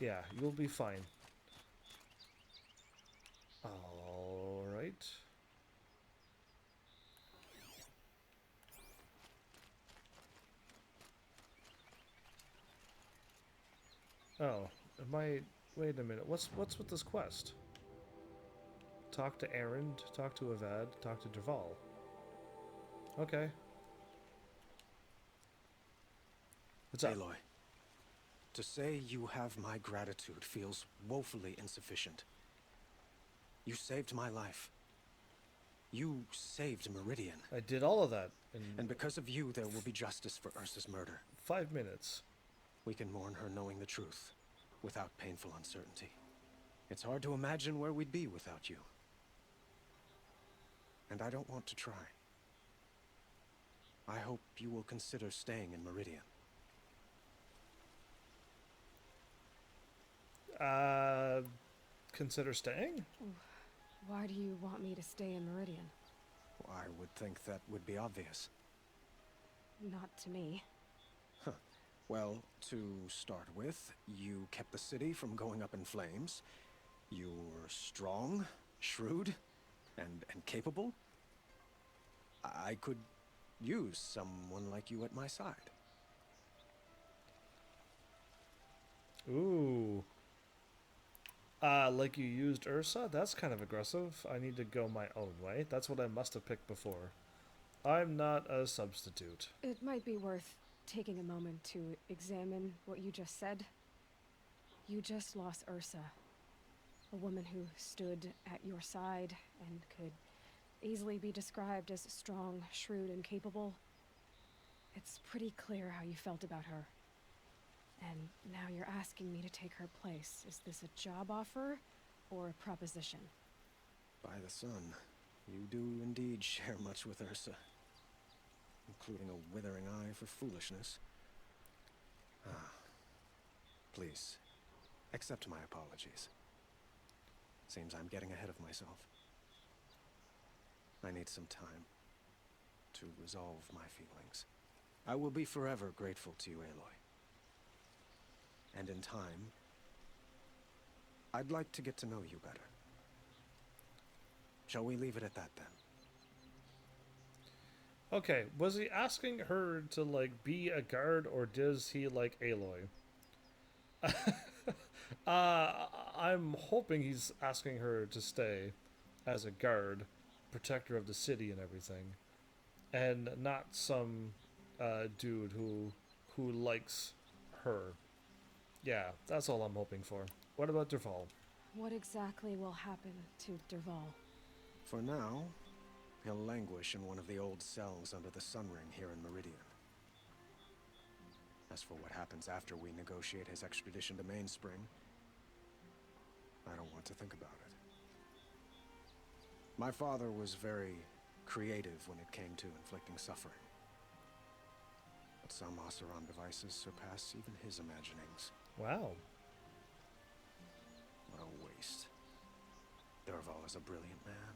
Yeah, you'll be fine. Alright. Oh, wait a minute. What's with this quest? Talk to Erend, talk to Avad, talk to Dervahl. Okay. What's up? Aloy, to say you have my gratitude feels woefully insufficient. You saved my life. You saved Meridian. I did all of that. And because of you, there will be justice for Ursa's murder. 5 minutes. We can mourn her knowing the truth, without painful uncertainty. It's hard to imagine where we'd be without you. And I don't want to try. I hope you will consider staying in Meridian. Consider staying? Why do you want me to stay in Meridian? I would think that would be obvious. Not to me. Huh. Well, to start with, you kept the city from going up in flames. You were strong, shrewd, and capable. I could use someone like you at my side. Ooh. Like you used Ursa? That's kind of aggressive. I need to go my own way. That's what I must have picked before. I'm not a substitute. It might be worth taking a moment to examine what you just said. You just lost Ursa. A woman who stood at your side and could easily be described as strong, shrewd, and capable. It's pretty clear how you felt about her. And now you're asking me to take her place. Is this a job offer or a proposition? By the sun, you do indeed share much with Ursa, including a withering eye for foolishness. Please, accept my apologies. Seems I'm getting ahead of myself. I need some time to resolve my feelings. I will be forever grateful to you, Aloy. And in time, I'd like to get to know you better. Shall we leave it at that, then? Okay, was he asking her to, like, be a guard, or does he like Aloy? I'm hoping he's asking her to stay as a guard, protector of the city and everything, and not some dude who likes her. Yeah, that's all I'm hoping for. What about Derval? What exactly will happen to Derval? For now, he'll languish in one of the old cells under the Sun Ring here in Meridian. As for what happens after we negotiate his extradition to Mainspring, I don't want to think about it. My father was very creative when it came to inflicting suffering. But some Oseram devices surpass even his imaginings. Wow. What a waste. Derval is a brilliant man.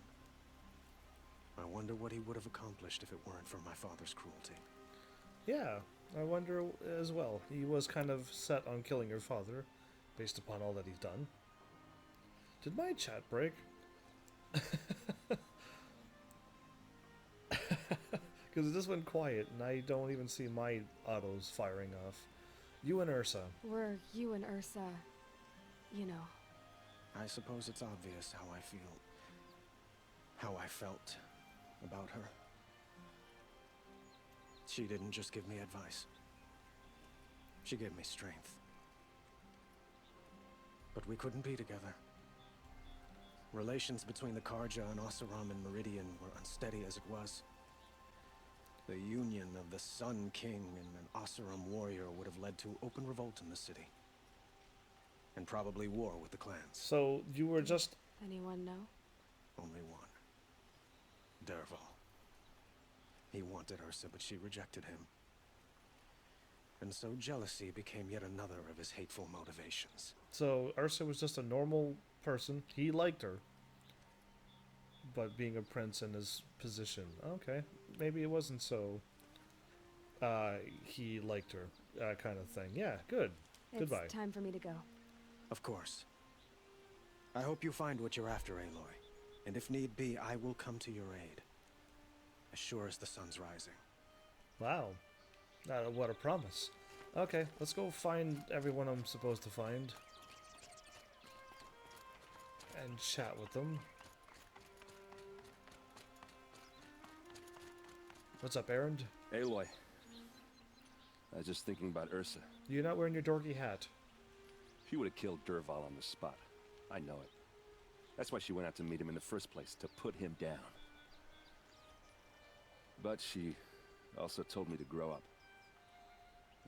I wonder what he would have accomplished if it weren't for my father's cruelty. Yeah, I wonder as well. He was kind of set on killing your father, based upon all that he's done. Did my chat break? Because it just went quiet, and I don't even see my autos firing off. You and Ursa. Were you and Ursa, you know? I suppose it's obvious how I feel. How I felt about her. She didn't just give me advice. She gave me strength. But we couldn't be together. Relations between the Karja and Oseram and Meridian were unsteady as it was. The union of the Sun King and an Oseram warrior would have led to open revolt in the city. And probably war with the clans. So you were just... Anyone know? Only one. Derval. He wanted Ursa, but she rejected him. And so jealousy became yet another of his hateful motivations. So Ursa was just a normal person. He liked her. But being a prince in his position. Okay. Maybe it wasn't so... he liked her kind of thing. Yeah, good. Goodbye. It's time for me to go. Of course. I hope you find what you're after, Aloy. And if need be, I will come to your aid. As sure as the sun's rising. Wow. What a promise. Okay, let's go find everyone I'm supposed to find. And chat with them. What's up, Erend? Aloy. I was just thinking about Ursa. You're not wearing your dorky hat. She would have killed Derval on the spot. I know it. That's why she went out to meet him in the first place, to put him down. But she also told me to grow up.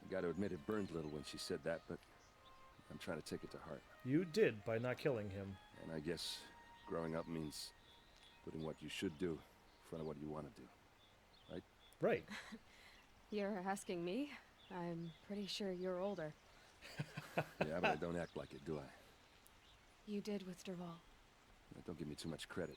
I gotta admit it burned a little when she said that, but I'm trying to take it to heart. You did, by not killing him. And I guess growing up means putting what you should do in front of what you want to do. Right? Right. You're asking me? I'm pretty sure you're older. Yeah, but I don't act like it, do I? You did with Derval. Don't give me too much credit.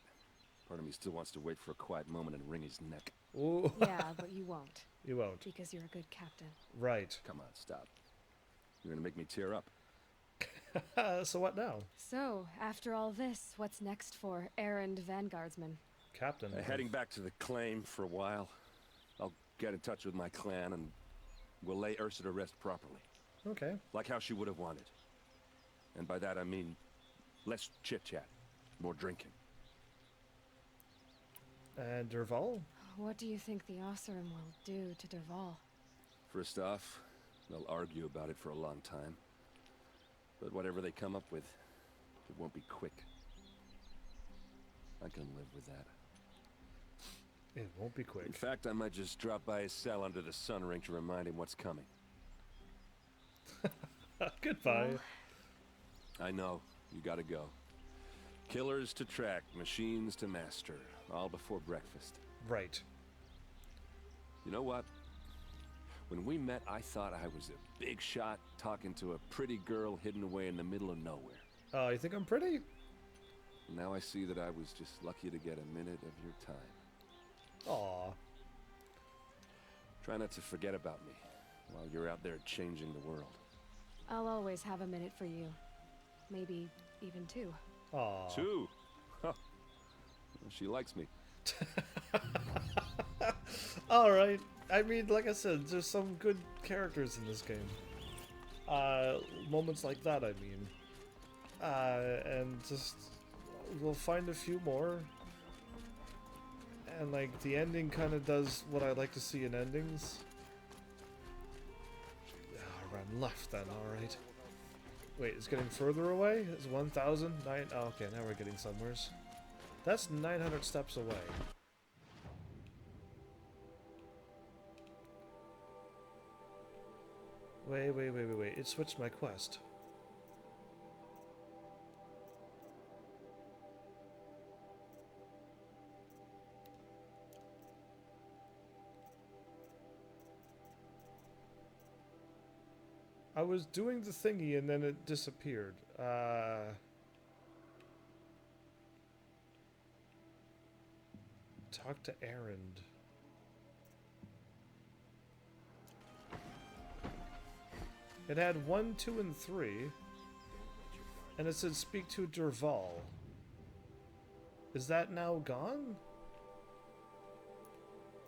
Part of me still wants to wait for a quiet moment and wring his neck. Ooh. Yeah, but you won't. You won't. Because you're a good captain. Right. Come on, stop. You're gonna make me tear up. So what now? So, after all this, what's next for Erend Vanguardsman? Captain. Heading back to the claim for a while. I'll get in touch with my clan and we'll lay Ursa to rest properly. Okay. Like how she would have wanted. And by that I mean less chit-chat, more drinking. And Derval? What do you think the Oseram will do to Derval? First off, they'll argue about it for a long time. But whatever they come up with, it won't be quick. I can live with that. It won't be quick. In fact, I might just drop by his cell under the Sun Ring to remind him what's coming. Goodbye. Well, I know. You gotta go. Killers to track, machines to master. All before breakfast. Right. You know what? When we met, I thought I was a big shot talking to a pretty girl hidden away in the middle of nowhere. Oh, you think I'm pretty? Now I see that I was just lucky to get a minute of your time. Aw. Try not to forget about me while you're out there changing the world. I'll always have a minute for you. Maybe even two. Aw. Two? Huh. Well, she likes me. Alright. I mean, like I said, there's some good characters in this game. Moments like that, I mean. And just... we'll find a few more. And, like, the ending kind of does what I like to see in endings. Ran left then, alright. Wait, it's getting further away? It's 1,000? Oh, okay, now we're getting somewheres. That's 900 steps away. Wait. It switched my quest. I was doing the thingy and then it disappeared. Talk to Erend. It had 1, 2, and 3. And it said speak to Derval. Is that now gone?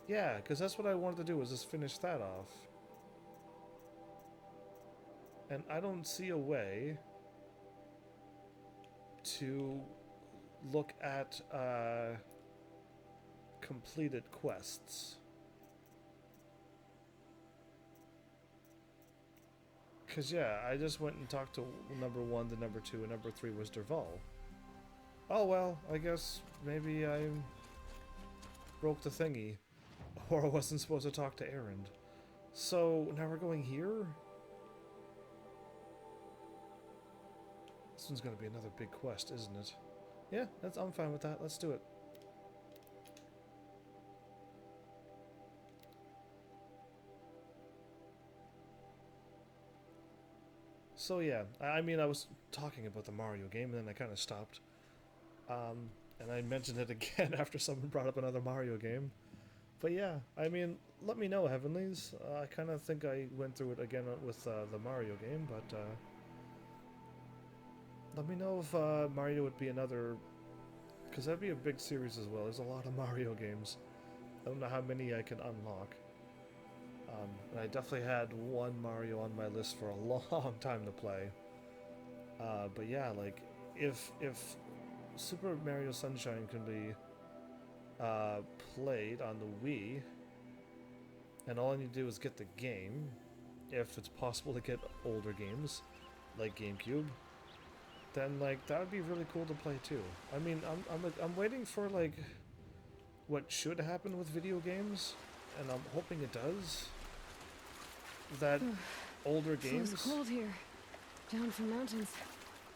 Yeah, because that's what I wanted to do, was just finish that off. And I don't see a way to look at completed quests. Because, yeah, I just went and talked to number 1, then number 2, and number 3 was Derval. Oh, well, I guess maybe I broke the thingy. Or I wasn't supposed to talk to Erend. So, now we're going here? This one's gonna be another big quest, isn't it? Yeah, I'm fine with that. Let's do it. So yeah, I mean, I was talking about the Mario game, and then I kind of stopped. And I mentioned it again after someone brought up another Mario game. But yeah, I mean, let me know, Heavenlies. I kind of think I went through it again with the Mario game, but let me know if Mario would be another... because that'd be a big series as well. There's a lot of Mario games. I don't know how many I can unlock. And I definitely had one Mario on my list for a long time to play. But yeah, like, if Super Mario Sunshine can be played on the Wii, and all I need to do is get the game, if it's possible to get older games, like GameCube, then, like, that would be really cool to play too. I mean, I'm waiting for, like, what should happen with video games, and I'm hoping it does. That older games... It's cold here. Down from mountains.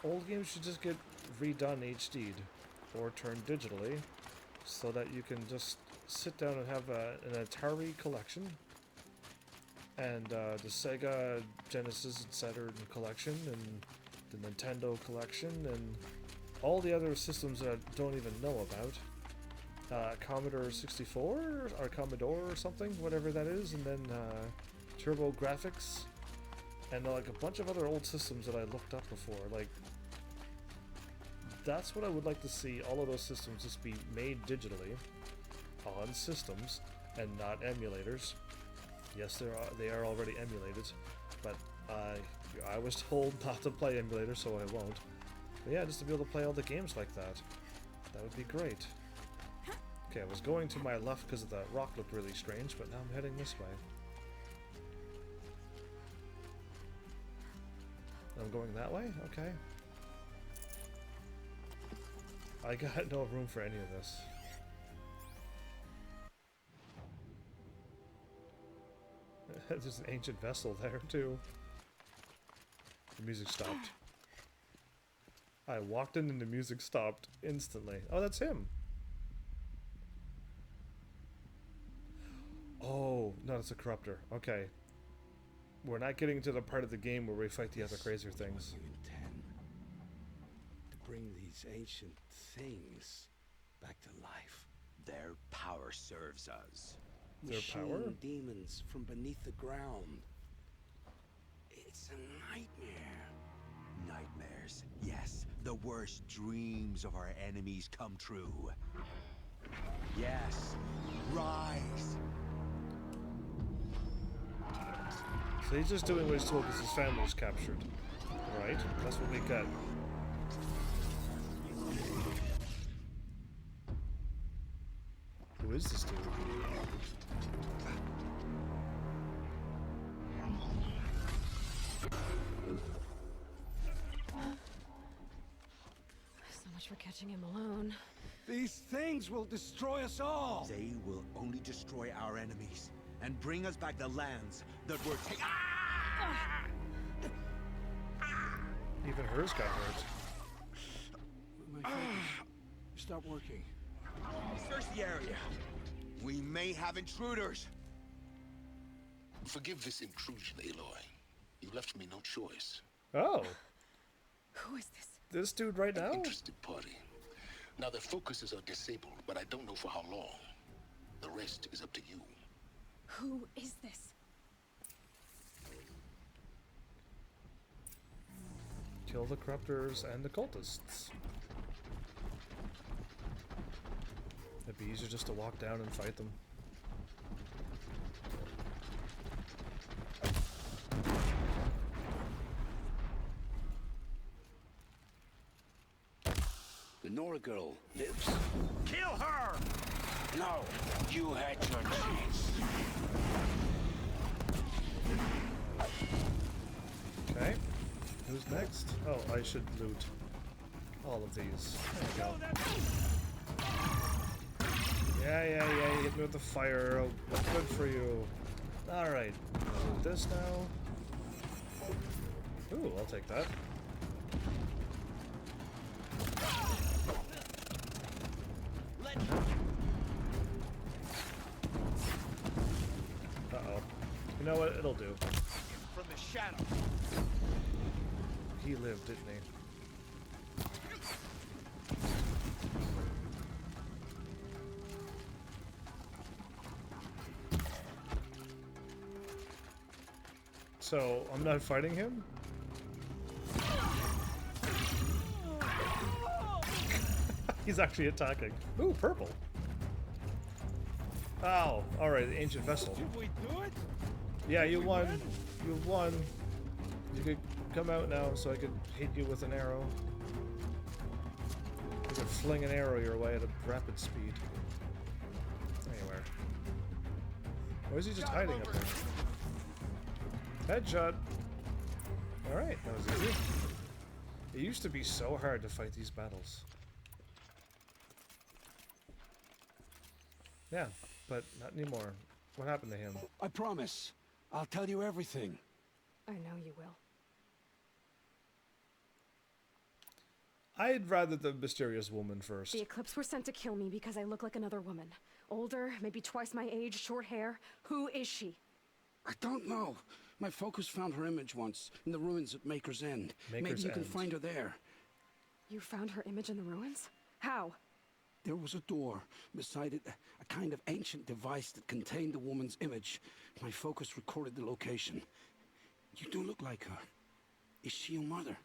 Old games should just get redone HD'd, or turned digitally, so that you can just sit down and have an Atari collection, and the Sega, Genesis, and Saturn collection, and the Nintendo collection, and all the other systems that I don't even know about. Commodore 64, or Commodore or something, whatever that is, and then Turbo Graphics, and like a bunch of other old systems that I looked up before. Like, that's what I would like to see, all of those systems just be made digitally on systems and not emulators. Yes, they are already emulated, but I was told not to play emulators, so I won't. But yeah, just to be able to play all the games like that. That would be great. Okay, I was going to my left because the rock looked really strange, but now I'm heading this way. I'm going that way? Okay. I got no room for any of this. There's an ancient vessel there, too. The music stopped. I walked in and the music stopped instantly. Oh, that's him! Oh, no, it's a corruptor. Okay. We're not getting to the part of the game where we fight the other crazier things. You intend to bring these ancient things back to life. Their power serves us. Their power? Machine demons from beneath the ground. It's a nightmare. Nightmares, yes. The worst dreams of our enemies come true. Yes, rise. So he's just doing what he's told because his family's captured. Right? That's what we got. Who is this dude? So much for catching him alone. These things will destroy us all! They will only destroy our enemies and bring us back the lands that were taken. Even hers got hurt. My focus stopped working. Search the area. We may have intruders. Forgive this intrusion, Aloy. You left me no choice. Oh. Who is this? This dude right now? Interested party. Now their focuses are disabled, but I don't know for how long. The rest is up to you. Who is this? Kill the corruptors and the cultists. It'd be easier just to walk down and fight them. The Nora girl lives. Kill her! No, you had your chance. Okay. Who's next? Oh, I should loot all of these. There we go. Yeah, you hit me with the fire arrow. Good for you. Alright. Loot this now. Ooh, I'll take that. Uh-oh. You know what? It'll do. From the shadow. He lived, didn't he? So, I'm not fighting him? He's actually attacking. Ooh, purple. Oh, alright, the ancient vessel. Did we do it? Yeah, you won. You won. You could come out now so I could hit you with an arrow. I could fling an arrow your way at a rapid speed. Anywhere. Why is he just hiding up there? Headshot! Alright, that was easy. It used to be so hard to fight these battles. Yeah, but not anymore. What happened to him? I promise. I'll tell you everything. I know you will. I'd rather the mysterious woman first. The Eclipse were sent to kill me because I look like another woman. Older, maybe twice my age, short hair. Who is she? I don't know. My focus found her image once in the ruins at Maker's End. Maybe Maker's you can End. find her there. You found her image in the ruins? How? There was a door. Beside it, a kind of ancient device that contained the woman's image. My focus recorded the location. You do look like her. Is she your mother?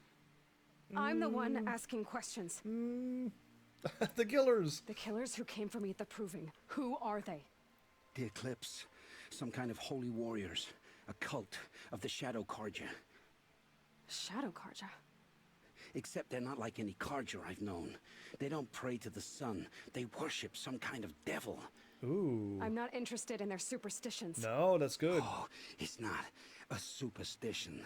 I'm the one asking questions. The killers! The killers who came for me at the Proving. Who are they? The Eclipse. Some kind of holy warriors. A cult of the Shadow Karja. Shadow Karja? Except they're not like any Karja I've known. They don't pray to the sun. They worship some kind of devil. Ooh. I'm not interested in their superstitions. No, that's good. Oh, it's not a superstition.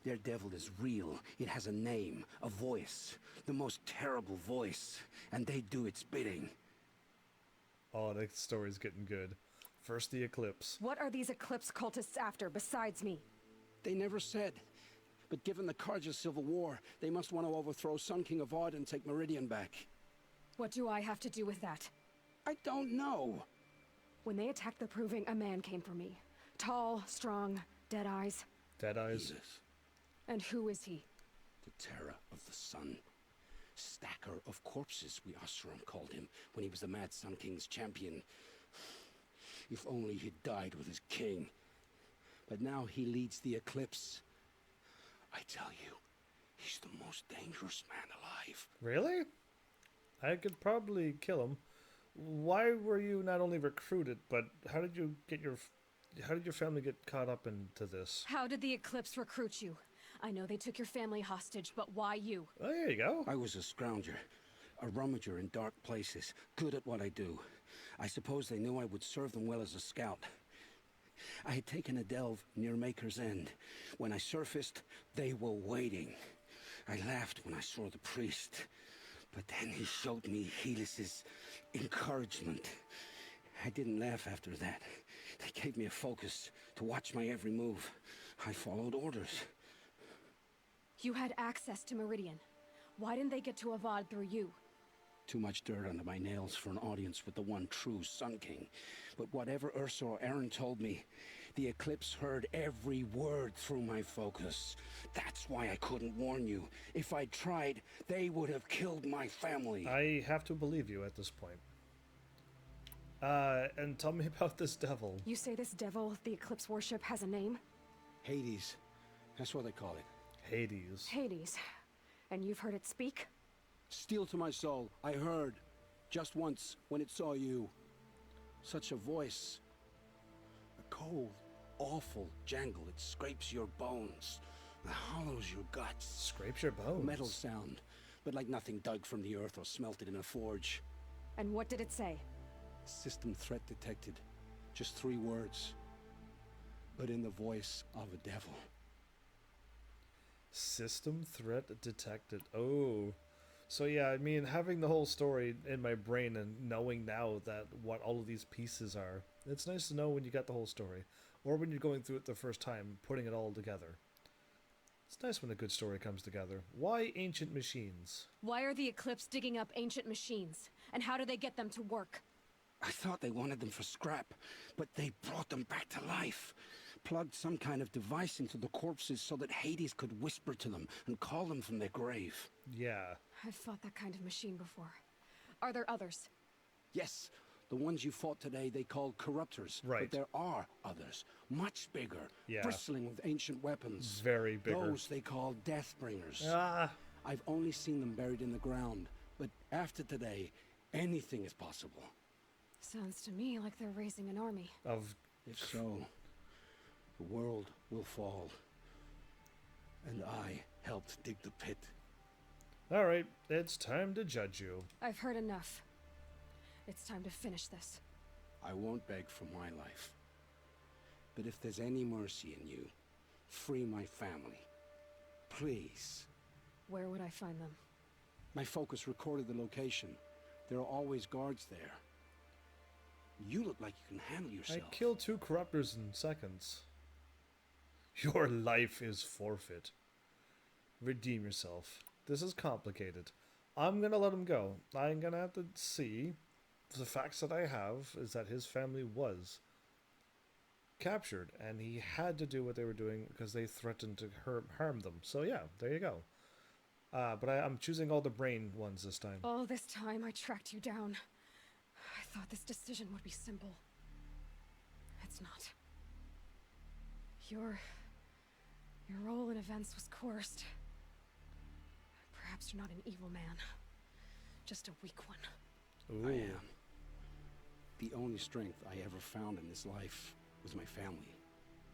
Their devil is real. It has a name, a voice. The most terrible voice. And they do its bidding. Oh, the story's getting good. First the Eclipse. What are these Eclipse cultists after besides me? They never said. But given the Karja civil war, they must want to overthrow Sun King Avad and take Meridian back. What do I have to do with that? I don't know. When they attacked the Proving, a man came for me. Tall, strong, dead eyes. Dead eyes? Jesus. And who is he? The terror of the sun. Stacker of corpses, we Oseram called him, when he was the Mad Sun King's champion. If only he'd died with his king. But now he leads the Eclipse. I tell you, he's the most dangerous man alive. Really? I could probably kill him. Why were you not only recruited, but how did you get your how did your family get caught up into this? How did the Eclipse recruit you? I know they took your family hostage, but why you? Oh, there you go. I was a scrounger, a rummager in dark places, good at what I do. I suppose they knew I would serve them well as a scout. I had taken a delve near Maker's End. When I surfaced, they were waiting. I laughed when I saw the priest, but then he showed me Helis's encouragement. I didn't laugh after that. They gave me a focus to watch my every move. I followed orders. You had access to Meridian. Why didn't they get to Avad through you? Too much dirt under my nails for an audience with the one true Sun King. But whatever Ursa or Aaron told me, the Eclipse heard every word through my focus. That's why I couldn't warn you. If I'd tried, they would have killed my family. I have to believe you at this point. And tell me about this devil. You say this devil the Eclipse worship has a name? Hades. That's what they call it. Hades. Hades. And you've heard it speak? Steel to my soul, I heard. Just once, when it saw you. Such a voice. A cold, awful jangle. It scrapes your bones. It hollows your guts. Scrapes your bones? Metal sound, but like nothing dug from the earth or smelted in a forge. And what did it say? System threat detected. Just 3 words. But in the voice of a devil. System threat detected. Oh. So yeah, I mean, having the whole story in my brain and knowing now that what all of these pieces are, it's nice to know when you got the whole story. Or when you're going through it the first time, putting it all together. It's nice when a good story comes together. Why ancient machines? Why are the Eclipse digging up ancient machines? And how do they get them to work? I thought they wanted them for scrap, but they brought them back to life. Plugged some kind of device into the corpses so that Hades could whisper to them and call them from their grave. Yeah. I've fought that kind of machine before. Are there others? Yes, the ones you fought today they called corruptors. Right. But there are others, much bigger, Yeah. bristling with ancient weapons. Very bigger. Those they call Deathbringers. Ah. I've only seen them buried in the ground, but after today, anything is possible. Sounds to me like they're raising an army. If so, the world will fall. And I helped dig the pit. Alright, it's time to judge you. I've heard enough. It's time to finish this. I won't beg for my life. But if there's any mercy in you, free my family. Please. Where would I find them? My focus recorded the location. There are always guards there. You look like you can handle yourself. I killed 2 corruptors in seconds. Your life is forfeit. Redeem yourself. This is complicated. I'm gonna let him go. I'm gonna have to see. The facts that I have is that his family was captured, and he had to do what they were doing because they threatened to harm them. So yeah, there you go. But I'm choosing all the brain ones this time. All this time I tracked you down. I thought this decision would be simple. It's not. Your role in events was coerced. Perhaps you're not an evil man. Just a weak one. Ooh. I am. The only strength I ever found in this life was my family.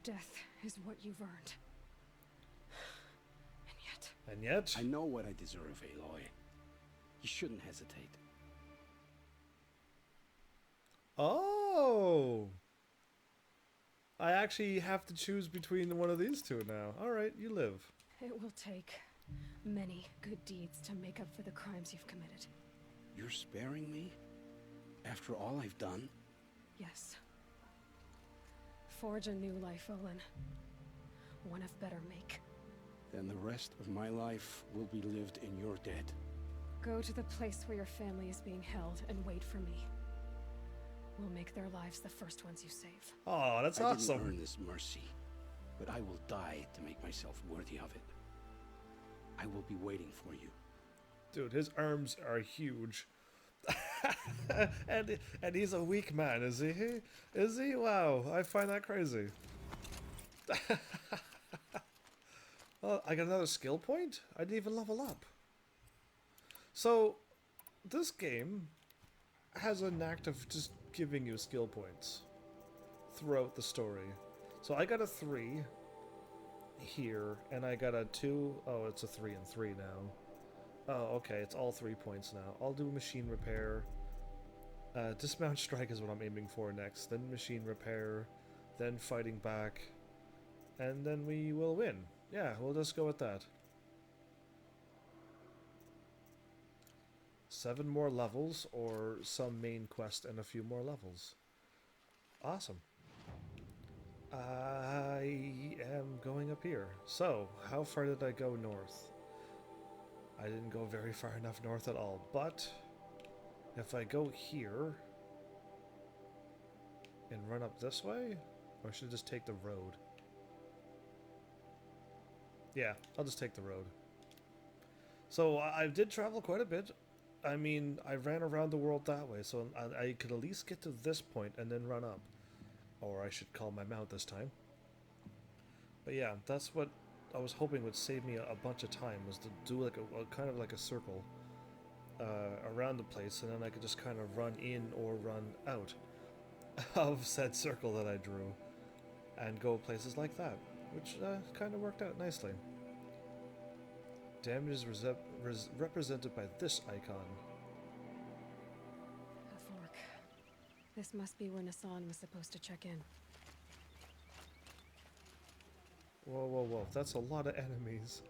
Death is what you've earned. And yet? I know what I deserve, Aloy. You shouldn't hesitate. Oh! I actually have to choose between one of these 2 now. Alright, you live. It will take many good deeds to make up for the crimes you've committed. You're sparing me? After all I've done? Yes. Forge a new life, Olin. One of better make. Then the rest of my life will be lived in your debt. Go to the place where your family is being held and wait for me. We'll make their lives the first ones you save. Oh, that's I awesome. didn't earn this mercy, but I will die to make myself worthy of it. I will be waiting for you. Dude, his arms are huge. and he's a weak man, is he? Is he? Wow, I find that crazy. Well, I got another skill point? I didn't even level up. So, this game has a knack of just giving you skill points throughout the story. So I got a 3 here, and I got a 2. Oh, it's a 3 and 3 now. Oh, okay, it's all 3 points now. I'll do machine repair. Dismount strike is what I'm aiming for next. Then machine repair. Then fighting back. And then we will win. Yeah, we'll just go with that. 7 more levels, or some main quest and a few more levels. Awesome. I am going up here. So, how far did I go north? I didn't go very far enough north at all, but if I go here and run up this way, or should I just take the road? Yeah, I'll just take the road. So I did travel quite a bit. I mean, I ran around the world that way, so I could at least get to this point and then run up. Or I should call my mount this time. But yeah, that's what I was hoping would save me a bunch of time, was to do like a kind of like a circle around the place, and then I could just kind of run in or run out of said circle that I drew and go places like that, which kind of worked out nicely. Damage is represented by this icon. A fork. This must be where Nassan was supposed to check in. Whoa, whoa, whoa. That's a lot of enemies.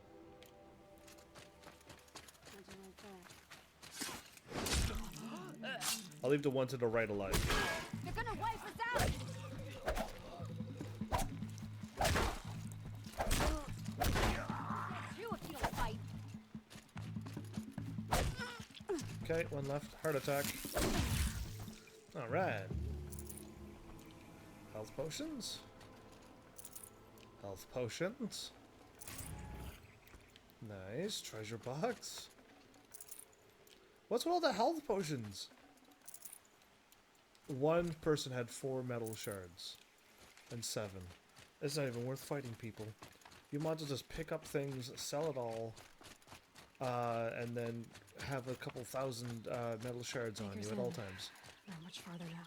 I'll leave the one to the right alive. They're gonna wipe us out! You if you don't fight. Okay, one left. Heart attack. Alright. Health potions. Health potions. Nice. Treasure box. What's with all the health potions? One person had 4 metal shards. And 7. It's not even worth fighting people. You might as well just pick up things, sell it all, and then have a couple thousand metal shards on you at all times. Not much farther now.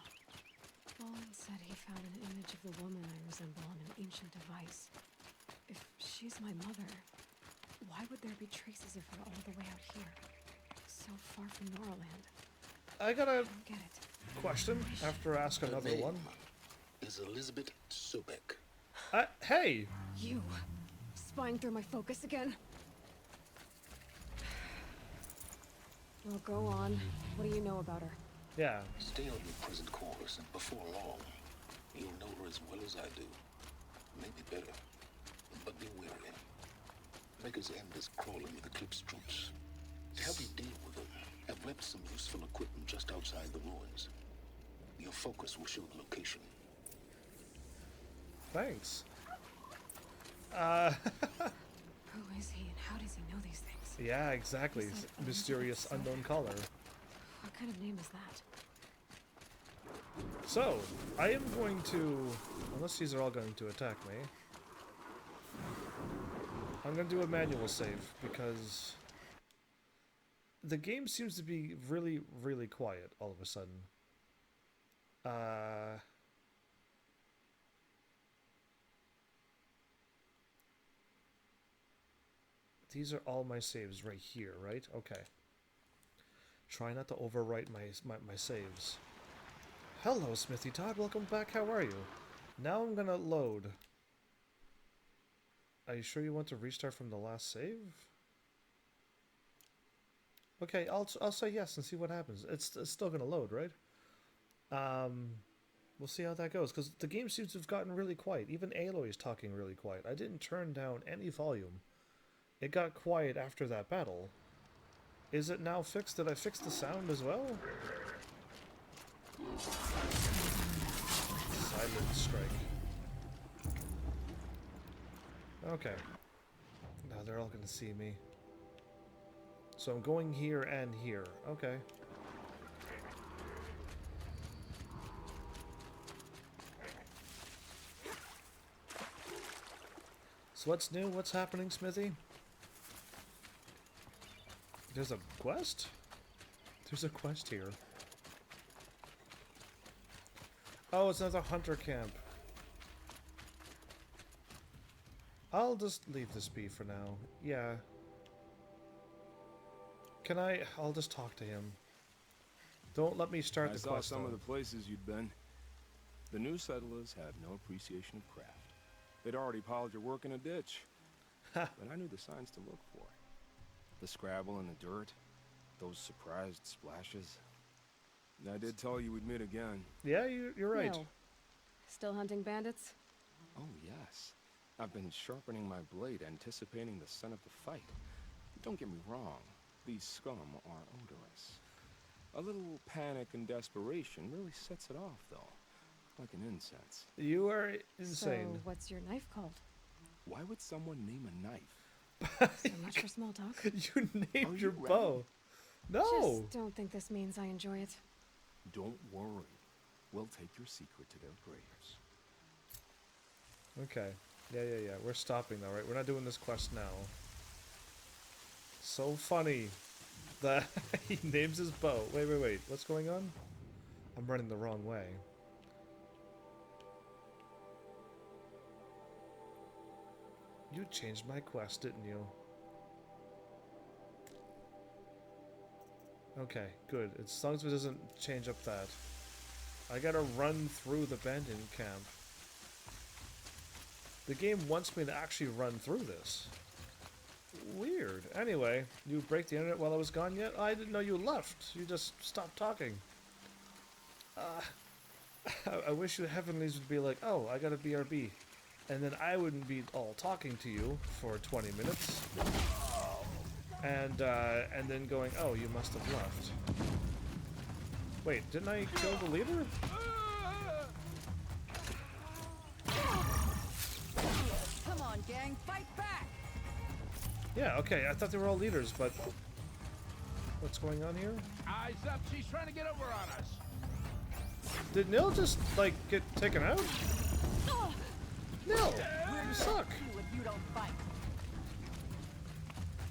Bolin said he found an image of the woman I resemble on an ancient device. If she's my mother, why would there be traces of her all the way out here? So far from Norland. I got a Get it. question after I ask another name one. is Elizabeth Sobek. Hey! You! Spying through my focus again? Well, go on. What do you know about her? Yeah. Stay on your present course, and before long, you'll know her as well as I do. Maybe better. But be wary. Maker's End is crawling with Eclipse troops. To help you deal with them, I've left some useful equipment just outside the ruins. Your focus will show the location. Thanks. Who is he and how does he know these things? Yeah, exactly. He said Mysterious unknown caller. What kind of name is that? So, I am going to, unless these are all going to attack me, I'm going to do a manual save, because the game seems to be really, really quiet all of a sudden. These are all my saves right here, right? Okay. Try not to overwrite my saves. Hello, Smithy Todd. Welcome back. How are you? Now I'm gonna load. Are you sure you want to restart from the last save? Okay, I'll say yes and see what happens. It's still gonna load, right? We'll see how that goes, because the game seems to have gotten really quiet. Even Aloy is talking really quiet. I didn't turn down any volume. It got quiet after that battle. Is it now fixed? Did I fix the sound as well? Silent strike. Okay. Now they're all gonna see me. So I'm going here and here. Okay. So what's new? What's happening, Smithy? There's a quest? There's a quest here. Oh, it's another hunter camp. I'll just leave this be for now. Yeah. Can I? I'll just talk to him. Don't let me start I the saw quest. some though. of the places you'd been. The new settlers have no appreciation of craft. They'd already piled your work in a ditch. But I knew the signs to look for. The scrabble in the dirt, those surprised splashes. I did tell you we'd meet again. Yeah, you're right. No. Still hunting bandits? Oh, yes. I've been sharpening my blade, anticipating the scent of the fight. Don't get me wrong. These scum are odorous. A little panic and desperation really sets it off, though. Like an incense. You are insane. So, what's your knife called? Why would someone name a knife? So much for small talk. You named your bow. No. Just don't think this means I enjoy it. Don't worry. We'll take your secret to their graves. Okay. Yeah. We're stopping though, right? We're not doing this quest now. So funny that he names his bow. Wait. What's going on? I'm running the wrong way. You changed my quest, didn't you? Okay, good. As long as it doesn't change up that. I gotta run through the abandoned camp. The game wants me to actually run through this. Weird. Anyway, you break the internet while I was gone yet? I didn't know you left. You just stopped talking. I wish the Heavenlies would be like, oh, I got a BRB. And then I wouldn't be all talking to you for 20 minutes. And then going, oh, you must have left. Wait, didn't I kill the leader? Come on, gang, fight back! Yeah, okay, I thought they were all leaders, but... What's going on here? Eyes up, she's trying to get over on us. Did Nil just, like, get taken out? Nil! You suck! You don't fight.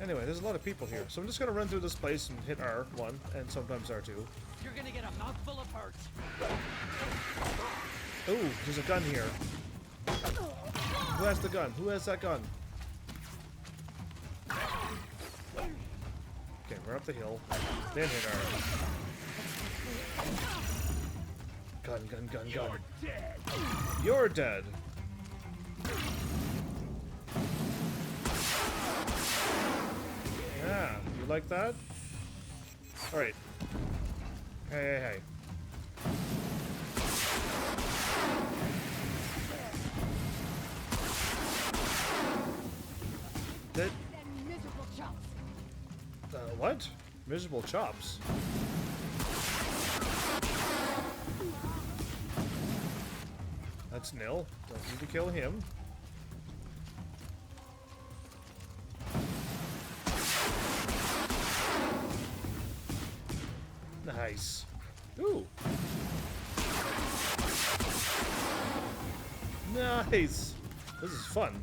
Anyway, there's a lot of people here, so I'm just gonna run through this place and hit R1, and sometimes R2. You're gonna get a mouthful of hurt. Ooh, there's a gun here. Who has the gun? Who has that gun? Okay, we're up the hill. Then hit R. Gun. You're dead. You're dead. Yeah, you like that? Alright. Hey. That... Miserable chops. What? Miserable chops? That's Nil. Don't need to kill him. Nice. Ooh. Nice. This is fun.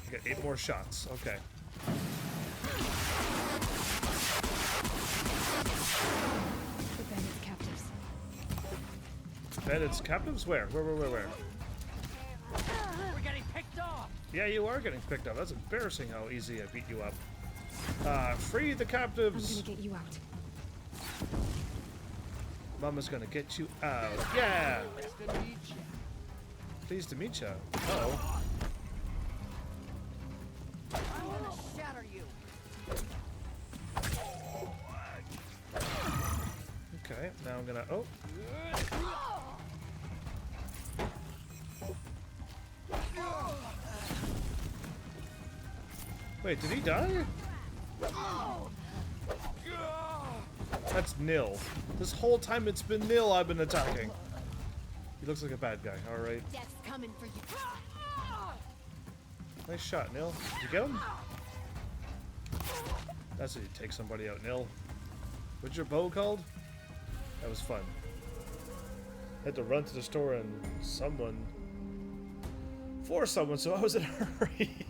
I got 8 more shots. Okay. The bandits' captives. Bandits captives? Where? Where? We're getting picked off. Yeah, you are getting picked up. That's embarrassing how easy I beat you up. Free the I'm captives. gonna get you out. Mama's gonna get you out. Yeah! Pleased to meet you. Uh-oh. I'm gonna shatter you. Okay, now I'm gonna... Oh! Wait, did he die? That's Nil. This whole time it's been Nil I've been attacking. He looks like a bad guy, alright. Death's coming for you. Nice shot, Nil. Did you get him? That's how you take somebody out, Nil. What's your bow called? That was fun. Had to run to the store and for someone, so I was in a hurry.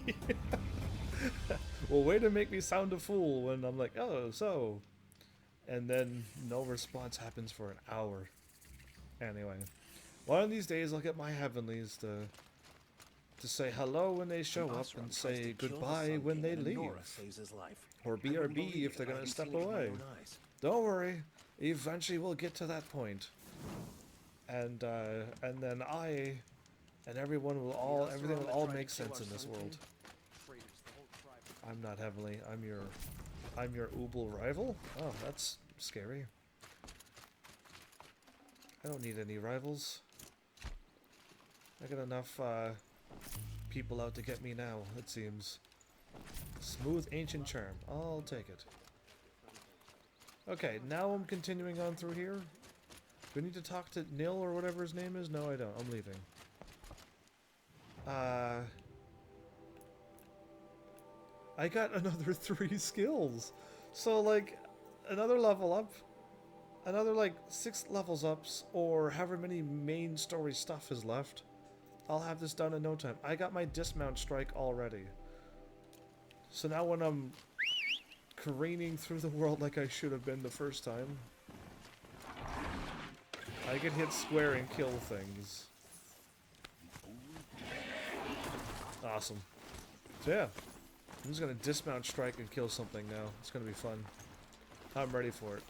Well, way to make me sound a fool when I'm like, oh, so. And then no response happens for an hour. Anyway, one of these days I'll get my heavenlies to to say hello when they show up and say goodbye when they leave. Or BRB if they're gonna step away. Don't worry, eventually we'll get to that point. And then everyone will all, everything will all make sense in this world. I'm not heavenly, I'm your Ubel rival? Oh, that's scary. I don't need any rivals. I got enough people out to get me now, it seems. Smooth ancient charm. I'll take it. Okay, now I'm continuing on through here. Do I need to talk to Nil or whatever his name is? No, I don't. I'm leaving. I got another 3 skills. So, like, another level up. Another, like, 6 levels ups, or however many main story stuff is left. I'll have this done in no time. I got my dismount strike already. So now when I'm careening through the world like I should have been the first time, I can hit square and kill things. Awesome. So yeah, I'm just gonna dismount strike and kill something now. It's gonna be fun. I'm ready for it.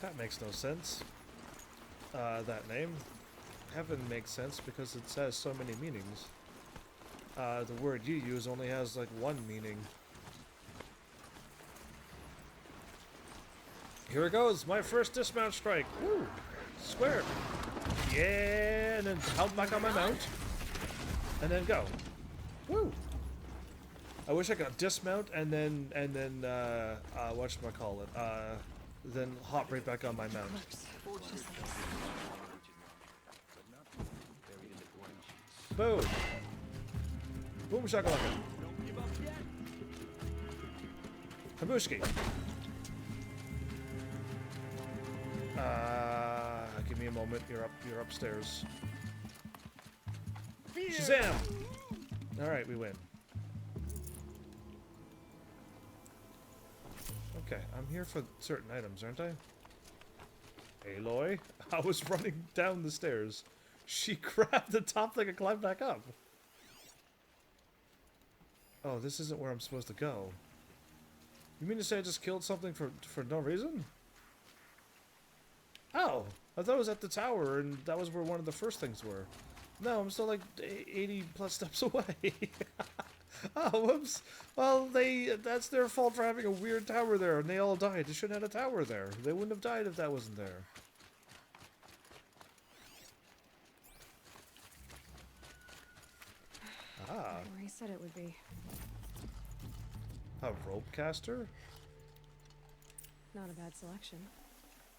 That makes no sense. That name. Heaven makes sense because it says so many meanings. The word you use only has like one meaning. Here it goes, my first dismount strike. Woo! Square. Yeah, and then hop back on my mount. And then go. Woo! I wish I could dismount and then whatchamacallit, then hop right back on my mount. Boom! Boom shakalaka. Habushki. Give me a moment. You're upstairs. Shazam! Alright, we win. Okay, I'm here for certain items, aren't I? Aloy? I was running down the stairs. She grabbed the top thing and climbed back up. Oh, this isn't where I'm supposed to go. You mean to say I just killed something for no reason? Oh, I thought it was at the tower and that was where one of the first things were. No, I'm still like 80 plus steps away. Oh, whoops. Well, that's their fault for having a weird tower there and they all died. They shouldn't have had a tower there. They wouldn't have died if that wasn't there. Ah. Where he said it would be. A rope caster? Not a bad selection.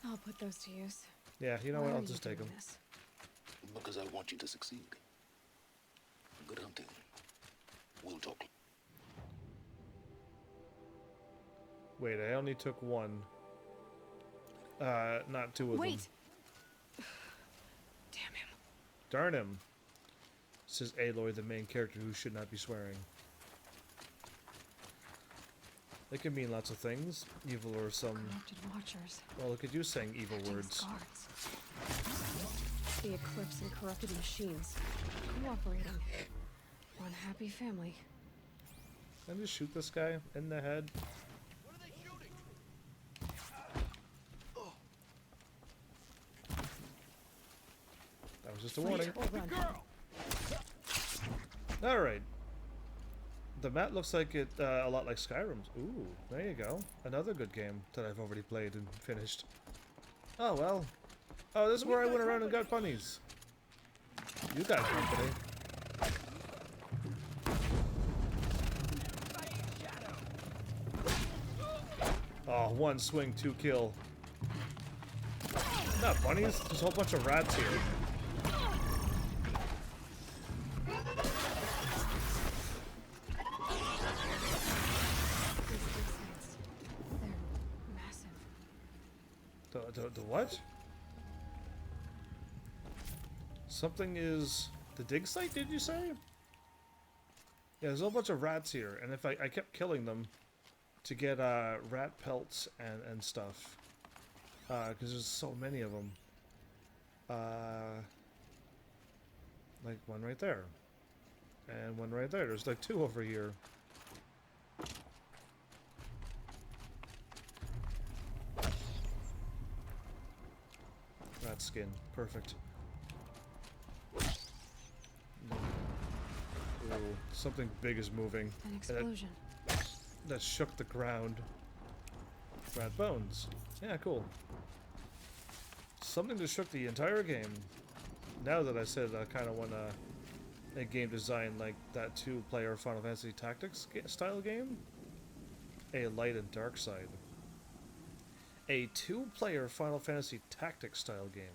I'll put those to use. Yeah, you know Why what? are I'll you just take them. doing this? Because I want you to succeed. Good hunting. We'll talk. Wait, I only took one. Not 2 of them. Wait! Damn him. Darn him. Says Aloy, the main character who should not be swearing. It can mean lots of things. Evil or some... Corrupted watchers. Well, look at you saying evil words. Guards. The Eclipse and corrupted machines. Cooperating. One happy family. Can I just shoot this guy in the head? That was just a warning. Alright. The map looks like it a lot like Skyrim's. Ooh, there you go. Another good game that I've already played and finished. Oh well. Oh, this is where I went around and got bunnies. You got company. Oh, 1 swing, 2 kill. Not bunnies, there's a whole bunch of rats here. The what? Something is... The dig site, did you say? Yeah, there's a whole bunch of rats here, and if I kept killing them to get rat pelts and stuff. Because there's so many of them. Like one right there. And one right there. There's like two over here. Rat skin. Perfect. Ooh, something big is moving. An explosion. That shook the ground. Rat bones. Yeah, cool. Something that shook the entire game. Now that I said I kind of want a game design like that 2-player Final Fantasy Tactics style game. A light and dark side. A 2-player Final Fantasy Tactics style game.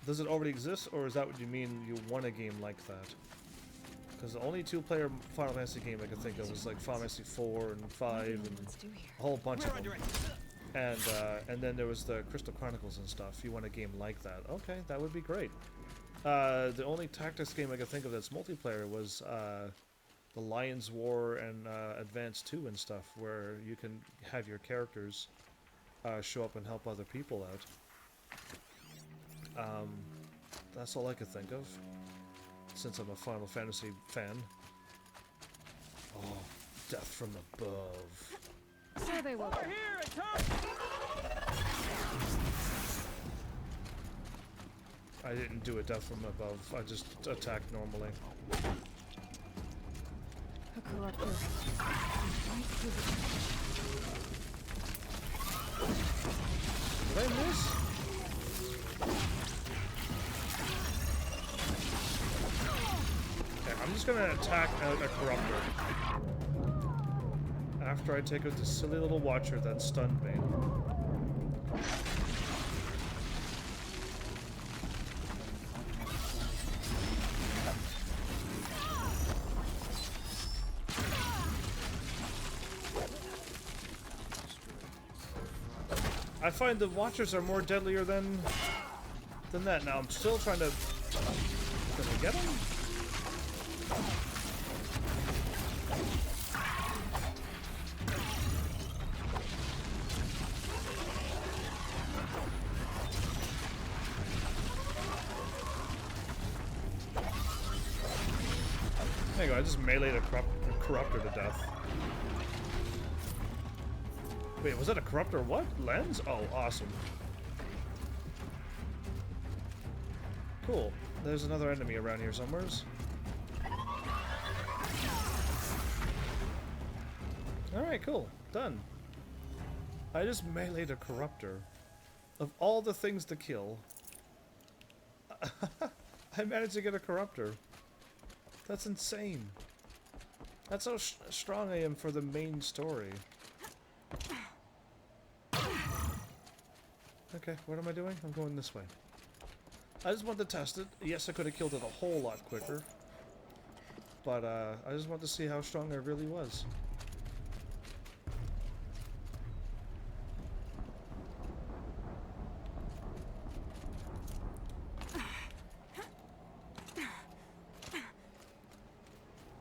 Does it already exist, or is that what you mean you want a game like that? Because the only 2-player Final Fantasy game I could think of was like Final Fantasy 4 and 5 and a whole bunch of them. And then there was the Crystal Chronicles and stuff. You want a game like that? Okay, that would be great. The only tactics game I could think of that's multiplayer was the Lion's War and Advance 2 and stuff, where you can have your characters show up and help other people out. That's all I could think of, since I'm a Final Fantasy fan. Oh, death from above. So they will. Over here, I didn't do a death from above. I just attacked normally. A corruptor. Did I miss? Okay, I'm just gonna attack a corruptor. After I take out the silly little watcher that stunned me. I find the watchers are more deadlier than that. Now I'm still trying to... Did I get him? There you go, I just meleeed a corruptor to death. Wait, was that a corruptor what? Lens? Oh, awesome. Cool. There's another enemy around here somewheres. Alright, cool. Done. I just meleeed a corruptor. Of all the things to kill, I managed to get a corruptor. That's insane. That's how strong I am for the main story. Okay, what am I doing? I'm going this way. I just want to test it. Yes, I could have killed it a whole lot quicker. But, I just want to see how strong I really was.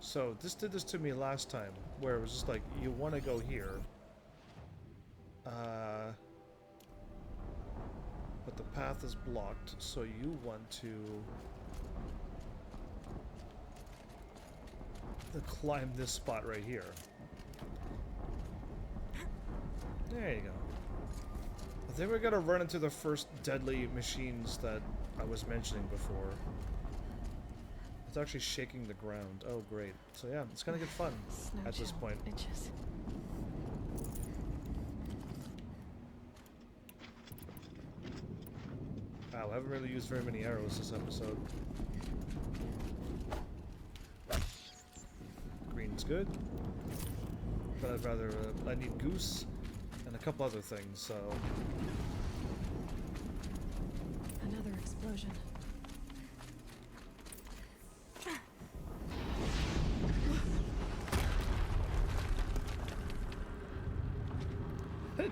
So, this did this to me last time, where it was just like, you want to go here. But the path is blocked, so you want to climb this spot right here. There you go. I think we're gonna run into the first deadly machines that I was mentioning before. It's actually shaking the ground. Oh, great. So yeah, it's gonna get fun at this point. Itches. Wow, I haven't really used very many arrows this episode. Green's good. But I'd rather... I need goose and a couple other things, so... Another explosion.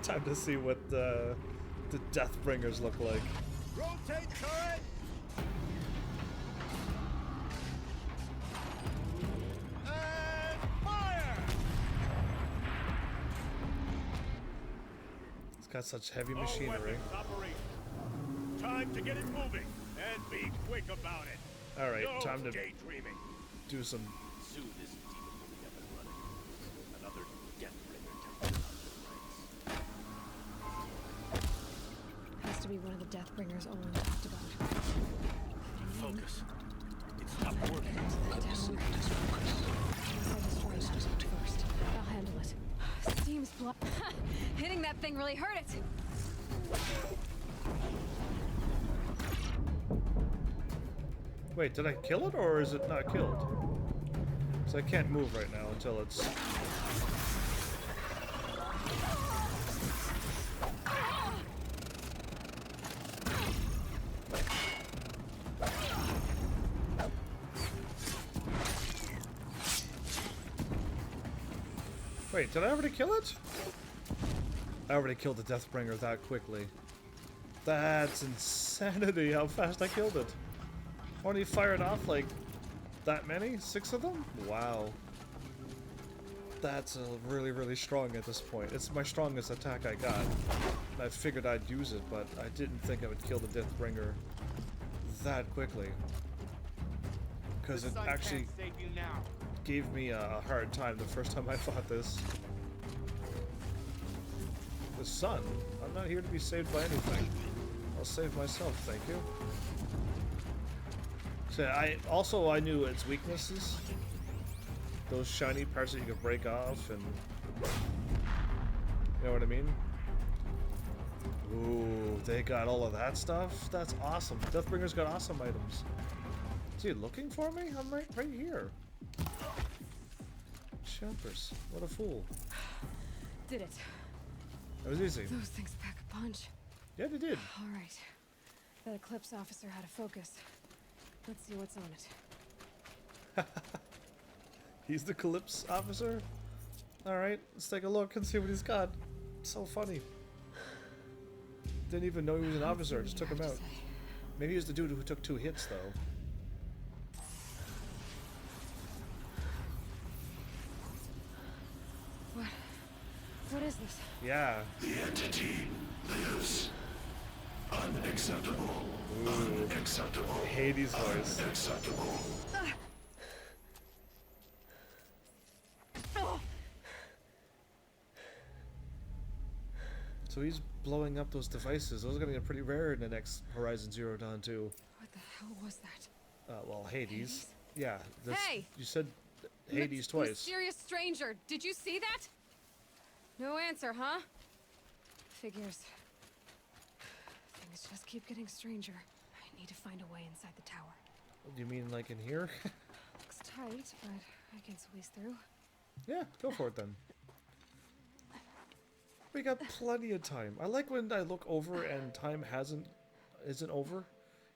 Time to see what the Deathbringers look like. Rotate turret! And fire! It's got such heavy All machinery. weapons operational. Time to get it moving. Then be quick about it. All right, No time to daydreaming. do some. Soon this demon will be up and running. Another Deathbringer to run out the ranks. Has to be one of the Deathbringers Olin talked about. Focus. It's not working. First, I'll handle it. Steam's blood. Hitting that thing really hurt it. Wait, did I kill it or is it not killed? So I can't move right now until it's. Wait, did I already kill it? I already killed the Deathbringer that quickly. That's insanity how fast I killed it. Only fired off like that many? 6 of them? Wow. That's really, really strong at this point. It's my strongest attack I got. I figured I'd use it, but I didn't think I would kill the Deathbringer that quickly. Because it actually gave me a hard time the first time I fought this. The sun? I'm not here to be saved by anything. I'll save myself, thank you. So I knew its weaknesses. Those shiny parts that you could break off and you know what I mean? Ooh, they got all of that stuff? That's awesome. Deathbringer's got awesome items. Is he looking for me? I'm right here. Jumpers. What a fool. Did it. That was easy. Those things pack a punch. Yeah, they did. Alright. That Eclipse officer had a focus. Let's see what's on it. He's the Eclipse officer? Alright, let's take a look and see what he's got. So funny. Didn't even know he was an officer, just took him out. Maybe he was the dude who took 2 hits, though. What is this? Yeah. The entity lives. Unacceptable. Ooh. Unacceptable. Hades' voice. Unacceptable. So he's blowing up those devices. Those are gonna get pretty rare in the next Horizon Zero Dawn 2. What the hell was that? Well, Hades. Yeah. Hey! You said Hades twice. Mysterious stranger, did you see that? No answer, huh? Figures. Things just keep getting stranger. I need to find a way inside the tower. You mean like in here? Looks tight, but I can squeeze through. Yeah, go for it then. We got plenty of time. I like when I look over and time isn't over.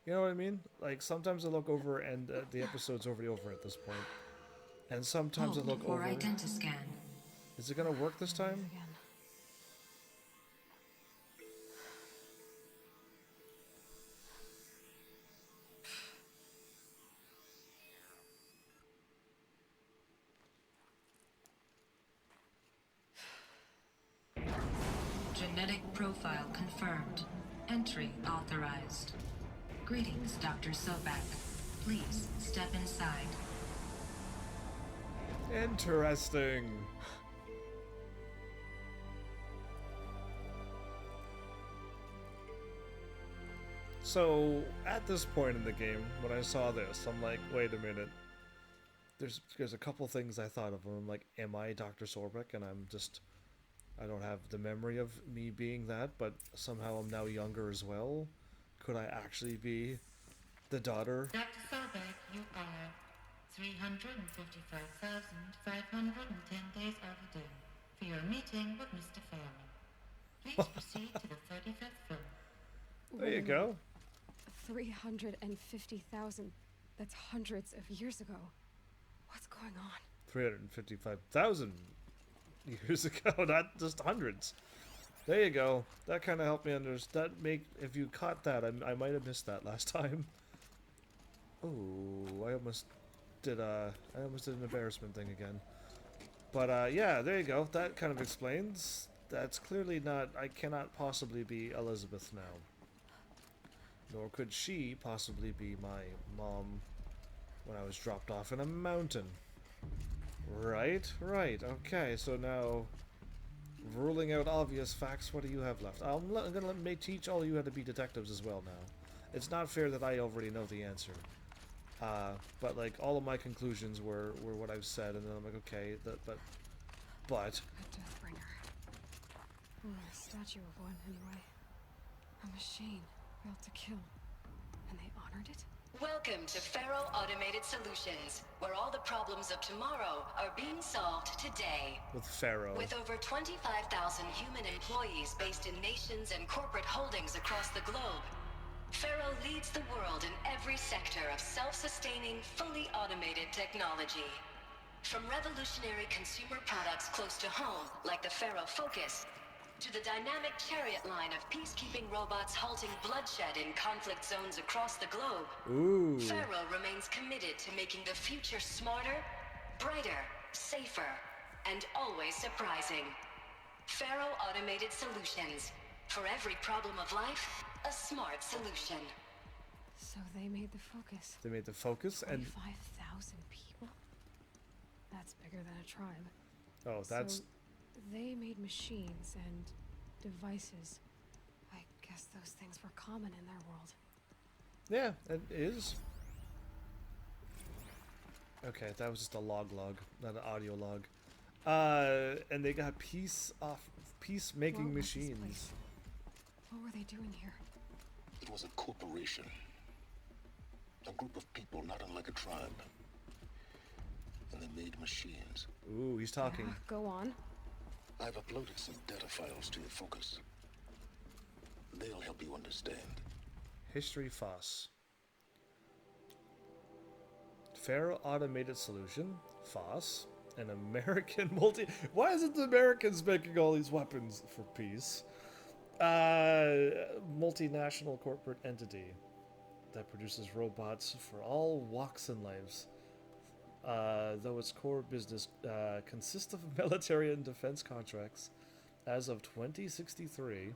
You know what I mean? Like sometimes I look over and the episode's already over at this point. And sometimes I look over. Identiscan. Is it gonna work this time? Genetic profile confirmed. Entry authorized. Greetings, Dr. Sobek. Please step inside. Interesting. So, at this point in the game, when I saw this, I'm like, wait a minute. There's a couple things I thought of. I'm like, am I Dr. Sorbeck? And I don't have the memory of me being that, but somehow I'm now younger as well. Could I actually be the daughter? Dr. Sobek, you are 355,510 days overdue for your meeting with Mr. Fairman. Please proceed to the 35th floor. There you go. 350,000. That's hundreds of years ago. What's going on? 355,000 years ago, not just hundreds. There you go. That kind of helped me understand. If you caught that, I might have missed that last time. Oh, I almost did an embarrassment thing again. But yeah, there you go. That kind of explains. That's clearly not. I cannot possibly be Elizabeth now. Nor could she possibly be my mom when I was dropped off in a mountain. Right, right. Okay, so now, ruling out obvious facts, what do you have left? I'm gonna teach all of you how to be detectives as well now. It's not fair that I already know the answer. But like, all of my conclusions were what I've said, and then I'm like, okay, but... A Deathbringer. A statue of one, anyway. A machine built to kill. And they honored it? Welcome to Faro Automated Solutions, where all the problems of tomorrow are being solved today. With Faro. With over 25,000 human employees based in nations and corporate holdings across the globe, Faro leads the world in every sector of self-sustaining, fully automated technology. From revolutionary consumer products close to home, like the Faro Focus, to the dynamic chariot line of peacekeeping robots halting bloodshed in conflict zones across the globe. Ooh. Faro remains committed to making the future smarter, brighter, safer, and always surprising. Faro Automated Solutions. For every problem of life, a smart solution. So they made the Focus. They made the Focus, and 25,000 people? That's bigger than a tribe. oh, that's... So they made machines and devices. I guess those things were common in their world. Yeah, it is. Okay, that was just a log, not an audio log. And they got peacemaking machines. What were they doing here? It was a corporation. A group of people not unlike a tribe. And they made machines. Ooh, he's talking. Yeah, go on. I've uploaded some data files to your Focus. They'll help you understand. History FOSS. Faro Automated Solution, FOSS, an American Why isn't the Americans making all these weapons for peace? Multinational corporate entity that produces robots for all walks and lives. Though its core business consists of military and defense contracts, as of 2063,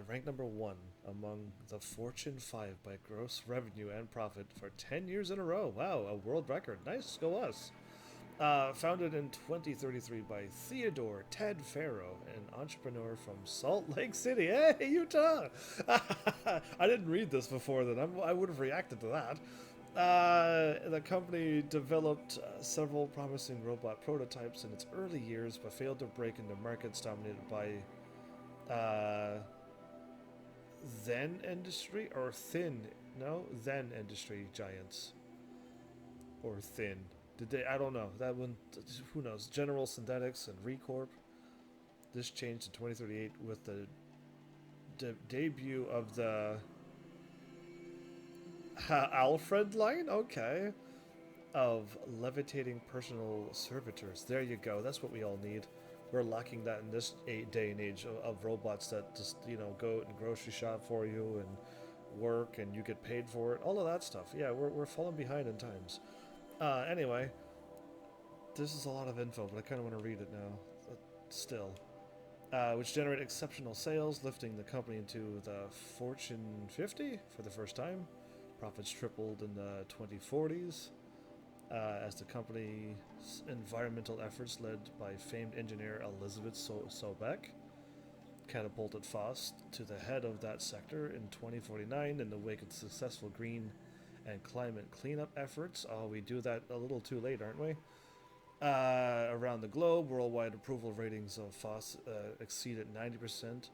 ranked number 1 among the Fortune 5 by gross revenue and profit for 10 years in a row. Wow, a world record. Nice, go us. Founded in 2033 by Theodore Ted Faro, an entrepreneur from Salt Lake City. Hey, Utah! I didn't read this before then. I would have reacted to that. The company developed several promising robot prototypes in its early years, but failed to break into markets dominated by then industry giants, or thin. Did they? I don't know. That one, who knows? General Synthetics and Recorp. This changed in 2038 with the debut of the Alfred line. Okay, of levitating personal servitors. There you go. That's what we all need. We're lacking that in this day and age of robots that just, you know, go and grocery shop for you and work and you get paid for it. All of that stuff. Yeah, we're falling behind in times. Anyway, this is a lot of info, but I kind of want to read it now. Still. Which generated exceptional sales, lifting the company into the Fortune 50 for the first time. Profits tripled in the 2040s. As the company's environmental efforts, led by famed engineer Elizabeth Sobeck, catapulted FOSS to the head of that sector in 2049 in the wake of successful green and climate cleanup efforts. Oh, we do that a little too late, aren't we? Around the globe, worldwide approval ratings of FOSS exceeded 90%.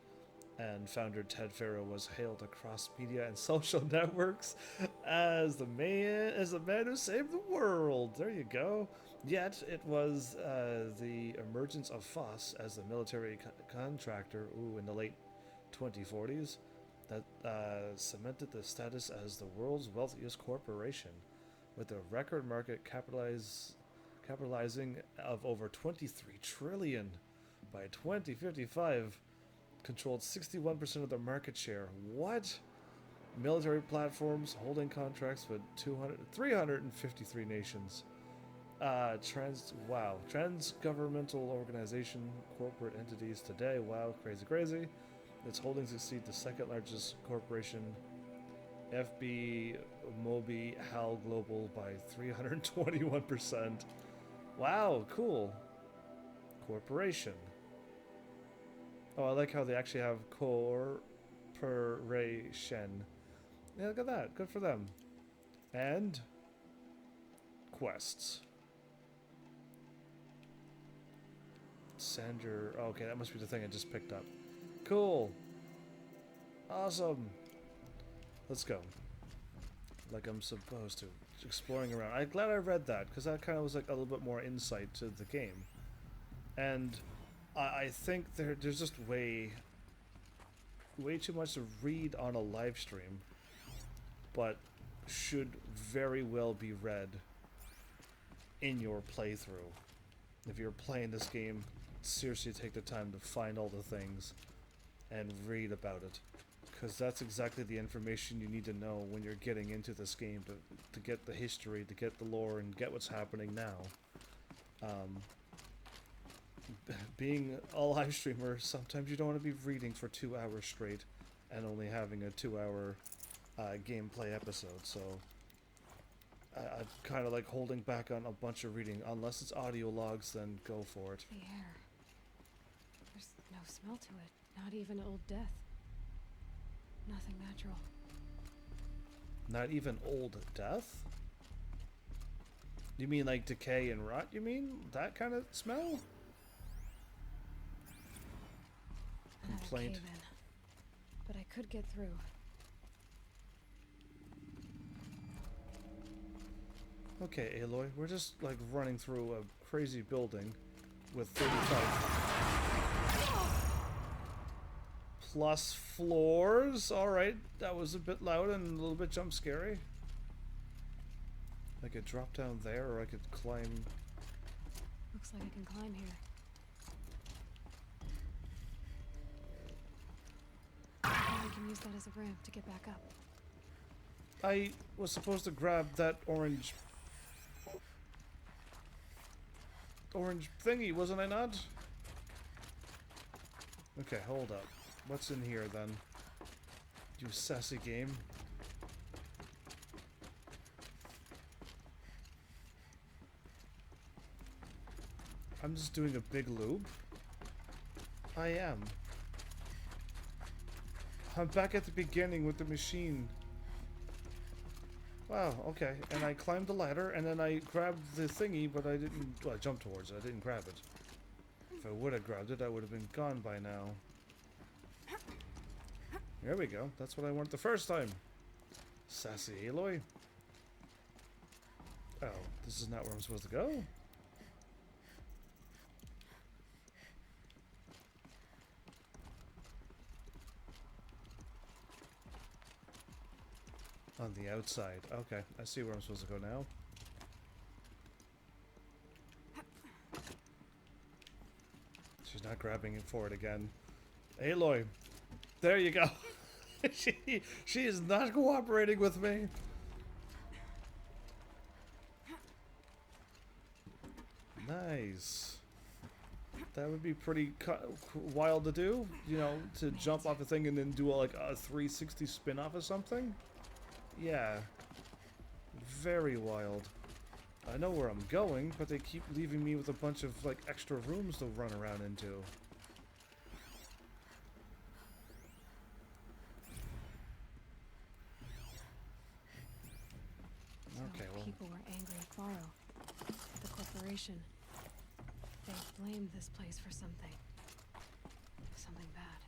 And founder Ted Faro was hailed across media and social networks as the man who saved the world. There you go. Yet it was the emergence of FOSS as a military contractor, in the late 2040s, that cemented the status as the world's wealthiest corporation, with a record market capitalizing of over 23 trillion by 2055. Controlled 61% of the market share. What? Military platforms holding contracts with 353 nations. Transgovernmental organization, corporate entities today. Wow, crazy. Its holdings exceed the second largest corporation, FB Mobi HAL Global, by 321%. Wow, cool. Corporation. Oh, I like how they actually have corporation. Yeah, look at that. Good for them. And quests. Send your... Oh, okay, that must be the thing I just picked up. Cool. Awesome. Let's go. Like I'm supposed to. Exploring around. I'm glad I read that, because that kind of was like a little bit more insight to the game. And I think there's just way too much to read on a live stream, but should very well be read in your playthrough. If you're playing this game, seriously take the time to find all the things and read about it, because that's exactly the information you need to know when you're getting into this game to get the history, to get the lore, and get what's happening now. Being a live streamer, sometimes you don't want to be reading for 2 hours straight and only having a 2-hour gameplay episode, so I'm kind of like holding back on a bunch of reading. Unless it's audio logs, then go for it. The air. There's no smell to it. Not even Old Death. Nothing natural. Not even Old Death? You mean like decay and rot, you mean? That kind of smell? Complaint. Cave-in. But I could get through. Okay, Aloy, we're just like running through a crazy building with 35 plus floors. Alright, that was a bit loud and a little bit jump scary. I could drop down there, or I could climb. Looks like I can climb here. I can use that as a ramp to get back up. I was supposed to grab that orange thingy, wasn't I not? Okay, hold up. What's in here then? You sassy game. I'm just doing a big loop. I am. I'm back at the beginning with the machine. Wow, okay. And I climbed the ladder, and then I grabbed the thingy, but I didn't... Well, I jumped towards it. I didn't grab it. If I would have grabbed it, I would have been gone by now. There we go. That's what I wanted the first time. Sassy Aloy. Oh, this is not where I'm supposed to go? On the outside. Okay, I see where I'm supposed to go now. She's not grabbing it for it again. Aloy, there you go. she is not cooperating with me. Nice. That would be pretty wild to do, you know, to jump off a thing and then do like a 360 spin off of something. Yeah. Very wild. I know where I'm going, but they keep leaving me with a bunch of like extra rooms to run around into. Okay, well. People were angry at Faro, the corporation. They blamed this place for something. Something bad.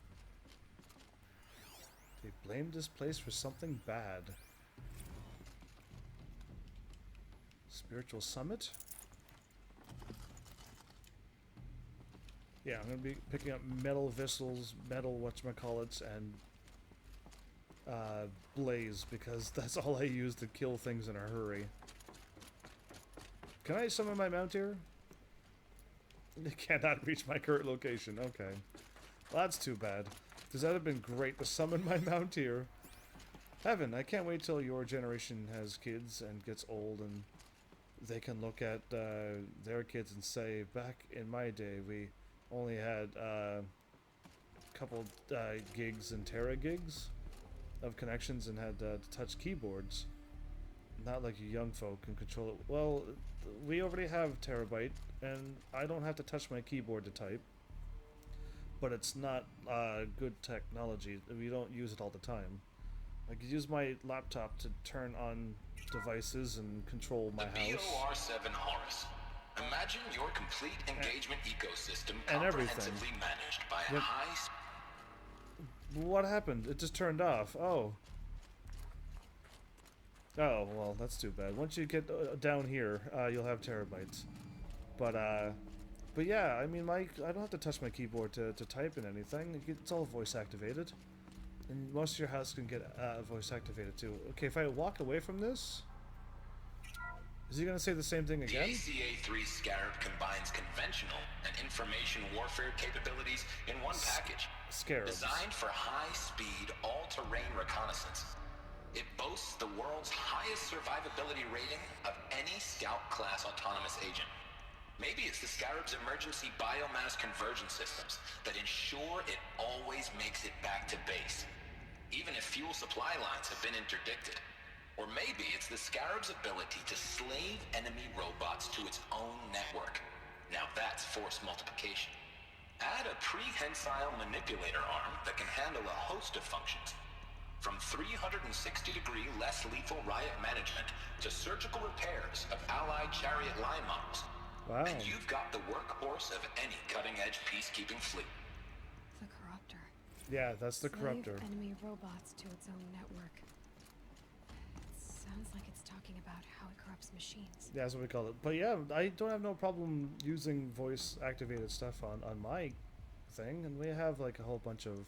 They blamed this place for something bad. Spiritual Summit? Yeah, I'm gonna be picking up metal vessels, metal whatchamacallits, and blaze, because that's all I use to kill things in a hurry. Can I summon my mount here? It cannot reach my current location. Okay. Well, that's too bad. Because that would have been great to summon my mount here. Heaven, I can't wait till your generation has kids and gets old and they can look at their kids and say, back in my day, we only had couple gigs and tera gigs of connections and had touch keyboards. Not like you young folk can control it. Well, we already have terabyte, and I don't have to touch my keyboard to type. But it's not good technology. We don't use it all the time. I could use my laptop to turn on devices and control my house. BOR7 Horus. Imagine your complete engagement ecosystem And everything. comprehensively managed by a Yep. high... What happened? It just turned off. Oh. Oh, well, that's too bad. Once you get down here, you'll have terabytes. But yeah, I mean, I don't have to touch my keyboard to type in anything. It's all voice activated. And most of your house can get voice activated too. Okay, if I walk away from this, is he gonna say the same thing The again? ACA-3 Scarab combines conventional and information warfare capabilities in one package. Scarabs. Designed for high-speed, all-terrain reconnaissance. It boasts the world's highest survivability rating of any Scout-class autonomous agent. Maybe it's the Scarab's emergency biomass conversion systems that ensure it always makes it back to base, even if fuel supply lines have been interdicted. Or maybe it's the Scarab's ability to slave enemy robots to its own network. Now that's force multiplication. Add a prehensile manipulator arm that can handle a host of functions. From 360-degree less lethal riot management to surgical repairs of allied chariot line models. Wow. And you've got the workhorse of any cutting-edge peacekeeping fleet. The Corruptor. Yeah, that's the Corruptor. Slave enemy robots to its own network. It sounds like it's talking about how it corrupts machines. Yeah, that's what we call it. But yeah, I don't have no problem using voice-activated stuff on my thing, and we have like a whole bunch of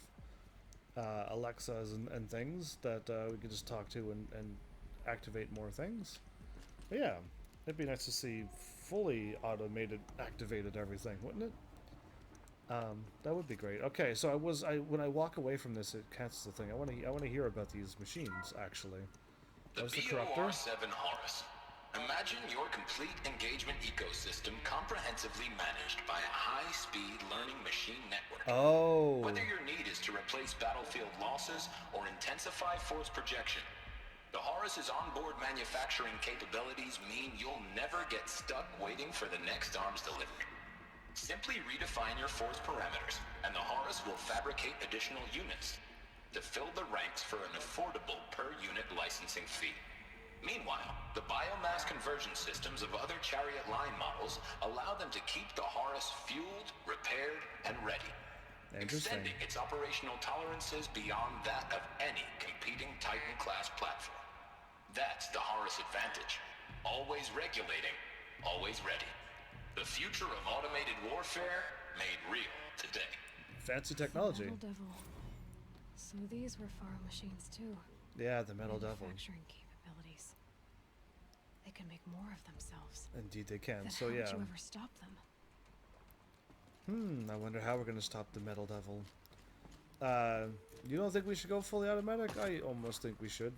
Alexas and things that we could just talk to and activate more things. But yeah, it'd be nice to see fully automated, activated everything, wouldn't it? That would be great. Okay, so when I walk away from this, it cancels the thing. I want to hear about these machines actually. The There's the Corruptor. BOR7 Horus. Imagine your complete engagement ecosystem comprehensively managed by a high-speed learning machine network. Oh. Whether your need is to replace battlefield losses or intensify force projection, the Horus's onboard manufacturing capabilities mean you'll never get stuck waiting for the next arms delivery. Simply redefine your force parameters, and the Horus will fabricate additional units to fill the ranks for an affordable per-unit licensing fee. Meanwhile, the biomass conversion systems of other chariot line models allow them to keep the Horus fueled, repaired, and ready, extending its operational tolerances beyond that of any competing Titan-class platform. That's the Horus advantage. Always regulating, always ready. The future of automated warfare made real today. Fancy technology. The Metal Devil. So these were Faro machines too. Yeah, the Metal Devil. Manufacturing capabilities. They can make more of themselves. Indeed they can. Then So how yeah. would you ever stop them? I wonder how we're gonna stop the Metal Devil. You don't think we should go fully automatic? I almost think we should.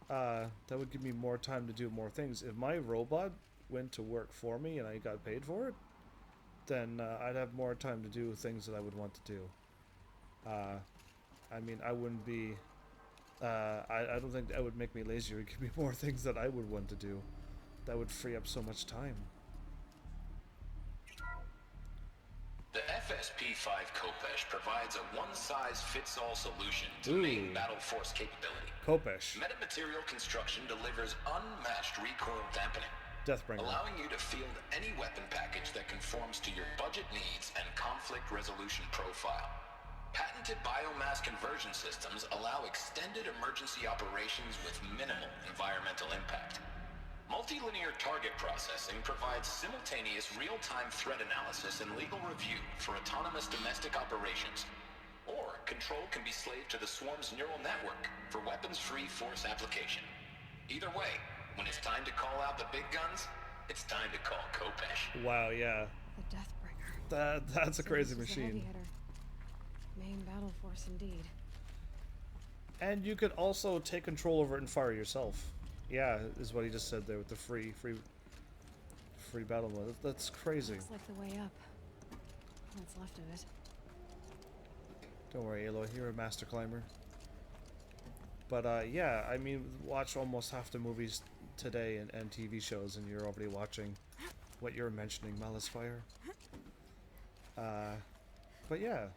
That would give me more time to do more things. If my robot went to work for me and I got paid for it, then I'd have more time to do things that I would want to do. I mean, I wouldn't be... I don't think that would make me lazier. It would give me more things that I would want to do. That would free up so much time. The FSP-5 Kopesh provides a one-size-fits-all solution to main battle force capability. Kopesh. Metamaterial construction delivers unmatched recoil dampening, Deathbringer. allowing you to field any weapon package that conforms to your budget needs and conflict resolution profile. Patented biomass conversion systems allow extended emergency operations with minimal environmental impact. Multilinear target processing provides simultaneous real-time threat analysis and legal review for autonomous domestic operations. Or control can be slaved to the swarm's neural network for weapons-free force application. Either way, when it's time to call out the big guns, it's time to call Kopesh. Wow, yeah. The Deathbringer. That's a So crazy this is a machine. heavy hitter. Main battle force indeed. And you could also take control over it and fire yourself. Yeah, is what he just said there with the free battle mode. That's crazy. Looks like the way up. What's left of it. Don't worry, Aloy, you're a master climber. But yeah, I mean, watch almost half the movies today and TV shows, and you're already watching what you're mentioning, Malice Fire. But yeah,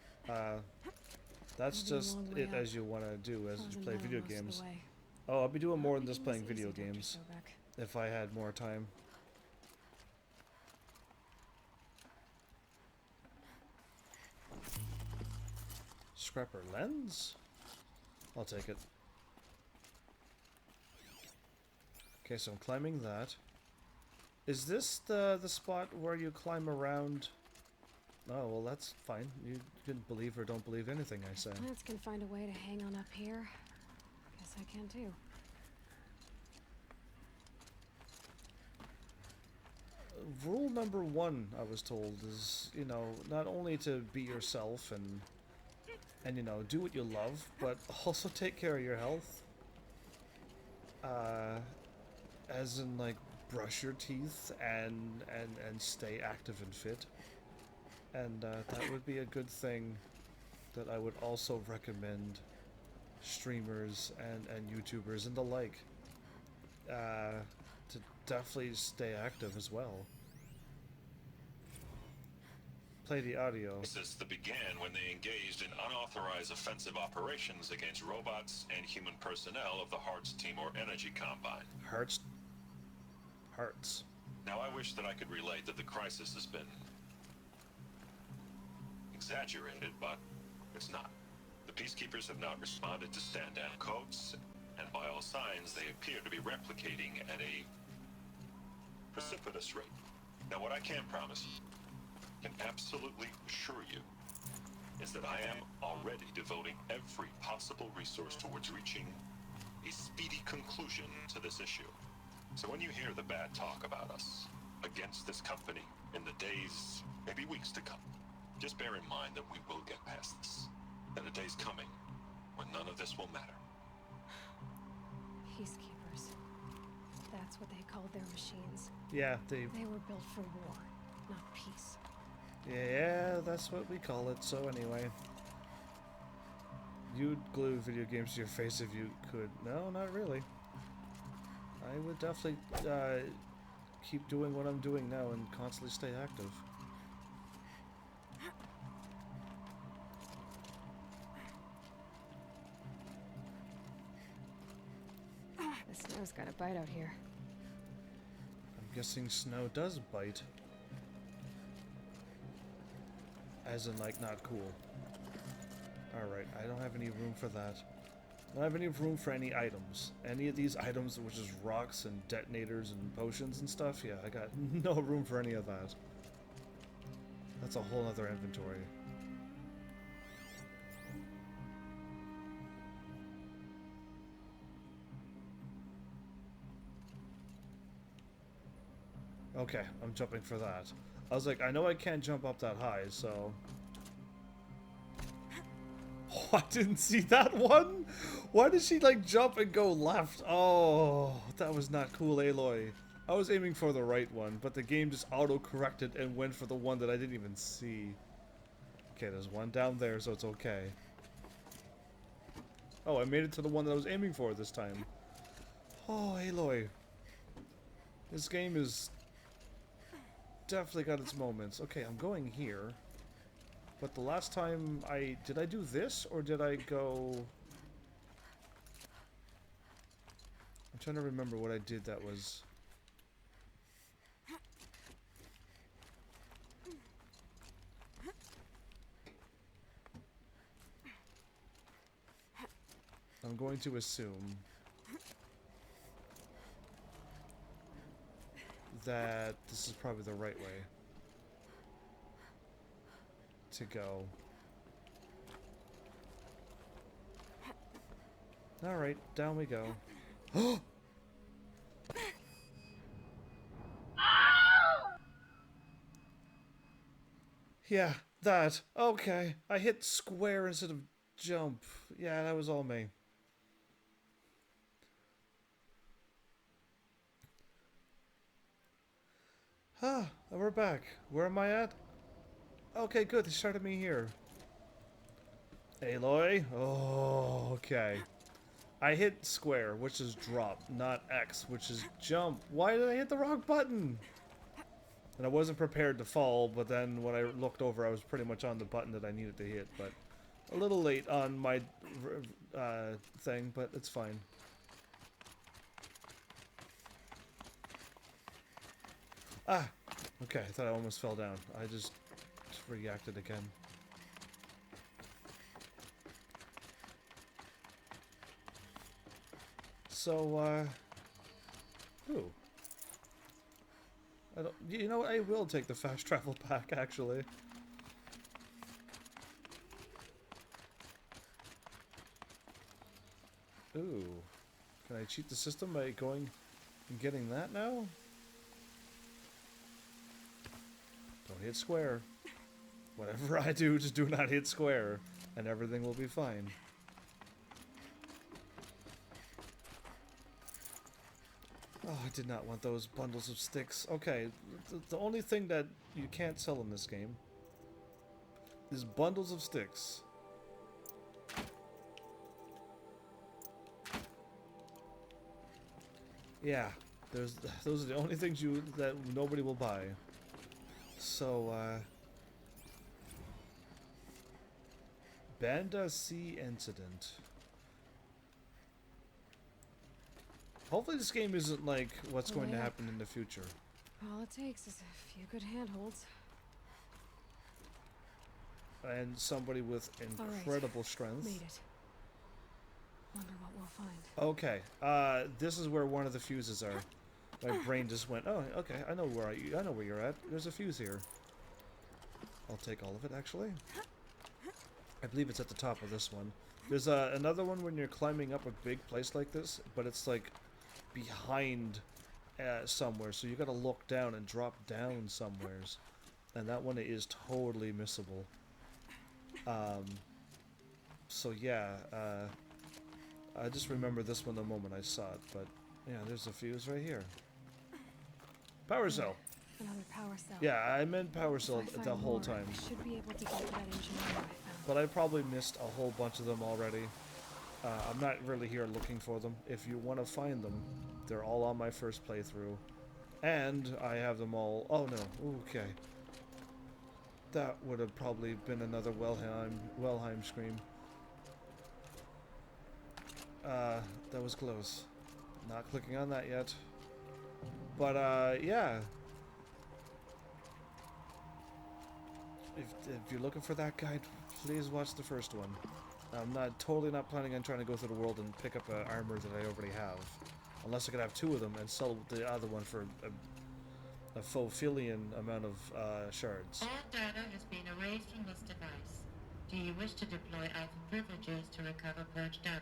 that's just it as you want to do as you play video games. Oh, I'll be doing more than just playing video games if I had more time. Scrapper lens? I'll take it. Okay, so I'm climbing that. Is this the spot where you climb around? Oh, well, that's fine. You can believe or don't believe anything I say. Plants can find a way to hang on up here. Guess I can too. Rule number 1, I was told, is, you know, not only to be yourself and you know, do what you love, but also take care of your health. As in, like, brush your teeth and stay active and fit. And that would be a good thing that I would also recommend streamers and YouTubers and the like to definitely stay active as well. Play the audio. Crisis that began when they engaged in unauthorized offensive operations against robots and human personnel of the Hearts Timor Energy Combine. Hearts. Now I wish that I could relate that the crisis has been exaggerated, but it's not. The peacekeepers have not responded to stand-down codes, and by all signs they appear to be replicating at a precipitous rate. Now what I can promise you, can absolutely assure you, is that I am already devoting every possible resource towards reaching a speedy conclusion to this issue. So when you hear the bad talk about us against this company in the days, maybe weeks to come, just bear in mind that we will get past this. And a day's coming when none of this will matter. Peacekeepers. That's what they called their machines. Yeah, they were built for war, not peace. Yeah, that's what we call it. So anyway, you'd glue video games to your face if you could. No, not really. I would definitely keep doing what I'm doing now and constantly stay active. The snow's got a bite out here. I'm guessing snow does bite. As in, like, not cool. Alright, I don't have any room for that. I don't have any room for any items. Any of these items, which is rocks and detonators and potions and stuff, yeah, I got no room for any of that. That's a whole other inventory. Okay, I'm jumping for that. I was like, I know I can't jump up that high, so... Oh, I didn't see that one! Why did she, like, jump and go left? Oh, that was not cool, Aloy. I was aiming for the right one, but the game just auto-corrected and went for the one that I didn't even see. Okay, there's one down there, so it's okay. Oh, I made it to the one that I was aiming for this time. Oh, Aloy. This game is... definitely got its moments. Okay, I'm going here. But the last time did I do this or did I go... I'm trying to remember what I did that was... I'm going to assume that this is probably the right way to go. Alright, down we go. Yeah, that. Okay. I hit square instead of jump. Yeah, that was all me. Ah, we're back. Where am I at? Okay, good. They started me here. Aloy? Oh, okay. I hit square, which is drop, not X, which is jump. Why did I hit the wrong button? And I wasn't prepared to fall, but then when I looked over, I was pretty much on the button that I needed to hit, but a little late on my thing, but it's fine. Ah! Okay, I thought I almost fell down. I just reacted again. So, ooh. I don't, you know, I will take the fast travel pack, actually. Ooh. Can I cheat the system by going and getting that now? Don't hit square. Whatever I do, just do not hit square, and everything will be fine. Oh, I did not want those bundles of sticks. Okay, the only thing that you can't sell in this game is bundles of sticks. Yeah, those are the only things that nobody will buy. So, Banda Sea Incident. Hopefully this game isn't like what's going to happen in the future. All it takes is a few good handholds. And somebody with incredible strength. Made it. Wonder what we'll find. Okay, this is where one of the fuses are. My brain just went, oh, okay, I know where you're at. There's a fuse here. I'll take all of it, actually. I believe it's at the top of this one. There's another one when you're climbing up a big place like this, but it's like behind somewhere, so you gotta look down and drop down somewheres. And that one is totally missable. So yeah, I just remember this one the moment I saw it, but yeah, there's a fuse right here. Power cell. Another power cell. Yeah, I meant power cell the whole time. I should be able to get to that engineer I found. But I probably missed a whole bunch of them already. I'm not really here looking for them. If you want to find them, they're all on my first playthrough. And I have them all... Oh no, okay. That would have probably been another Wellheim scream. That was close. Not clicking on that yet. But, yeah. If you're looking for that guide, please watch the first one. I'm totally not planning on trying to go through the world and pick up an armor that I already have. Unless I could have two of them and sell the other one for a fulfillian amount of shards. All data has been erased from this device. Do you wish to deploy alpha privileges to recover purged data?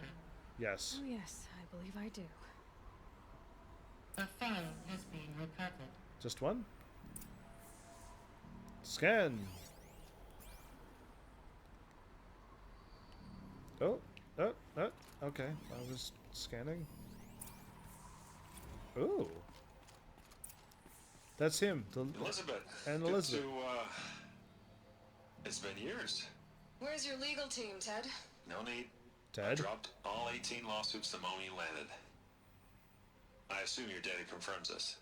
Yes. Oh yes, I believe I do. A file has been recovered. Just one? Scan! Oh, okay. I was scanning. Ooh. That's him. Elizabeth. And Elizabeth. It's been years. Where's your legal team, Ted? No need. Ted? I dropped all 18 lawsuits the moment you landed. I assume your daddy confirms this.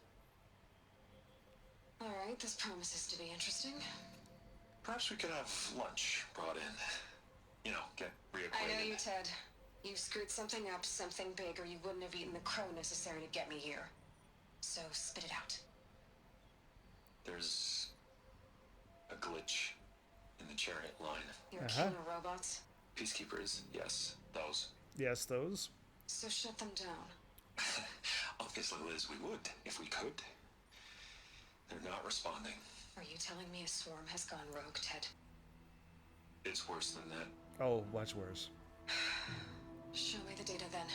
Alright, this promises to be interesting. Perhaps we could have lunch brought in. You know, get reacquainted. I know you, Ted. You screwed something up, something big, or you wouldn't have eaten the crow necessary to get me here. So, spit it out. There's a glitch in the chariot line. Your killer robots? Peacekeepers, yes, those. Yes, those. So shut them down. Obviously, Liz, we would, if we could. They're not responding. Are you telling me a swarm has gone rogue, Ted? It's worse than that. Oh, much worse. Show me the data then.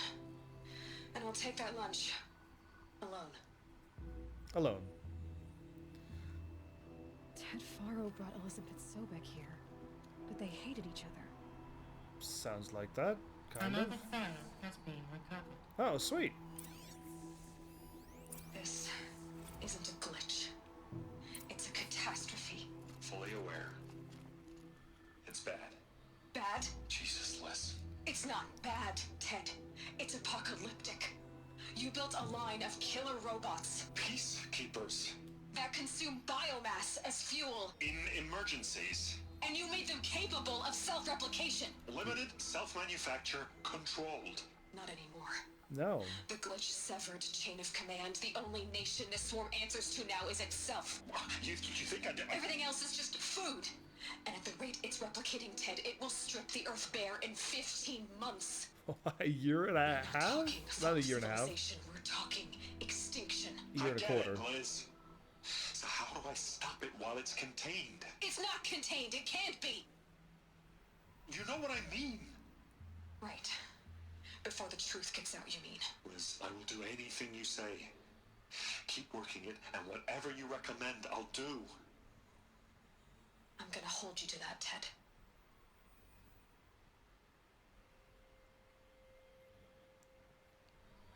And I'll take that lunch. Alone. Alone. Ted Faro brought Elizabeth Sobek here, but they hated each other. Sounds like that, kind Another of. file has been recovered. Oh, sweet. This isn't a glitch. It's a catastrophe. Fully aware. It's bad. Bad? Jesus You built a line of killer robots Peacekeepers. that consume biomass as fuel. In emergencies. And you made them capable of self-replication. Limited, self-manufacture, controlled. Not anymore. No. The glitch severed chain of command. The only nation this swarm answers to now is itself. You think I did? Everything else is just food. And at the rate it's replicating, Ted, it will strip the Earth bare in 15 months. A year and a half? Not a year and a half. We're talking extinction. Year and a quarter. Liz. So how do I stop it while it's contained? It's not contained. It can't be. You know what I mean? Right. Before the truth gets out, you mean? Liz, I will do anything you say. Keep working it, and whatever you recommend, I'll do. I'm gonna hold you to that, Ted.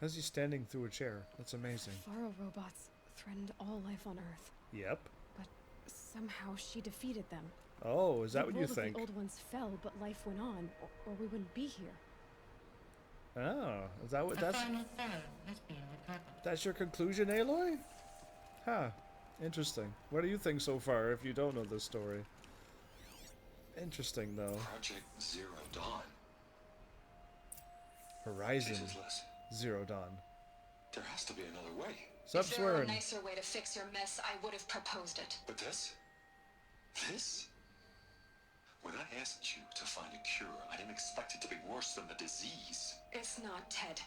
How's he standing through a chair? That's amazing. Faro robots threatened all life on Earth. Yep. But somehow she defeated them. Oh, is that what you The world of think? the old ones fell, but life went on, or we wouldn't be here. Oh, is that what that's... Final throw has been recovered. That's your conclusion, Aloy? Huh. Interesting. What do you think so far, if you don't know this story? Interesting, though. Project Zero Dawn. Horizon Jesus, Liz. Zero Dawn. There has to be another way. Stop If there were a swearing. nicer way to fix your mess, I would have proposed it. But this? This? When I asked you to find a cure, I didn't expect it to be worse than the disease. It's not, Ted.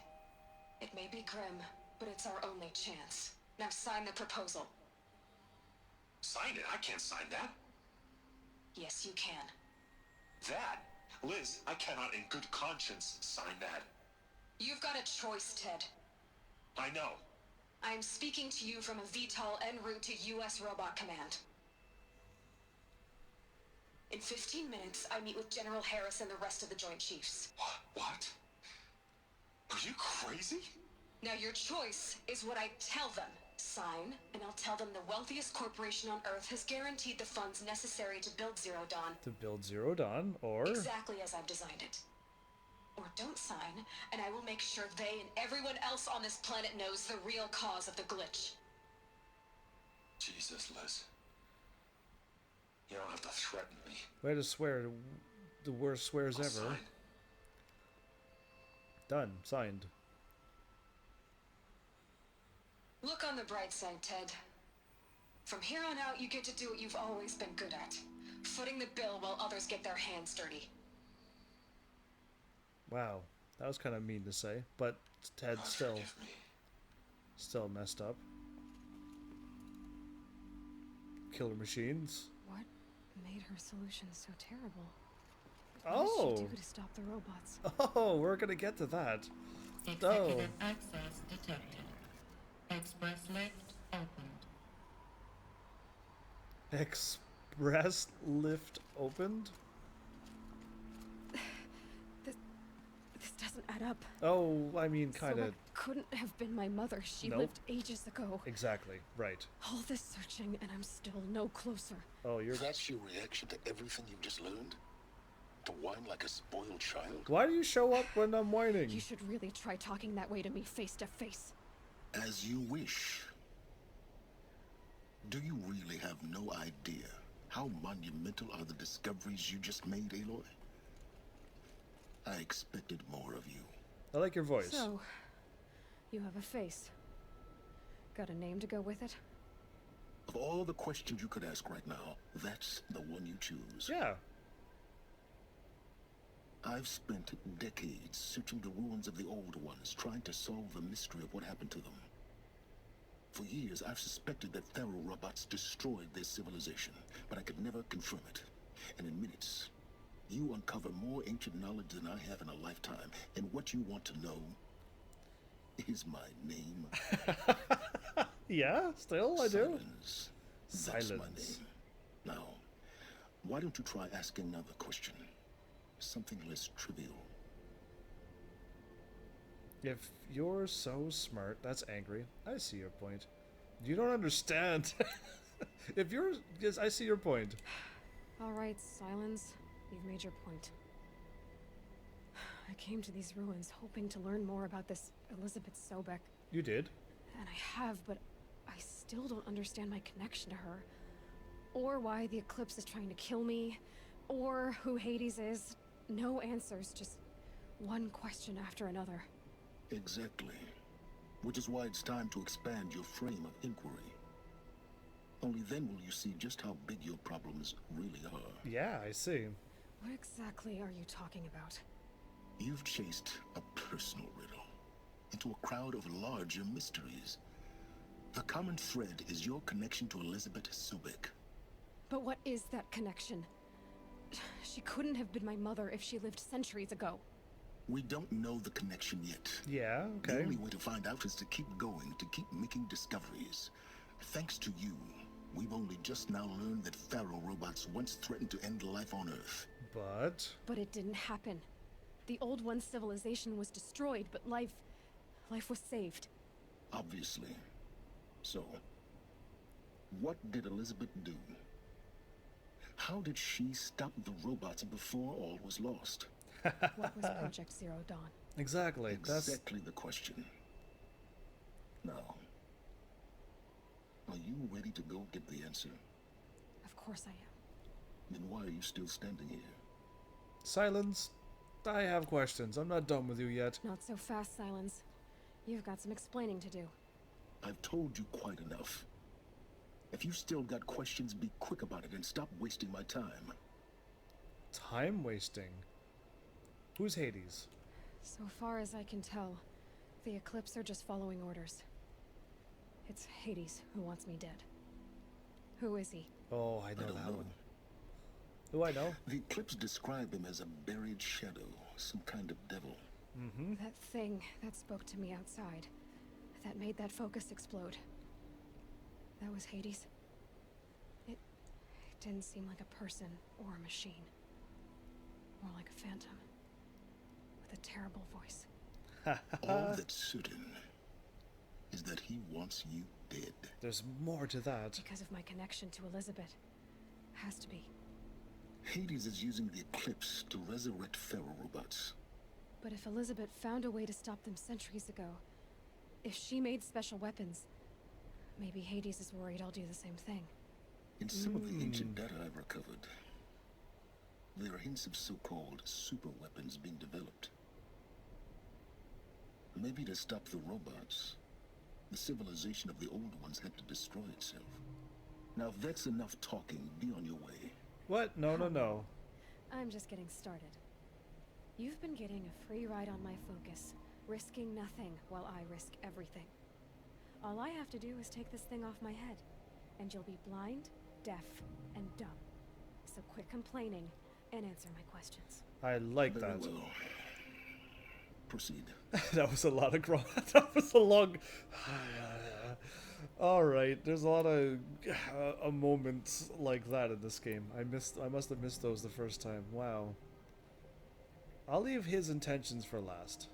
It may be grim, but it's our only chance. Now sign the proposal. Sign it? I can't sign that. Yes, you can. That? Liz, I cannot in good conscience sign that. You've got a choice, Ted. I know. I am speaking to you from a VTOL en route to U.S. Robot Command. In 15 minutes, I meet with General Harris and the rest of the Joint Chiefs. What? Are you crazy? Now your choice is what I tell them. Sign, and I'll tell them the wealthiest corporation on Earth has guaranteed the funds necessary to build Zero Dawn. To build Zero Dawn, or... Exactly as I've designed it. Or don't sign, and I will make sure they and everyone else on this planet knows the real cause of the glitch. Jesus, Liz. You don't have to threaten me. Way to swear. The worst swears I'll ever. sign. Done. Signed. Look on the bright side, Ted. From here on out, you get to do what you've always been good at. Footing the bill while others get their hands dirty. Wow. That was kind of mean to say, but Ted still messed up. Killer machines. What made her solution so terrible? Oh! What did she do to stop the robots? Oh, we're gonna get to that. Executive access detected. Express lift opened. Express lift opened? This doesn't add up. Oh, I mean, kind So of. it couldn't have been my mother. She Nope. lived ages ago. Exactly, right. All this searching, and I'm still no closer. Oh, you're... That's your reaction to everything you've just learned? To whine like a spoiled child? Why do you show up when I'm whining? You should really try talking that way to me face to face. As you wish. Do you really have no idea how monumental are the discoveries you just made, Aloy? I expected more of you. I like your voice. So, you have a face. Got a name to go with it? Of all the questions you could ask right now, that's the one you choose. Yeah. I've spent decades searching the ruins of the old ones, trying to solve the mystery of what happened to them. For years, I've suspected that Thero robots destroyed their civilization, but I could never confirm it. And in minutes, you uncover more ancient knowledge than I have in a lifetime. And what you want to know is my name. Yeah, still, I do. Silence. Silence. That's my name. Now, why don't you try asking another question? Something less trivial. If you're so smart, that's angry. I see your point. You don't understand. If you're... Yes, I see your point. All right, Silence. You've made your point. I came to these ruins hoping to learn more about this Elizabeth Sobek. You did? And I have, but I still don't understand my connection to her. Or why the Eclipse is trying to kill me. Or who Hades is. No answers, just one question after another. Exactly. Which is why it's time to expand your frame of inquiry. Only then will you see just how big your problems really are. Yeah, I see. What exactly are you talking about? You've chased a personal riddle into a crowd of larger mysteries. The common thread is your connection to Elizabeth Sobek. But what is that connection? She couldn't have been my mother if she lived centuries ago. We don't know the connection yet. Yeah, okay. The only way to find out is to keep going, to keep making discoveries. Thanks to you, we've only just now learned that Pharaoh robots once threatened to end life on Earth. But it didn't happen. The Old One's civilization was destroyed, but life was saved. Obviously. So, what did Elizabeth do? How did she stop the robots before all was lost? What was Project Zero Dawn? Exactly. Exactly the question. Now, are you ready to go get the answer? Of course I am. Then why are you still standing here? Silence. I have questions. I'm not done with you yet. Not so fast, Silence. You've got some explaining to do. I've told you quite enough. If you still got questions, be quick about it and stop wasting my time. Time wasting? Who's Hades? So far as I can tell, the Eclipse are just following orders. It's Hades who wants me dead. Who is he? Oh, I know that one. Who I know? The Eclipse describe him as a buried shadow, some kind of devil. Mm-hmm. That thing that spoke to me outside, that made that focus explode. That was Hades. It didn't seem like a person or a machine. More like a phantom. With a terrible voice. All that's certain is that he wants you dead. There's more to that. Because of my connection to Elizabeth. Has to be. Hades is using the Eclipse to resurrect Pharaoh robots. But if Elizabeth found a way to stop them centuries ago, if she made special weapons, maybe Hades is worried I'll do the same thing. In some of the ancient data I've recovered, there are hints of so-called super weapons being developed. Maybe to stop the robots, the civilization of the old ones had to destroy itself. Now if that's enough talking, be on your way. What? No. I'm just getting started. You've been getting a free ride on my focus, risking nothing while I risk everything. All I have to do is take this thing off my head, and you'll be blind, deaf, and dumb. So quit complaining and answer my questions. I like Very that. well. Proceed. That was a lot of grunt. That was a long... Alright, there's a lot of moments like that in this game. I must have missed those the first time. Wow. I'll leave his intentions for last.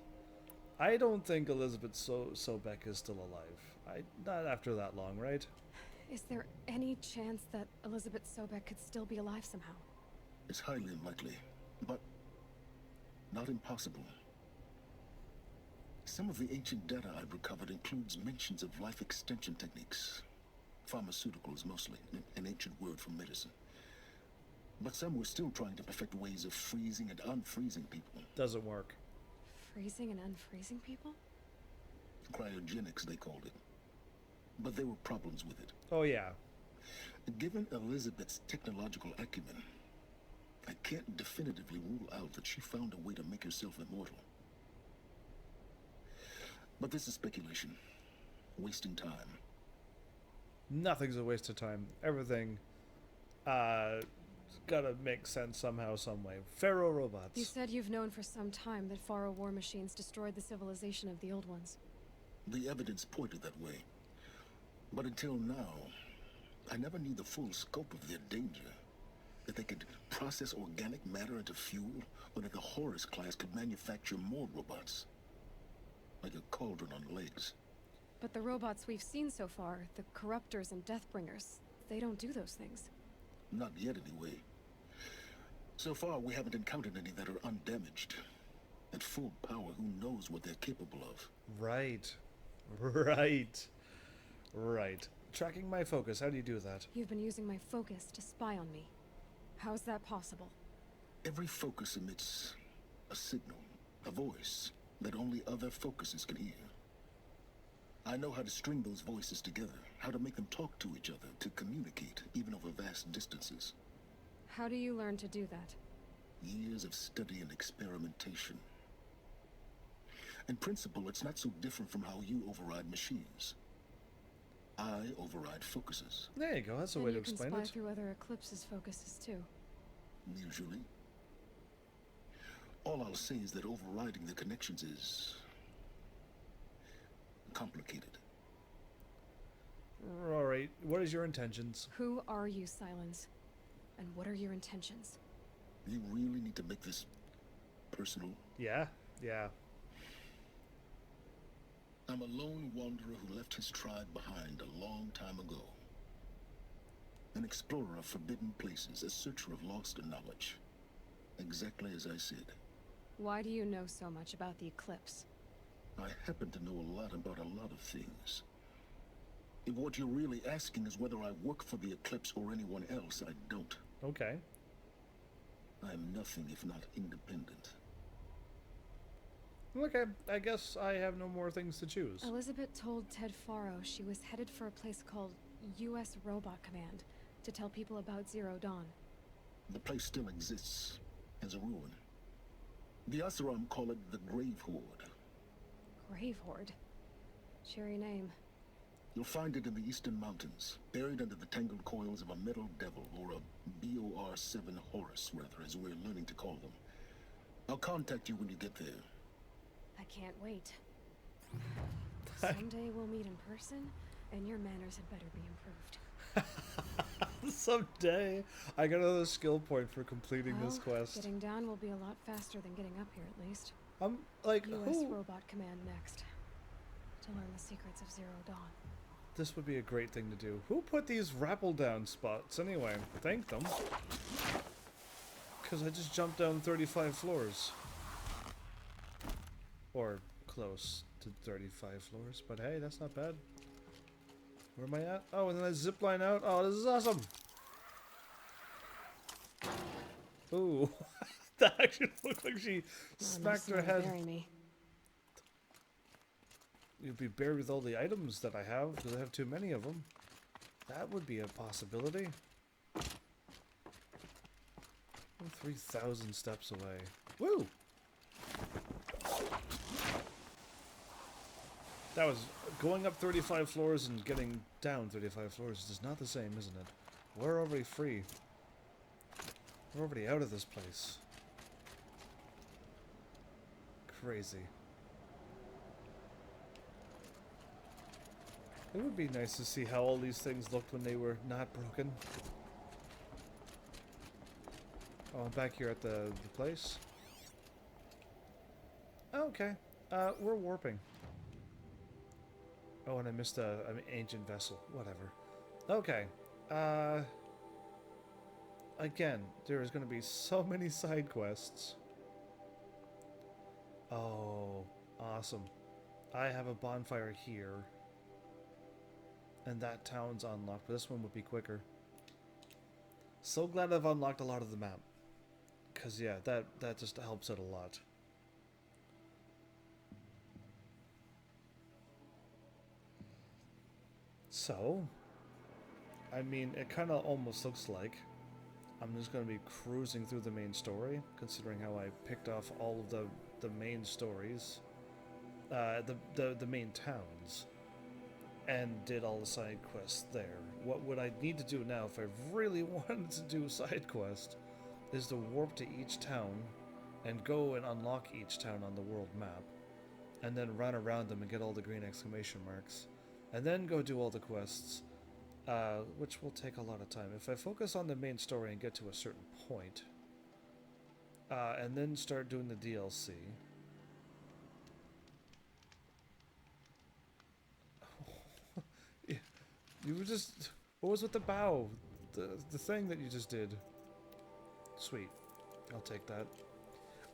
I don't think Elizabeth Sobek is still alive. Not after that long, right? Is there any chance that Elizabeth Sobek could still be alive somehow? It's highly unlikely, but not impossible. Some of the ancient data I've recovered includes mentions of life extension techniques. Pharmaceuticals mostly, an ancient word for medicine. But some were still trying to perfect ways of freezing and unfreezing people. Doesn't work. Freezing and unfreezing people? Cryogenics, they called it. But there were problems with it. Oh, yeah. Given Elizabeth's technological acumen, I can't definitively rule out that she found a way to make herself immortal. But this is speculation. Wasting time. Nothing's a waste of time. Everything gotta make sense somehow, some way. Pharaoh robots. You said you've known for some time that Pharaoh war machines destroyed the civilization of the old ones. The evidence pointed that way. But until now, I never knew the full scope of their danger. That they could process organic matter into fuel, or that the Horus class could manufacture more robots. Like a cauldron on legs. But the robots we've seen so far, the Corruptors and Deathbringers, they don't do those things. Not yet, anyway. So far, we haven't encountered any that are undamaged. At full power, who knows what they're capable of? Right. Right. Right. Tracking my focus, how do you do that? You've been using my focus to spy on me. How's that possible? Every focus emits a signal, a voice that only other focuses can hear. I know how to string those voices together, how to make them talk to each other, to communicate, even over vast distances. How do you learn to do that? Years of study and experimentation. In principle, it's not so different from how you override machines. I override focuses. There you go, that's a way to explain you can it. spy through other Eclipse's focuses too. Usually. All I'll say is that overriding the connections is complicated. Alright, what is your intentions? Who are you, Silence? And what are your intentions? You really need to make this personal? Yeah, yeah. I'm a lone wanderer who left his tribe behind a long time ago. An explorer of forbidden places, a searcher of lost knowledge. Exactly as I said. Why do you know so much about the Eclipse? I happen to know a lot about a lot of things. If what you're really asking is whether I work for the Eclipse or anyone else, I don't. Okay. I'm nothing if not independent. Okay, I guess I have no more things to choose. Elizabeth told Ted Faro she was headed for a place called U.S. Robot Command to tell people about Zero Dawn. The place still exists as a ruin. The Asaram call it the Grave Horde. Grave Horde? Cheery name. You'll find it in the Eastern Mountains, buried under the tangled coils of a metal devil, or a BOR-7 Horus, rather, as we're learning to call them. I'll contact you when you get there. I can't wait. Someday we'll meet in person, and your manners had better be improved. Someday, I got another skill point for completing this quest. Getting down will be a lot faster than getting up here, at least. I'm like, U.S. who? Robot Command next, to learn the secrets of Zero Dawn. This would be a great thing to do. Who put these rappel down spots anyway? Thank them. Because I just jumped down 35 floors. Or close to 35 floors, but hey, that's not bad. Where am I at? Oh, and then I zip line out. Oh, this is awesome. Ooh. That actually looked like she smacked her head. Bury me. You'd be buried with all the items that I have, because I have too many of them. That would be a possibility. I'm 3,000 steps away. Woo! That was going up 35 floors and getting down 35 floors is not the same, isn't it? We're already free. We're already out of this place. Crazy. It would be nice to see how all these things looked when they were not broken. Oh, I'm back here at the place. Okay. We're warping. Oh, and I missed an ancient vessel. Whatever. Okay. Again, there is going to be so many side quests. Oh, awesome. I have a bonfire here. And that town's unlocked, but this one would be quicker. So glad I've unlocked a lot of the map. Because, yeah, that just helps it a lot. So, I mean, it kind of almost looks like I'm just going to be cruising through the main story, considering how I picked off all of the main stories, the main towns, and did all the side quests there. What would I need to do now if I really wanted to do a side quest is to warp to each town and go and unlock each town on the world map, and then run around them and get all the green exclamation marks. And then go do all the quests, which will take a lot of time. If I focus on the main story and get to a certain point, and then start doing the DLC. You were just... What was with the bow? The thing that you just did. Sweet. I'll take that.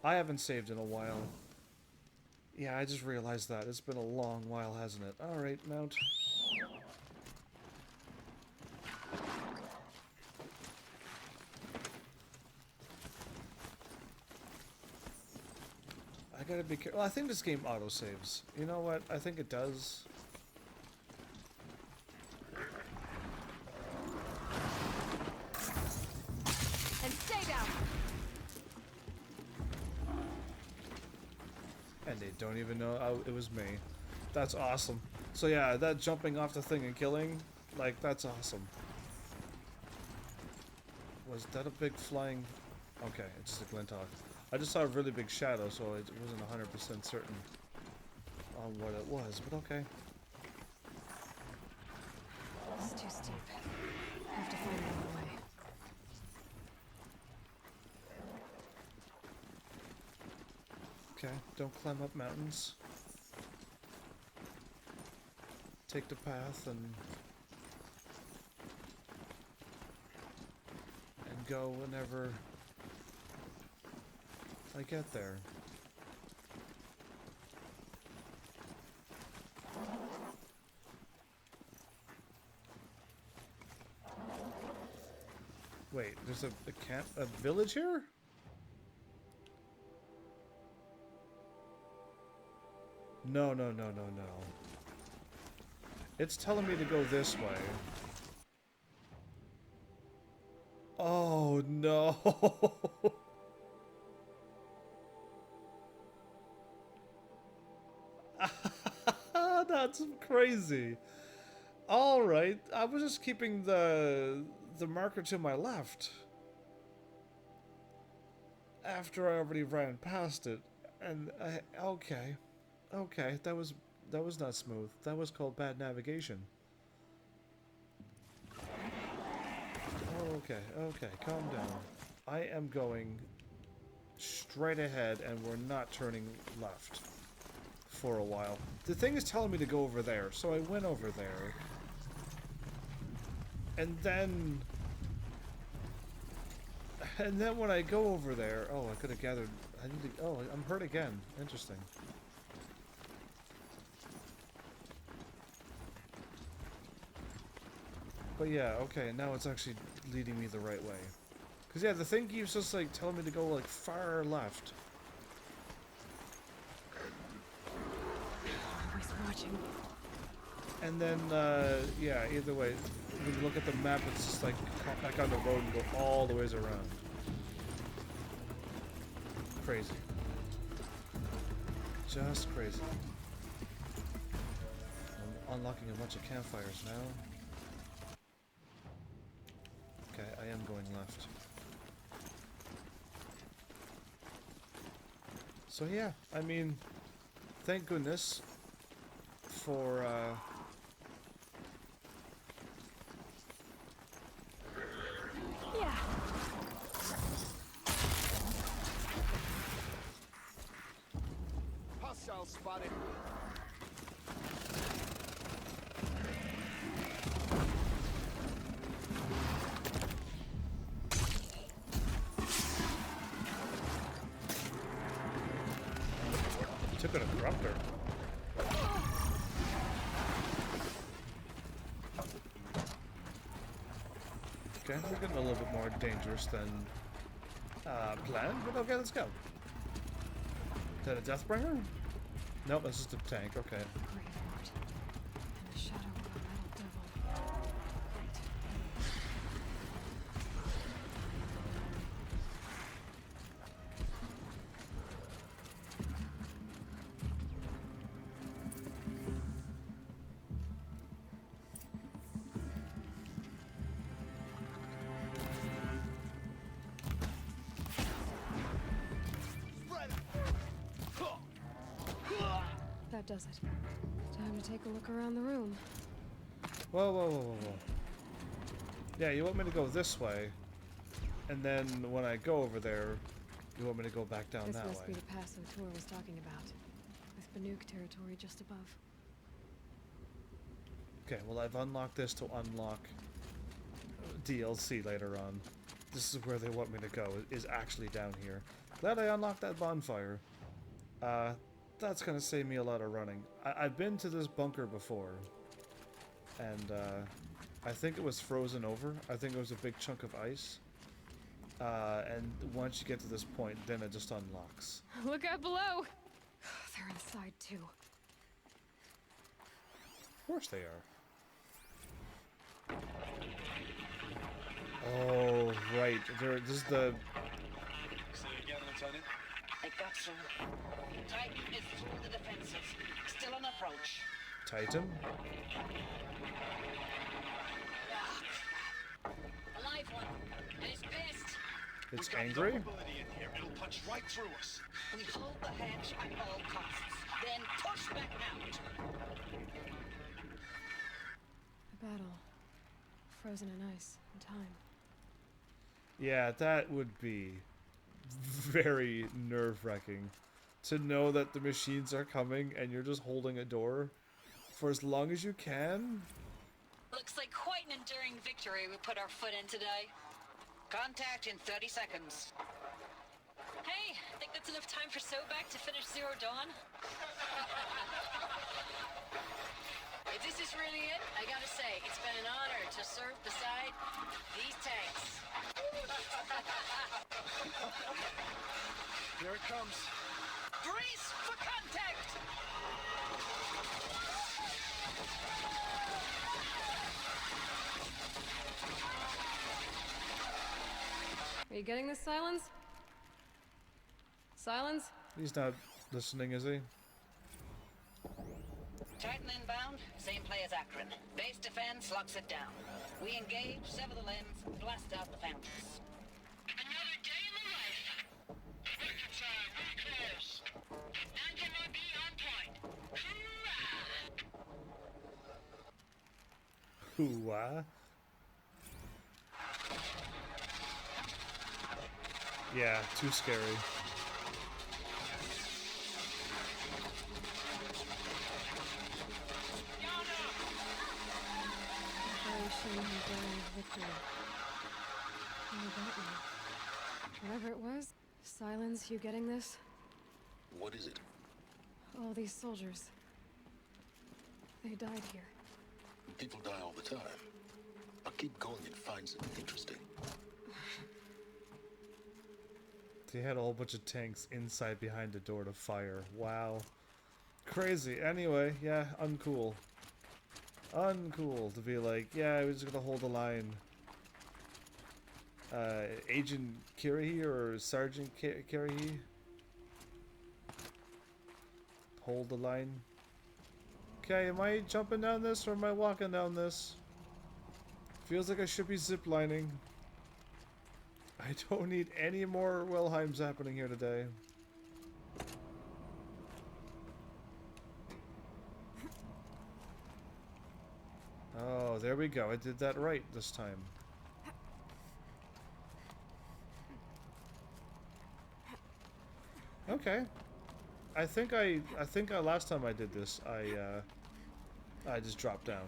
I haven't saved in a while. Yeah, I just realized that. It's been a long while, hasn't it? Alright, mount. I gotta be careful. Well, I think this game auto-saves. You know what? I think it does. And stay down! And they don't even know it was me. That's awesome. So yeah, that jumping off the thing and killing, like, that's awesome. Was that a big flying... Okay, it's just a glint off. I just saw a really big shadow, so I wasn't 100% certain on what it was, but okay. It's too steep. Have to find another way. Okay, don't climb up mountains. Take the path and go whenever I get there. Wait, there's a village here? No. It's telling me to go this way. Oh, no. That's crazy. All right, I was just keeping the marker to my left after I already ran past it, and okay, that was not smooth. That was called bad navigation. Okay, calm down. I am going straight ahead, and we're not turning left for a while. The thing is telling me to go over there, so I went over there. And then when I go over there, oh, I could have gathered, I need to, oh, I'm hurt again. Interesting. But yeah, okay, now it's actually leading me the right way. Because yeah, the thing keeps just like telling me to go like far left. Always watching. And then, yeah, either way, when you look at the map, it's just like come back on the road and go all the ways around. Crazy. Just crazy. I'm unlocking a bunch of campfires now. Okay, I am going left. So yeah, I mean, thank goodness for, Yeah. Hostile spotted. took an interrupter. Okay, we're getting a little bit more dangerous than planned, but okay, let's go. Is that a Deathbringer? Nope, that's just a tank, okay. And the shadow of a metal devil. That does it. Time to take a look around the room. Whoa. Yeah, you want me to go this way, and then when I go over there, you want me to go back down This that must way. be the pass O'Toole was talking about, with Banuk territory just above. Okay, well I've unlocked this to unlock DLC later on. This is where they want me to go, is actually down here. Glad I unlocked that bonfire. that's gonna save me a lot of running. I've been to this bunker before, and I think it was frozen over. I think it was a big chunk of ice. And once you get to this point, then it just unlocks. Look out below! They're inside too. Of course they are. Oh, right. This is the... Say again, Lieutenant. I got you. Titan is through the defensive. Still on approach. Titan? A live one. And it's pissed. It's angry? It'll punch right through us. We hold the hedge at all costs. Then push back out. A battle. Frozen in ice and time. Yeah, that would be very nerve-wracking. To know that the machines are coming and you're just holding a door for as long as you can? Looks like quite an enduring victory we put our foot in today. Contact in 30 seconds. Hey, think that's enough time for Sobek to finish Zero Dawn? If this is really it, I gotta say, it's been an honor to serve beside these tanks. Here it comes. Brace for contact! Are you getting this, Silence? Silence? He's not listening, is he? Titan inbound, same play as Akron. Base defense locks it down. We engage, sever the limbs, blast out the fountains. Another day in the life. Record time, very close. Engine will be on point. Hoorah! Hoo-wah. Yeah, too scary. Operation Enduring Victory. What about me? Whatever it was, Silence, you getting this? What is it? All these soldiers. They died here. People die all the time. But keep going and find something interesting. They had a whole bunch of tanks inside behind the door to fire. Wow. Crazy. Anyway, yeah, uncool. Uncool to be like, yeah, we're just gonna hold the line. Agent Kirihi or Sergeant Kirihi? Hold the line. Okay, am I jumping down this or am I walking down this? Feels like I should be ziplining. I don't need any more Wilhelms happening here today. Oh, there we go. I did that right this time. Okay. I think last time I did this, I just dropped down.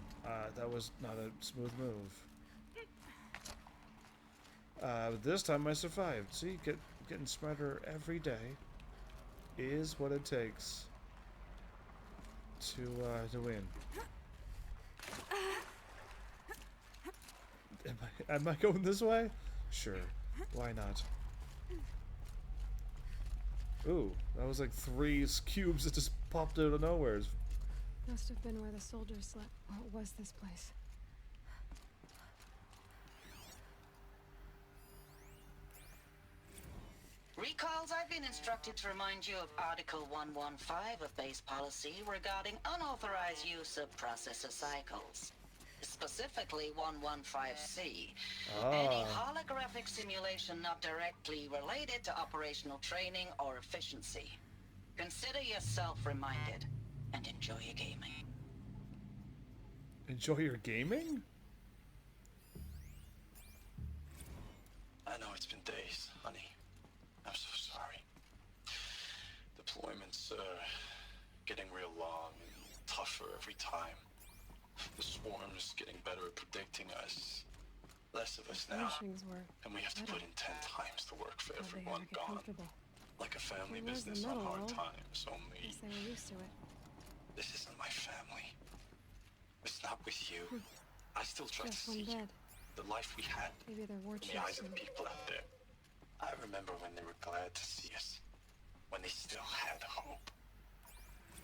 That was not a smooth move. This time I survived. See, getting smarter every day is what it takes to win. Am I going this way? Sure. Why not? Ooh, that was like 3 cubes that just popped out of nowhere. Must have been where the soldiers slept. What was this place? Recalls, I've been instructed to remind you of Article 115 of base policy regarding unauthorized use of processor cycles. Specifically 115C. Any holographic simulation not directly related to operational training or efficiency. Consider yourself reminded and enjoy your gaming. Enjoy your gaming? I know it's been days, honey. I'm so sorry. Deployments are getting real long and tougher every time. The swarm's getting better at predicting us. Less of us now. And we have to put in 10 times the work for every one gone. Like a family It was the business on middle hard world. times, only Guess they were used to it. this isn't my family. It's not with you. I still try to Just see one dead. the life we had Maybe they're war in the eyes chiefs of the and people out there. I remember when they were glad to see us, when they still had hope.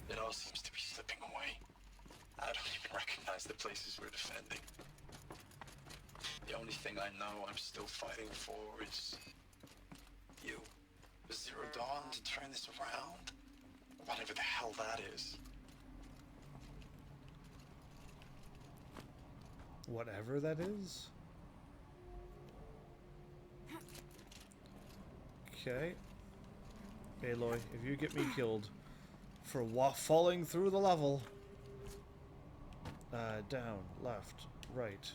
It all seems to be slipping away. I don't even recognize the places we're defending. The only thing I know I'm still fighting for is you. Zero Dawn to turn this around? Whatever the hell that is. Whatever that is? Okay. Aloy, if you get me killed for falling through the level. Down, left, right.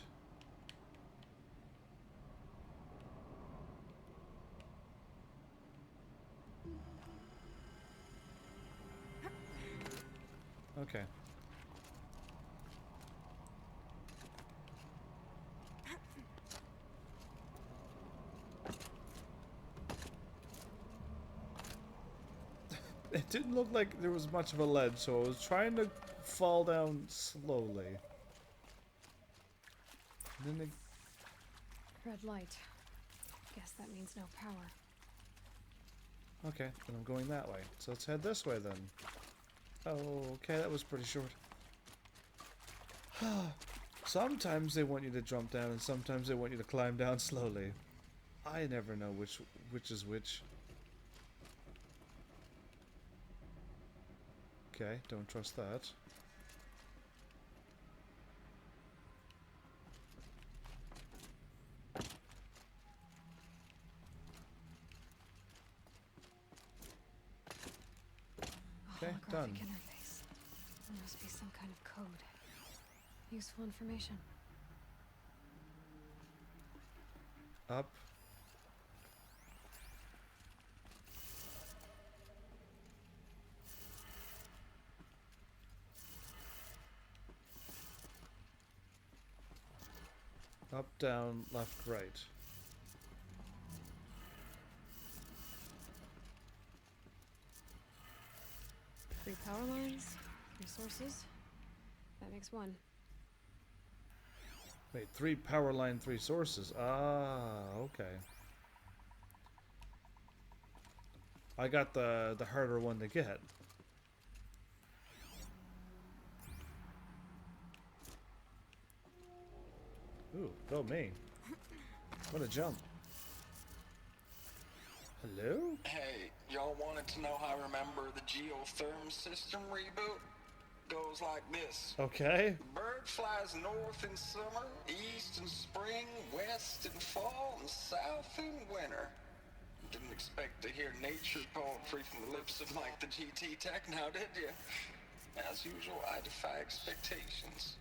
Okay. It didn't look like there was much of a ledge, so I was trying to fall down slowly. And then red light. Guess that means no power. okay, then I'm going that way. So let's head this way then. Oh, okay, that was pretty short. Sometimes they want you to jump down, and sometimes they want you to climb down slowly. I never know which is which. Okay, don't trust that. Okay, done. Interface. There must be some kind of code. Useful information. Up. Up, down, left, right. Three power lines, resources. That makes one. Wait, 3 power line, 3 sources. Ah, okay. I got the harder one to get. Ooh, go me. What a jump. Hello? Hey, y'all wanted to know how I remember the geotherm system reboot? Goes like this. Okay. Bird flies north in summer, east in spring, west in fall, and south in winter. Didn't expect to hear nature poetry from the lips of Mike the GT Tech now, did you? As usual, I defy expectations.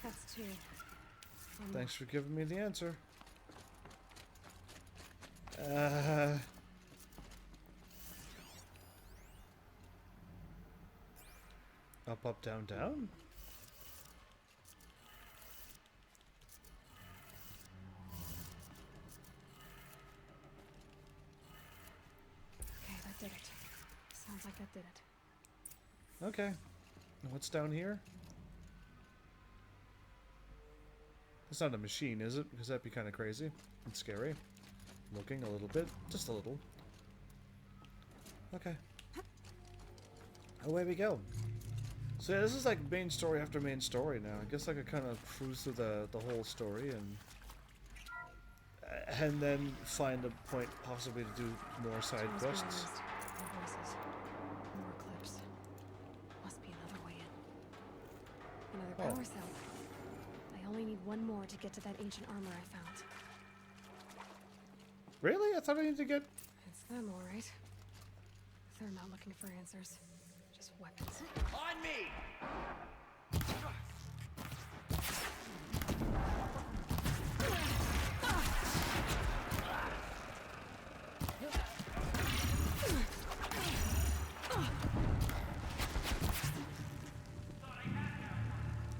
That's two. Thanks for giving me the answer. Up, down, down? Okay, that did it. Sounds like that did it. Okay. And what's down here? It's not a machine, is it? Because that'd be kind of crazy and scary. Looking a little bit. Just a little. Okay. Away we go. So yeah, this is like main story after main story now. I guess I could kind of cruise through the whole story and then find a point possibly to do more side quests. More voices. More clips. Must be another way in. Another power cell. I only need one more to get to that ancient armor I found. Really? I thought I needed to get... It's them, all right. They're not looking for answers. Just weapons. On me!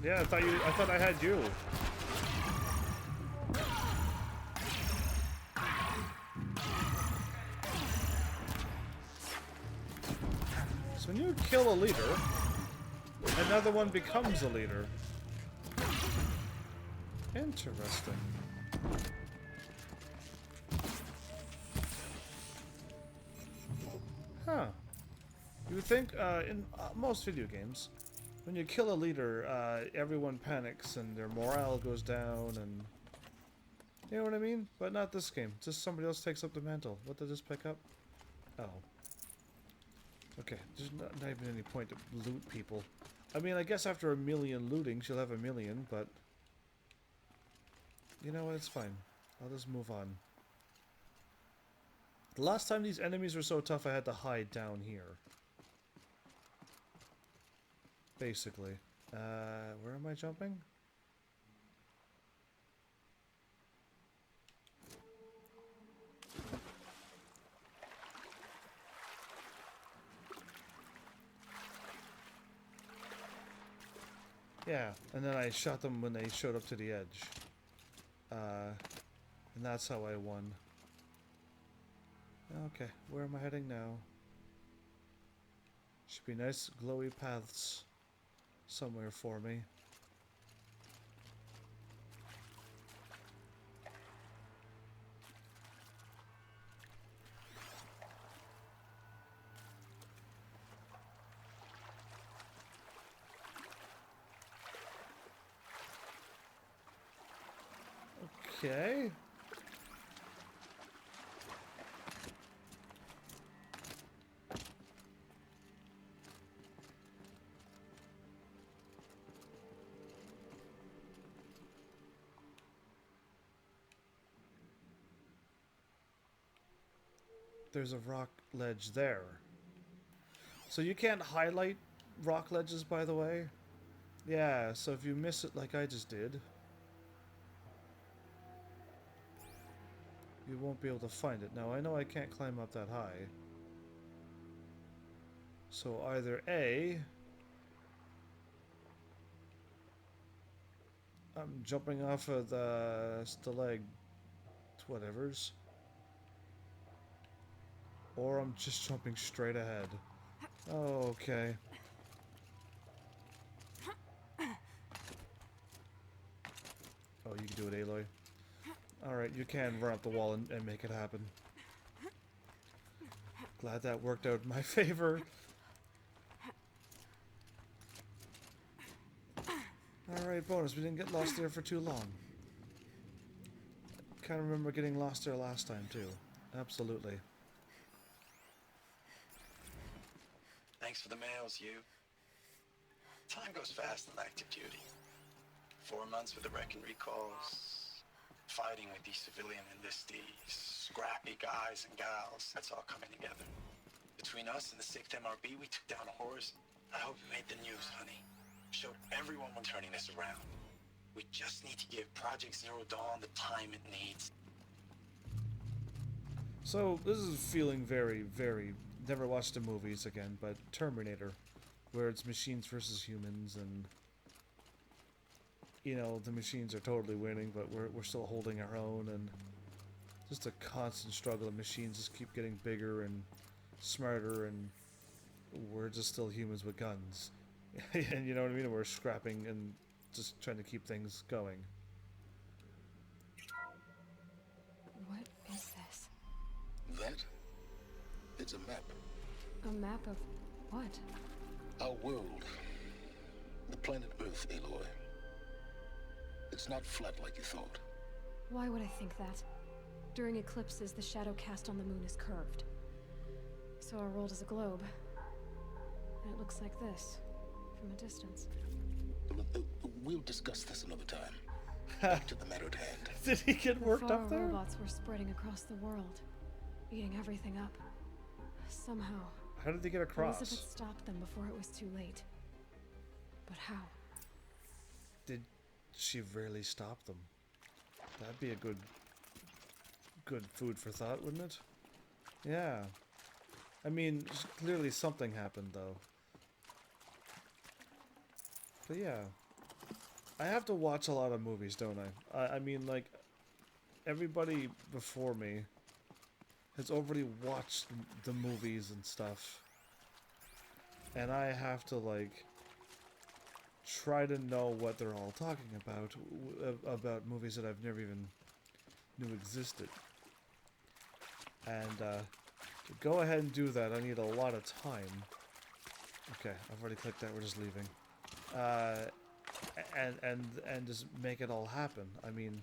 Yeah, I thought I had you. kill a leader, another one becomes a leader. Interesting. Huh. You would think in most video games, when you kill a leader, everyone panics and their morale goes down and... You know what I mean? But not this game. Just somebody else takes up the mantle. What did this pick up? Oh. Okay, there's not even any point to loot people. I mean, I guess after a million looting, she'll have a million, but... You know what? It's fine. I'll just move on. The last time these enemies were so tough, I had to hide down here. Basically. Where am I jumping? Yeah, and then I shot them when they showed up to the edge. And that's how I won. Okay, where am I heading now? Should be nice glowy paths somewhere for me. Okay. There's a rock ledge there. So you can't highlight rock ledges, by the way? Yeah, so if you miss it like I just did, you won't be able to find it. Now, I know I can't climb up that high. So either A, I'm jumping off of the stalag whatevers, or I'm just jumping straight ahead. Oh, okay. Oh, you can do it, Aloy. Alright, you can run up the wall and make it happen. Glad that worked out in my favor. Alright, bonus. We didn't get lost there for too long. Kind of remember getting lost there last time, too. Absolutely. Thanks for the mails, you. Time goes fast in active duty. 4 months with the wreck and recalls, fighting with these civilian enlistees, scrappy guys and gals. That's all coming together. Between us and the 6th MRB, we took down a horse. I hope you made the news, honey. Showed everyone we're turning this around. We just need to give Project Zero Dawn the time it needs. So, this is feeling very, very... Never watched the movies again, but Terminator, where it's machines versus humans, and... You know, the machines are totally winning, but we're still holding our own, and... Just a constant struggle. The machines just keep getting bigger and smarter, and... We're just still humans with guns. And you know what I mean? We're scrapping and just trying to keep things going. What is this? That? It's a map. A map of what? Our world. The planet Earth, Aloy. It's not flat like you thought. Why would I think that? During eclipses, the shadow cast on the moon is curved. So our world is a globe. And it looks like this, from a distance. We'll discuss this another time. Back to the matter at hand. Did he get worked up there? Robots were spreading across the world, eating everything up. Somehow. How did they get across? Elizabeth stopped them before it was too late. But how? Did she really stop them? That'd be a good food for thought, wouldn't it? Yeah. I mean, clearly something happened, though. But yeah. I have to watch a lot of movies, don't I? I mean, like, everybody before me has already watched the movies and stuff. and I have to, like, try to know what they're all talking about movies that I've never even knew existed. And to go ahead and do that, I need a lot of time. Okay, I've already clicked that. We're just leaving. And just make it all happen. I mean,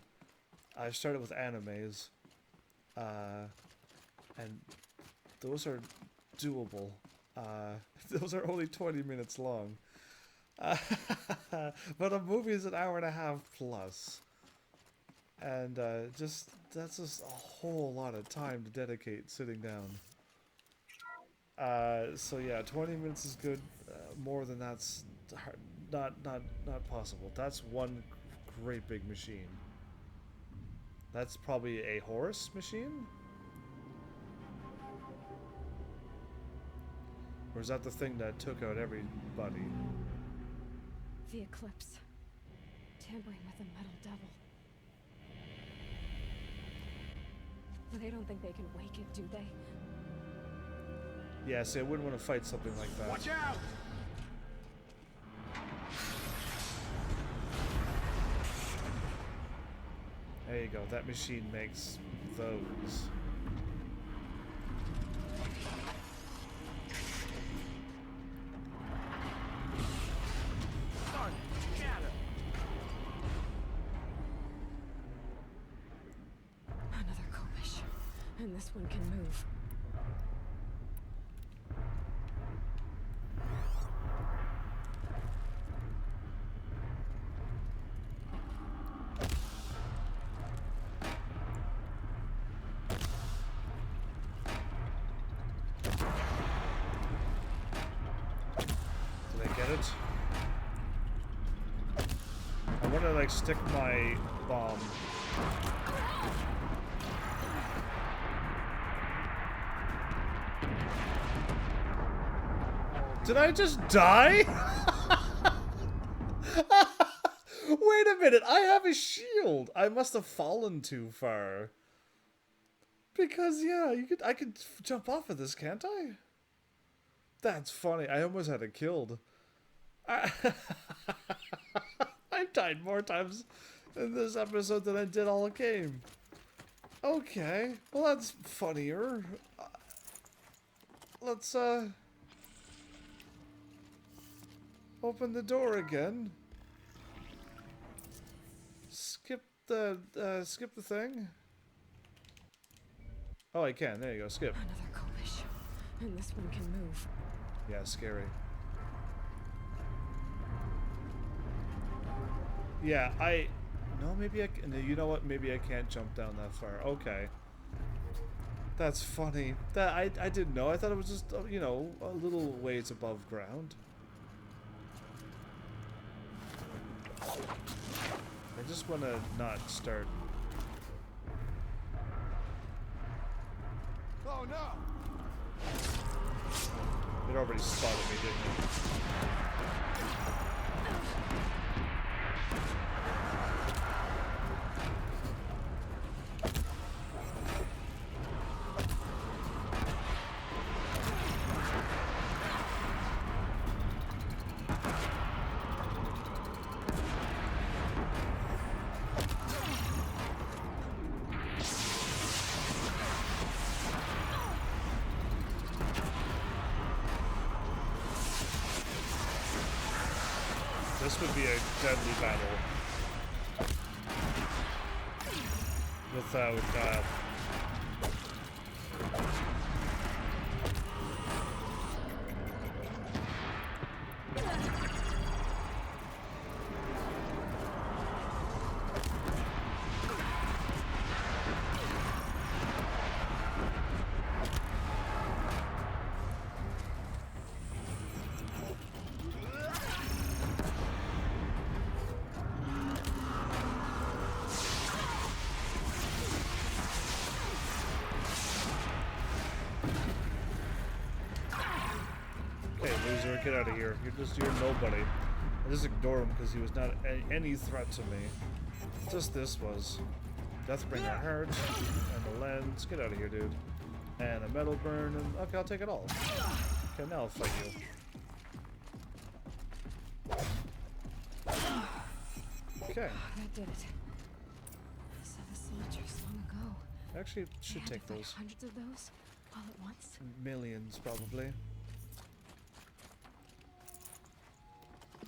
I've started with animes, and those are doable. Those are only 20 minutes long. But a movie is an hour and a half plus. And that's just a whole lot of time to dedicate sitting down. So yeah, 20 minutes is good. More than that's hard, not possible. That's one great big machine. That's probably a horse machine? Or is that the thing that took out everybody? The eclipse. Tampering with the metal devil. They don't think they can wake it, do they? Yeah, see, I wouldn't want to fight something like that. Watch out! There you go, that machine makes those. Another Kobish. And this one can move. I want to, like, stick my bomb. Did I just die? Wait a minute, I have a shield. I must have fallen too far. Because yeah, I could jump off of this, can't I? That's funny. I almost had it killed. I've died more times in this episode than I did all game. Okay, well that's funnier. Let's open the door again. Skip the thing. Oh, I can. There you go. Skip. Another Kobish. And this one can move. Yeah, scary. Yeah, no, maybe I can. You know what? Maybe I can't jump down that far. Okay. That's funny. That I didn't know. I thought it was just, you know, a little ways above ground. I just want to not start. Oh no! It already spotted me, didn't it? This would be a deadly battle without get out of here. You're nobody. I just ignore him because he was not any threat to me. Just this was. Deathbringer heart and the lens. Get out of here, dude. And a metal burn and okay, I'll take it all. Okay, now I'll fight you. Okay. That did it. Saw the soldiers long ago. Actually, should They had take to fight those. hundreds of those all at once. Millions, probably.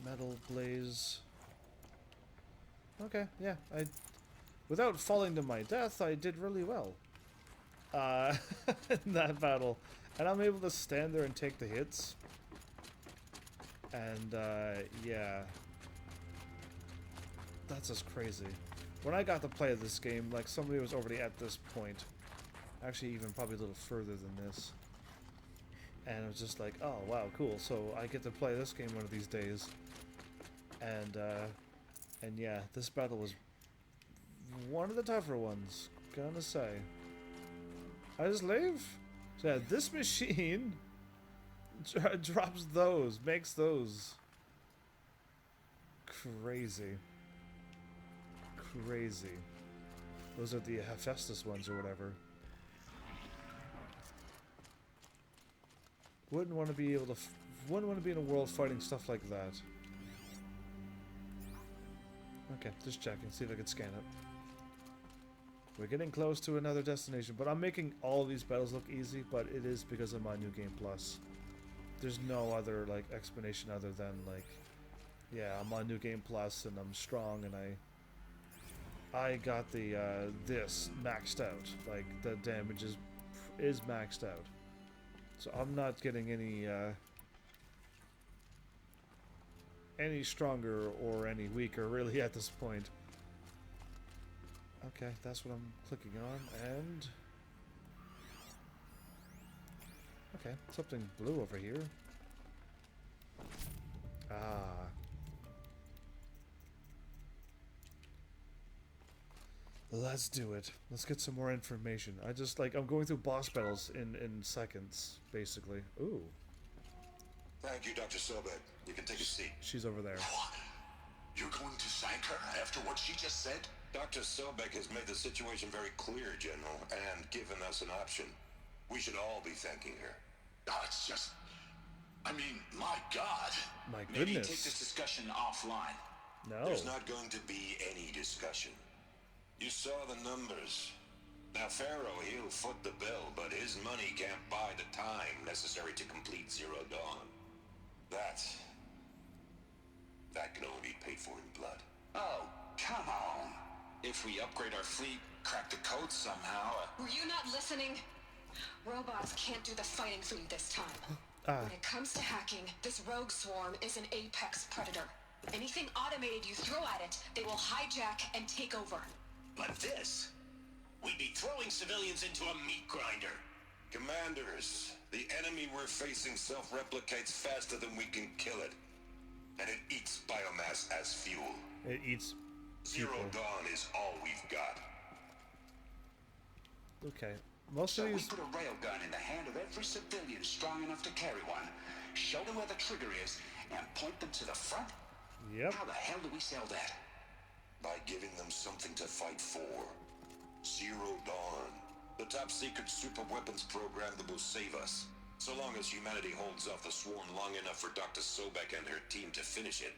Metal blaze. Okay, yeah. Without falling to my death, I did really well. In that battle. And I'm able to stand there and take the hits. And, yeah. That's just crazy. When I got to play this game, like, somebody was already at this point. Actually, even probably a little further than this. And it was just like, oh, wow, cool. So I get to play this game one of these days. And yeah, this battle was one of the tougher ones, gonna say. I just leave? So yeah, this machine drops those, makes those. Crazy. Crazy. Those are the Hephaestus ones or whatever. Wouldn't want to be able to... wouldn't want to be in a world fighting stuff like that. Okay, just checking, see if I can scan it. We're getting close to another destination, but I'm making all of these battles look easy, but it is because of my New Game Plus. There's no other, like, explanation other than, like, yeah, I'm on New Game Plus and I'm strong and I got the, this maxed out. Like, the damage is maxed out. So I'm not getting any stronger or any weaker really at this point. Okay, that's what I'm clicking on, and okay, something blue over here. Ah. Let's do it. Let's get some more information. I'm going through boss battles in seconds, basically. Ooh. Thank you, Dr. Sobek. You can take a seat. She's over there. What? You're going to thank her after what she just said? Dr. Sobek has made the situation very clear, General, and given us an option. We should all be thanking her. Oh, it's just... I mean, my God. My Maybe goodness. take this discussion offline. No. There's not going to be any discussion. You saw the numbers. Now, Pharaoh, he'll foot the bill, but his money can't buy the time necessary to complete Zero Dawn. That can only be paid for in blood. Oh, come on. If we upgrade our fleet, crack the code somehow... Were you not listening? Robots can't do the fighting for you this time. When it comes to hacking, this rogue swarm is an apex predator. Anything automated you throw at it, they will hijack and take over. But this? We'd be throwing civilians into a meat grinder. Commanders, the enemy we're facing self-replicates faster than we can kill it. And it eats biomass as fuel. It eats people. Zero Dawn is all we've got. Okay. Most So of we these... put a railgun in the hand of every civilian strong enough to carry one, show them where the trigger is, and point them to the front? Yep. How the hell do we sell that? By giving them something to fight for. Zero Dawn. The top secret super weapons program that will save us. So long as humanity holds off the swarm long enough for Dr. Sobek and her team to finish it.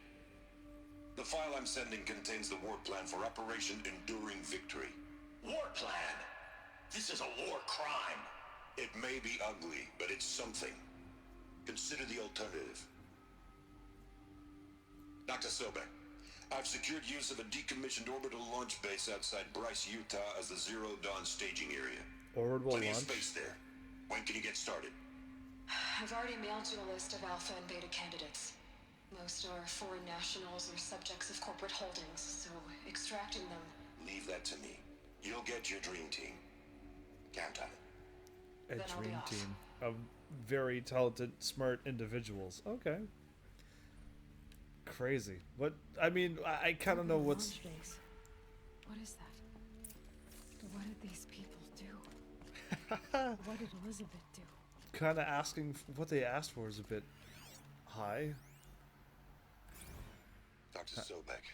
The file I'm sending contains the war plan for Operation Enduring Victory. War plan? This is a war crime. It may be ugly, but it's something. Consider the alternative. Dr. Sobek, I've secured use of a decommissioned orbital launch base outside Bryce, Utah as the Zero Dawn staging area. Orbital Plenty launch? of space there. When can you get started? I've already mailed you a list of alpha and beta candidates. Most are foreign nationals or subjects of corporate holdings, so extracting them... Leave that to me. You'll get your dream team. Count on it. A Then I'll be dream off. team of very talented, smart individuals. Okay. Crazy. What? I mean, I kind of know what's... Launch base. What is that? What did these people do? What did Elizabeth do? Kind of asking what they asked for is a bit high. Dr. Sobek,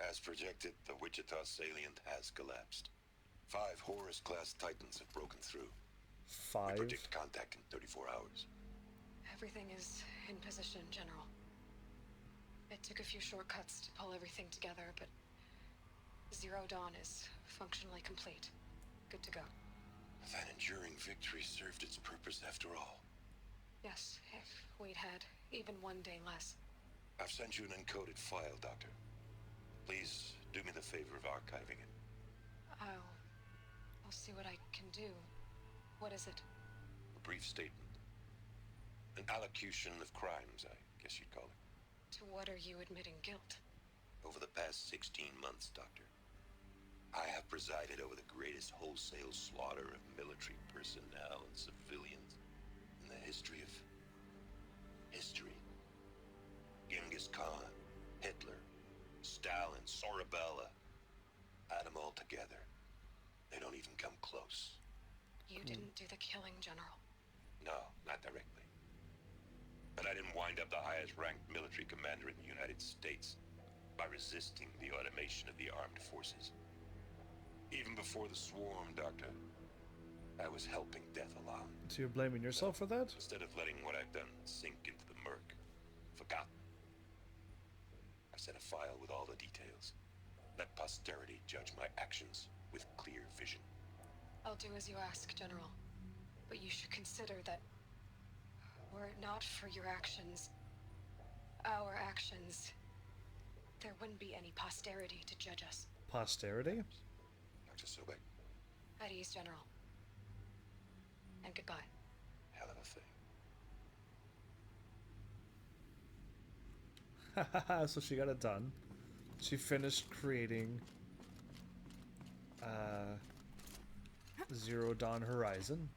as projected, the Wichita salient has collapsed. 5 Horus-class Titans have broken through. 5? We predict contact in 34 hours. Everything is in position, General. It took a few shortcuts to pull everything together, but Zero Dawn is functionally complete. Good to go. That enduring victory served its purpose after all. Yes, if we'd had even one day less. I've sent you an encoded file, Doctor. Please do me the favor of archiving it. I'll see what I can do. What is it? A brief statement. An allocution of crimes, I guess you'd call it. To what are you admitting guilt? Over the past 16 months, Doctor, I have presided over the greatest wholesale slaughter of military personnel and civilians in the history of history. Genghis Khan, Hitler, Stalin, Sorabella, add them all together. They don't even come close. You didn't do the killing, General. No, not directly. But I didn't wind up the highest ranked military commander in the United States by resisting the automation of the armed forces. Even before the swarm, Doctor, I was helping death along. So you're blaming yourself for that? Instead of letting what I've done sink into the murk, forgotten. I set a file with all the details. Let posterity judge my actions with clear vision. I'll do as you ask, General. But you should consider that were it not for your actions, our actions, there wouldn't be any posterity to judge us. Posterity? Dr. Sobek. At ease, General. And goodbye. Hell of a thing. So she got it done. She finished creating Zero Dawn Horizon.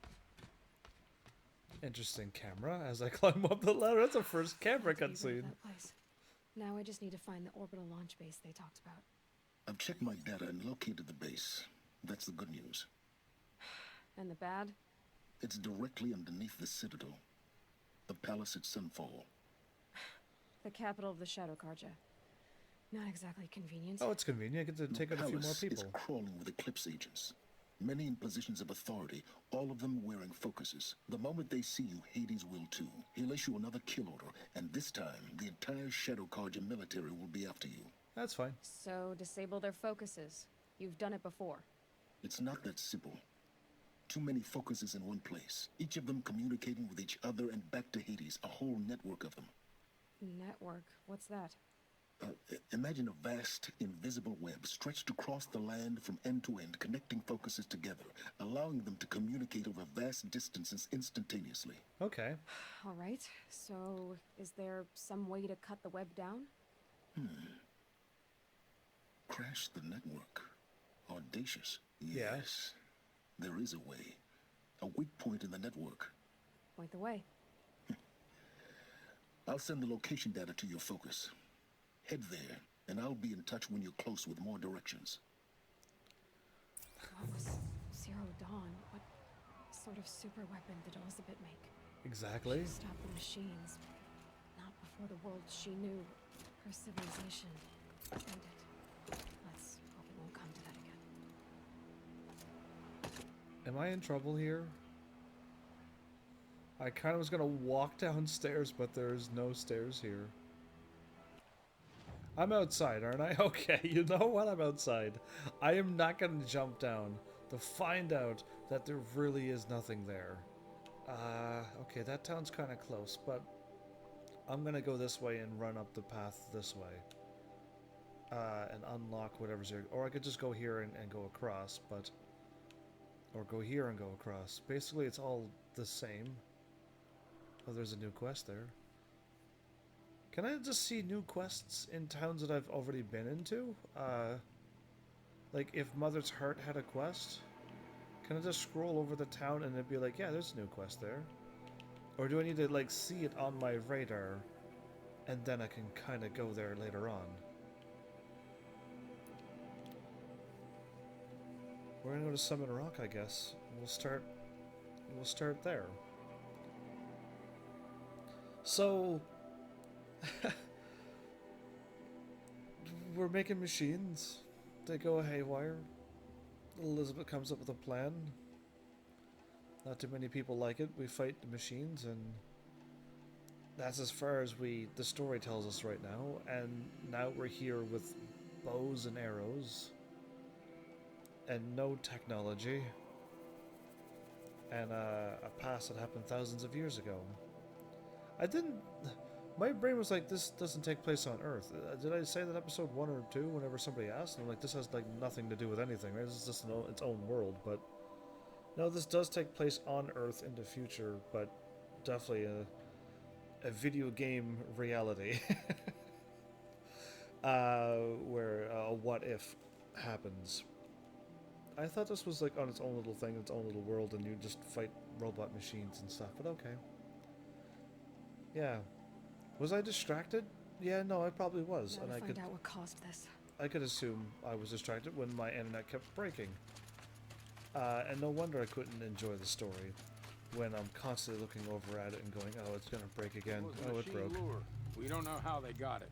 Interesting camera as I climb up the ladder. That's the first camera cutscene. Now I just need to find the orbital launch base they talked about. I've checked my data and located the base. That's the good news. And the bad? It's directly underneath the Citadel. The palace at Sunfall. The capital of the Shadow Karja. Not exactly convenient. Oh, it's convenient. I get to take out a few more people. It's crawling with Eclipse agents. Many in positions of authority, all of them wearing focuses. The moment they see you, Hades will too. He'll issue another kill order, and this time, the entire Shadow Karja military will be after you. That's fine. So, disable their focuses. You've done it before. It's not that simple. Too many focuses in one place, each of them communicating with each other and back to Hades, a whole network of them. Network? What's that? Imagine a vast, invisible web stretched across the land from end to end, connecting focuses together, allowing them to communicate over vast distances instantaneously. Okay. All right. So, is there some way to cut the web down? Crash the network. Audacious. Yes. There is a way. A weak point in the network. Point the way. I'll send the location data to your focus. Head there, and I'll be in touch when you're close with more directions. What was Zero Dawn? What sort of super weapon did Elizabeth make? Exactly. She stopped the machines, but not before the world she knew, her civilization, ended. Let's hope it won't come to that again. Am I in trouble here? I kind of was gonna walk downstairs, but there's no stairs here. I'm outside, aren't I? Okay, you know what? I'm outside. I am not gonna jump down to find out that there really is nothing there. Okay, that town's kind of close, but I'm gonna go this way and run up the path this way. And unlock whatever's here. Or I could just go here and go across, but... Or go here and go across. Basically, it's all the same. Oh, there's a new quest there. Can I just see new quests in towns that I've already been into? Like, if Mother's Heart had a quest? Can I just scroll over the town and it'd be like, yeah, there's a new quest there? Or do I need to, like, see it on my radar, and then I can kind of go there later on? We're gonna go to Summit Rock, I guess. We'll start there. So... we're making machines. They go haywire. Elizabeth comes up with a plan. Not too many people like it. We fight the machines, and that's as far as the story tells us right now. And now we're here with bows and arrows. and no technology, and a past that happened thousands of years ago. I didn't... My brain was like, this doesn't take place on Earth. Did I say that episode 1 or 2 whenever somebody asked? And I'm like, this has like nothing to do with anything, right? This is just its own world, but... No, this does take place on Earth in the future, but definitely a video game reality. Where a what if happens. I thought this was like on its own little thing, its own little world, and you just fight robot machines and stuff, but okay. Yeah. Was I distracted? Yeah, no, I probably was. Now And to I find could out what caused this. I could assume I was distracted when my internet kept breaking. And no wonder I couldn't enjoy the story when I'm constantly looking over at it and going, oh, it's gonna break again. Oh, it broke. Lure. We don't know how they got it.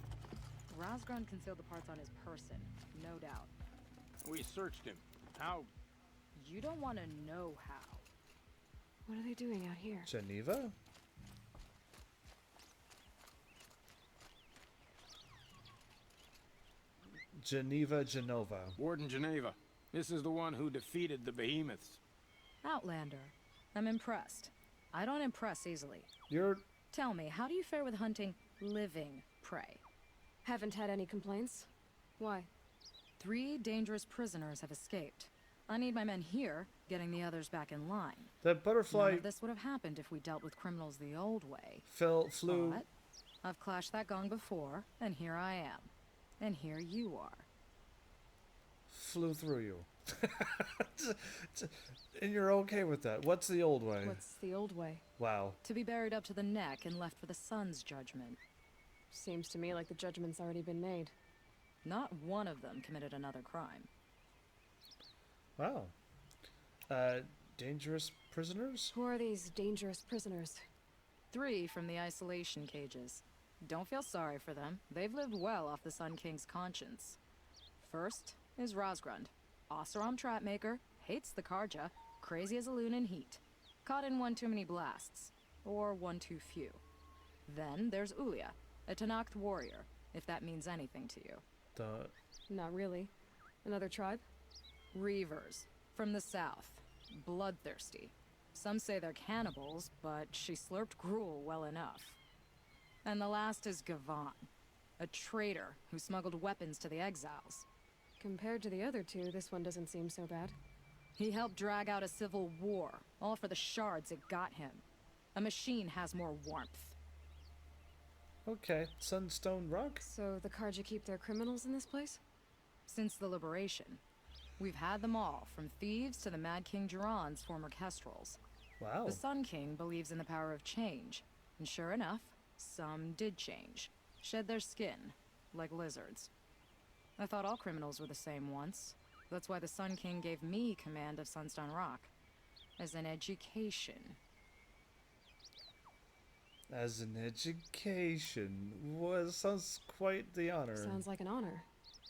Rosgrund concealed the parts on his person, no doubt. We searched him. How? You don't want to know how. What are they doing out here? Geneva? Genova. Warden Geneva. This is the one who defeated the behemoths. Outlander. I'm impressed. I don't impress easily. You're... Tell me, how do you fare with hunting living prey? Haven't had any complaints. Why? 3 dangerous prisoners have escaped. I need my men here, getting the others back in line. That butterfly... None of this would have happened if we dealt with criminals the old way. Flew... But I've clashed that gong before, and here I am. And here you are. Flew through you. And you're okay with that. What's the old way? What's the old way? Wow. To be buried up to the neck and left for the sun's judgment. Seems to me like the judgment's already been made. Not one of them committed another crime. Wow. Dangerous prisoners? Who are these dangerous prisoners? 3 from the isolation cages. Don't feel sorry for them. They've lived well off the Sun King's conscience. First is Rosgrund. Oseram trapmaker, hates the Karja, crazy as a loon in heat. Caught in one too many blasts. Or one too few. Then there's Ulia, a Tanakh warrior, if that means anything to you. Not really. Another tribe? Reavers, from the south. Bloodthirsty. Some say they're cannibals, but she slurped gruel well enough. And the last is Gavan, a traitor who smuggled weapons to the exiles. Compared to the other 2, this one doesn't seem so bad. He helped drag out a civil war, all for the shards it got him. A machine has more warmth. Okay, Sunstone Rock? So the Karja keep their criminals in this place? Since the liberation. We've had them all, from thieves to the Mad King Jiran's former kestrels. Wow. The Sun King believes in the power of change, and sure enough, some did change. Shed their skin, like lizards. I thought all criminals were the same once. That's why the Sun King gave me command of Sunstone Rock. As an education. As an education. Well, sounds quite the honor. Sounds like an honor.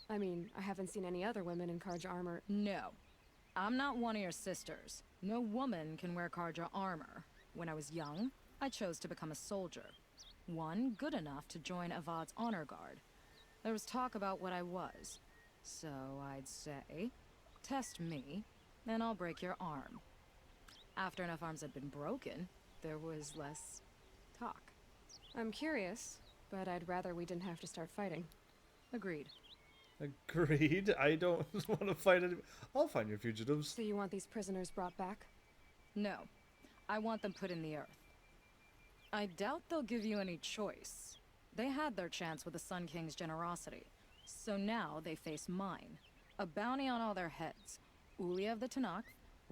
I mean, I haven't seen any other women in Karja armor. No. I'm not one of your sisters. No woman can wear Karja armor. When I was young, I chose to become a soldier. One good enough to join Avad's honor guard. There was talk about what I was. So I'd say, test me, and I'll break your arm. After enough arms had been broken, there was less talk. I'm curious, but I'd rather we didn't have to start fighting. Agreed. Agreed. I don't want to fight any... I'll find your fugitives. So you want these prisoners brought back? No. I want them put in the earth. I doubt they'll give you any choice. They had their chance with the Sun King's generosity. So now they face mine. A bounty on all their heads. Ulia of the Tanakh,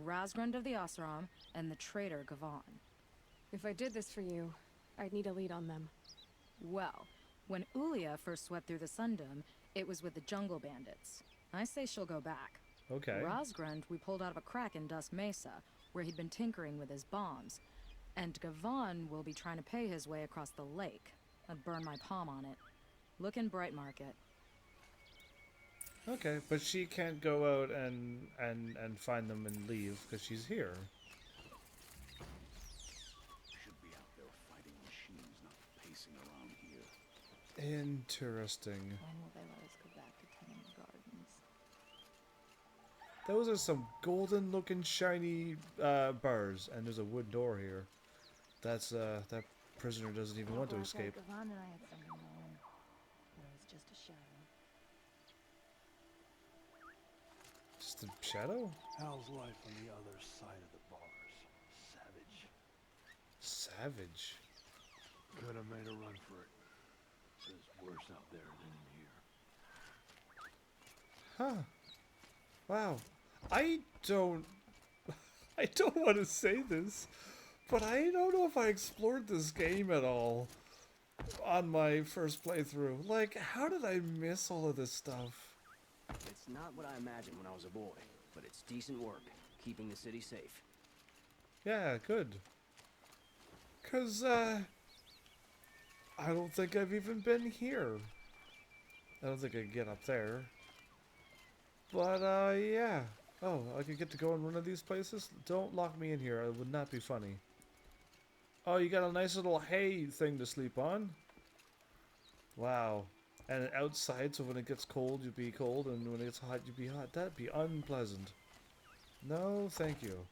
Rosgrund of the Oseram, and the traitor Gavan. If I did this for you, I'd need a lead on them. Well, when Ulia first swept through the Sundom, it was with the jungle bandits. I say she'll go back. Okay. Rosgrund we pulled out of a crack in Dusk Mesa, where he'd been tinkering with his bombs. And Gavan will be trying to pay his way across the lake. I'd burn my palm on it. Look in Bright Market. Okay, but she can't go out and find them and leave because she's here. Should be out there fighting machines, not pacing around here. Interesting. When will they let us go back to tending the gardens? Those are some golden looking shiny bars, and there's a wood door here. That's that prisoner doesn't even want to escape. Yvonne and I had something going. It was just a shadow. Just a shadow? How's life on the other side of the bars? Savage. Savage? Could have made a run for it. It's worse out there than in here. Huh. Wow. I don't want to say this, but I don't know if I explored this game at all on my first playthrough. Like, how did I miss all of this stuff? It's not what I imagined when I was a boy, but it's decent work, keeping the city safe. Yeah, good. 'Cause, I don't think I've even been here. I don't think I can get up there. But, yeah. Oh, I could get to go in one of these places? Don't lock me in here. It would not be funny. Oh, you got a nice little hay thing to sleep on? Wow. And outside, so when it gets cold, you'd be cold, and when it gets hot, you'd be hot. That'd be unpleasant. No, thank you.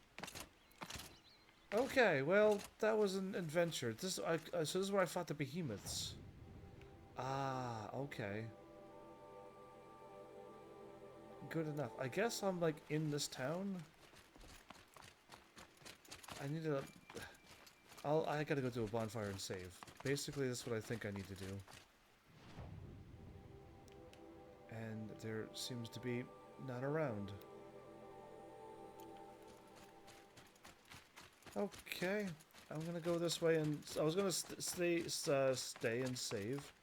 Okay, well, that was an adventure. So this is where I fought the behemoths. Ah, okay. Good enough. I guess I'm, like, in this town. I need to... I gotta go to a bonfire and save. Basically, that's what I think I need to do. And there seems to be not around. Okay, I'm gonna go this way, and I was gonna stay and save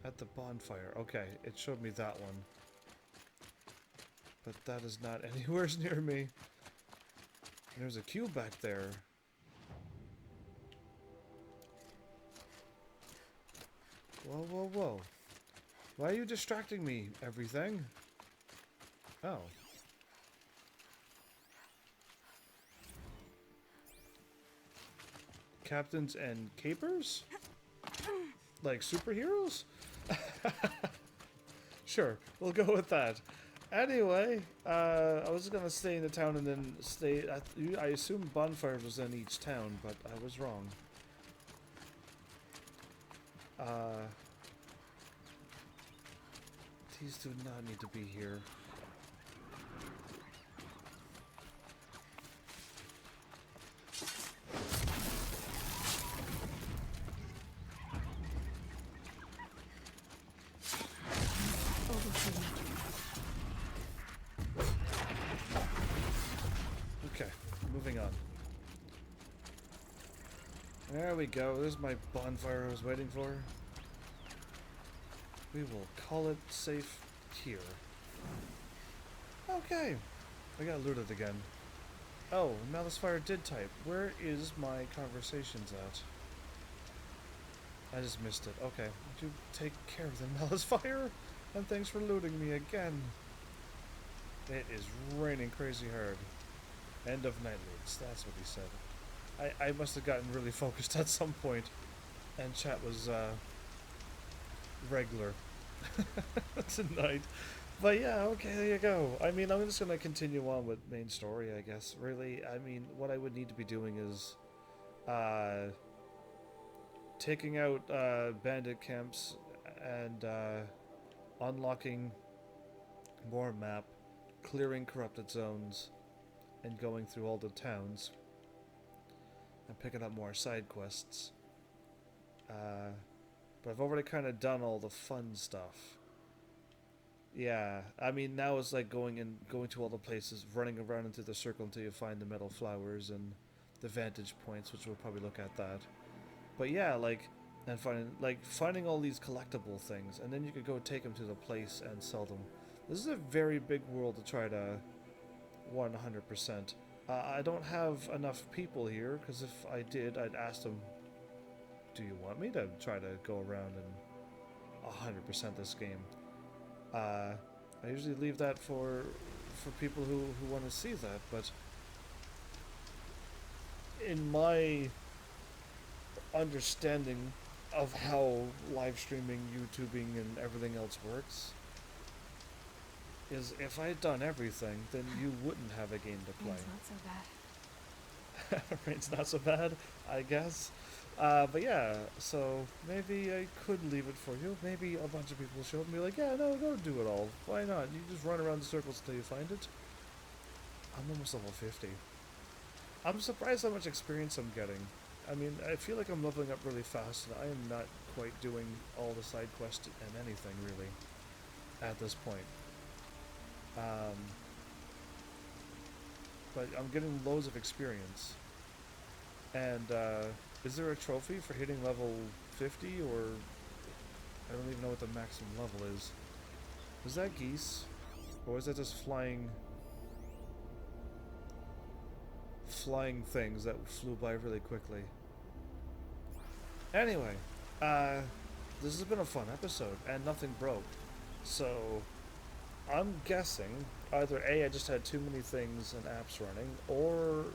at the bonfire. Okay, it showed me that one, but that is not anywhere near me. There's a cube back there. Whoa, whoa, whoa! Why are you distracting me? Everything? Oh. Captains and capers? Like superheroes? Sure, we'll go with that. Anyway, I was gonna stay in the town and then stay at... I assumed bonfires was in each town, but I was wrong. These do not need to be here. Okay, moving on. There we go. This is my bonfire I was waiting for. We will call it safe here. Okay. I got looted again. Oh, Malice Fire did type. Where is my conversations at? I just missed it. Okay. Do take care of the Malice Fire. And thanks for looting me again. It is raining crazy hard. End of night leads. That's what he said. I must have gotten really focused at some point. And chat was, regular tonight. But yeah, okay, there you go. I mean, I'm just gonna continue on with main story, I guess. Really, I mean, what I would need to be doing is taking out bandit camps and unlocking more map, clearing corrupted zones, and going through all the towns and picking up more side quests. But I've already kind of done all the fun stuff. Yeah, I mean, now it's like going to all the places, running around into the circle until you find the metal flowers and the vantage points, which we'll probably look at that. But yeah, like, and finding all these collectible things, and then you could go take them to the place and sell them. This is a very big world to try to 100%. I don't have enough people here, because if I did, I'd ask them, do you want me to try to go around and 100% this game? I usually leave that for people who want to see that, but in my understanding of how live streaming, YouTubing, and everything else works, is if I had done everything, then you wouldn't have a game to play. Rain's not so bad. Rain's not so bad, I guess. But yeah, so maybe I could leave it for you. Maybe a bunch of people will show up and be like, yeah, no, go do it all. Why not? You just run around in circles until you find it. I'm almost level 50. I'm surprised how much experience I'm getting. I mean, I feel like I'm leveling up really fast, and I am not quite doing all the side quests and anything, really, at this point. But I'm getting loads of experience. And, is there a trophy for hitting level 50, or... I don't even know what the maximum level is. Is that geese? Or is that just flying things that flew by really quickly? Anyway, this has been a fun episode, and nothing broke. So, I'm guessing either A, I just had too many things and apps running, or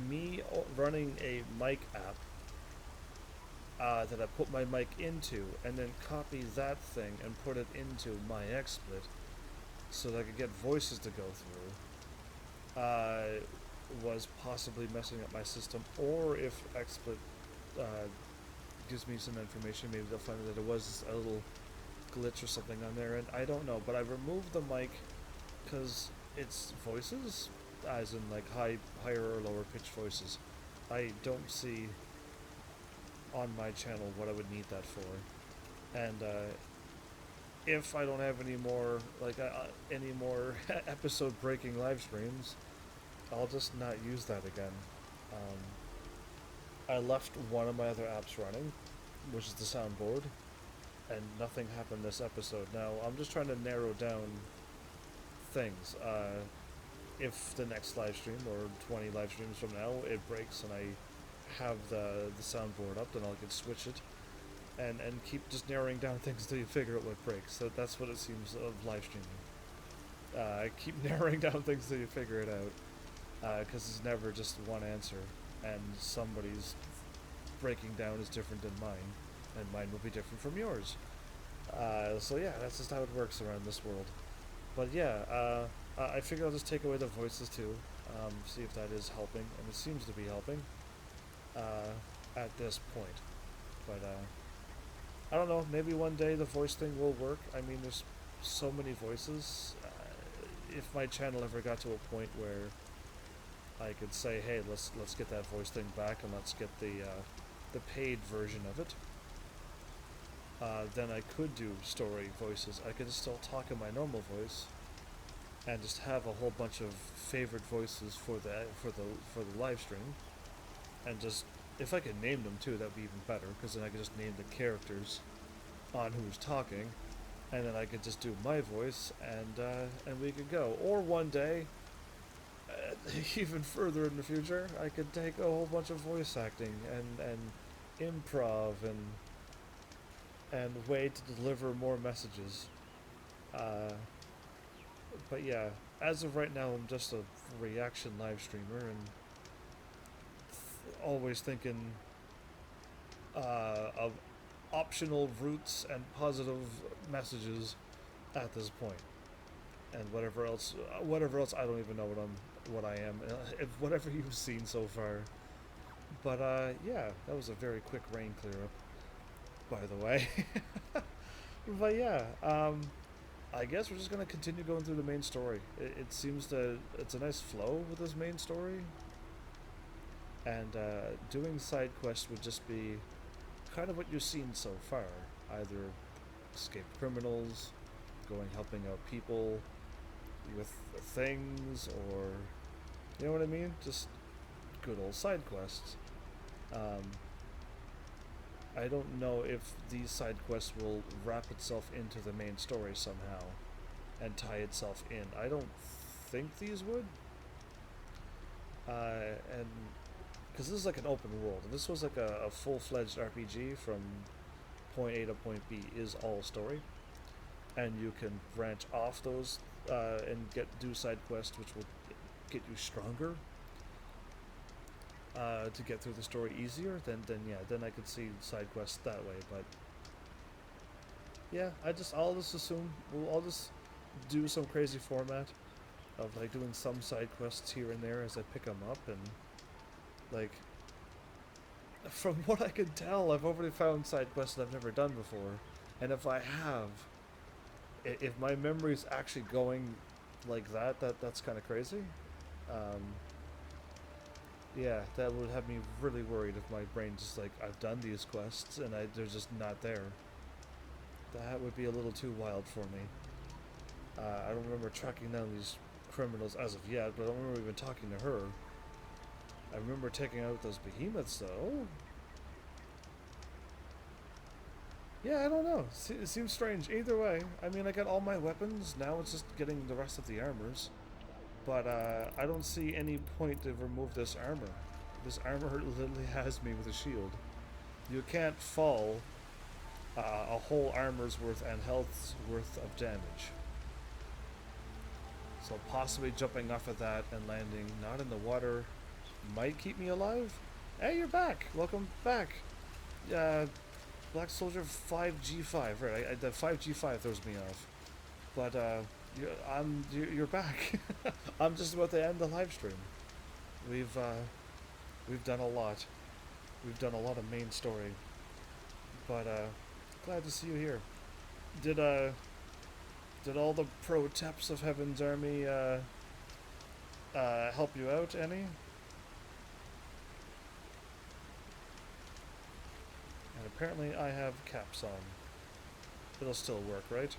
me running a mic app that I put my mic into, and then copy that thing and put it into my XSplit so that I could get voices to go through, was possibly messing up my system. Or if XSplit gives me some information, maybe they'll find that it was a little glitch or something on there, and I don't know. But I removed the mic because it's voices, as in like higher or lower pitched voices. I don't see on my channel what I would need that for. And if I don't have any more episode breaking live streams, I'll just not use that again. I left one of my other apps running, which is the soundboard, and nothing happened this episode. Now, I'm just trying to narrow down things. If the next live stream, or 20 live streams from now, it breaks and I have the soundboard up, then I can switch it and keep just narrowing down things until you figure out what breaks. So that's what it seems of live streaming. I keep narrowing down things until you figure it out, because it's never just one answer, and somebody's breaking down is different than mine, and mine will be different from yours. So yeah, that's just how it works around this world. But yeah, I figure I'll just take away the voices too, see if that is helping, and it seems to be helping at this point. But I don't know, maybe one day the voice thing will work. I mean, there's so many voices. If my channel ever got to a point where I could say, hey, let's get that voice thing back, and let's get the paid version of it, then I could do story voices. I could still talk in my normal voice, and just have a whole bunch of favorite voices for the live stream, and just, if I could name them too, that'd be even better, because then I could just name the characters on who's talking, and then I could just do my voice, and we could go. Or one day, even further in the future, I could take a whole bunch of voice acting and improv and way to deliver more messages. But yeah, as of right now, I'm just a reaction live streamer, and always thinking of optional routes and positive messages at this point. And whatever else, I don't even know what I am, whatever you've seen so far. But yeah, that was a very quick rain clear up, by the way. But yeah, I guess we're just gonna continue going through the main story. It seems that it's a nice flow with this main story, and doing side quests would just be kind of what you've seen so far. Either escaped criminals, helping out people with things, or, you know what I mean? Just good old side quests. I don't know if these side quests will wrap itself into the main story somehow and tie itself in. I don't think these would. And because this is like an open world, and this was like a full-fledged RPG from point A to point B is all story, and you can branch off those and do side quests, which will get you stronger to get through the story easier. Then I could see side quests that way. But yeah, I'll just assume I'll just do some crazy format of like doing some side quests here and there as I pick them up, and like from what I can tell, I've already found side quests that I've never done before, and if I have, if my memory's actually going like that's kind of crazy. Yeah, that would have me really worried if my brain just like, I've done these quests and they're just not there. That would be a little too wild for me. I don't remember tracking down these criminals as of yet, but I don't remember even talking to her. I remember taking out those behemoths though. Yeah, I don't know. It seems strange. Either way, I mean, I got all my weapons. Now it's just getting the rest of the armors. But I don't see any point to remove this armor. This armor literally has me with a shield. You can't fall a whole armor's worth and health's worth of damage. So possibly jumping off of that and landing not in the water might keep me alive. Hey, you're back. Welcome back. Black Soldier 5G5. Right, the 5G5 throws me off. But you're back. I'm just about to end the live stream. We've done a lot. We've done a lot of main story. But glad to see you here. Did all the pro tips of Heaven's Army help you out any? And apparently I have caps on. It'll still work, right?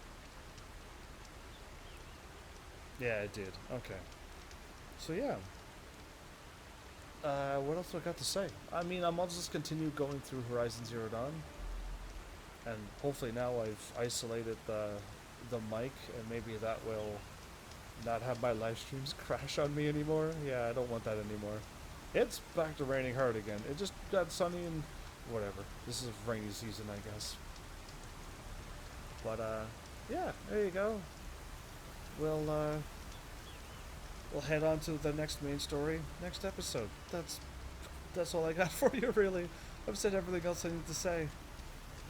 Yeah, it did. Okay. So yeah. What else do I got to say? I mean, I'll just continue going through Horizon Zero Dawn. And hopefully now I've isolated the mic, and maybe that will not have my live streams crash on me anymore. Yeah, I don't want that anymore. It's back to raining hard again. It just got sunny and whatever. This is rainy season, I guess. But yeah, there you go. We'll head on to the next main story next episode. That's all I got for you, really. I've said everything else I need to say.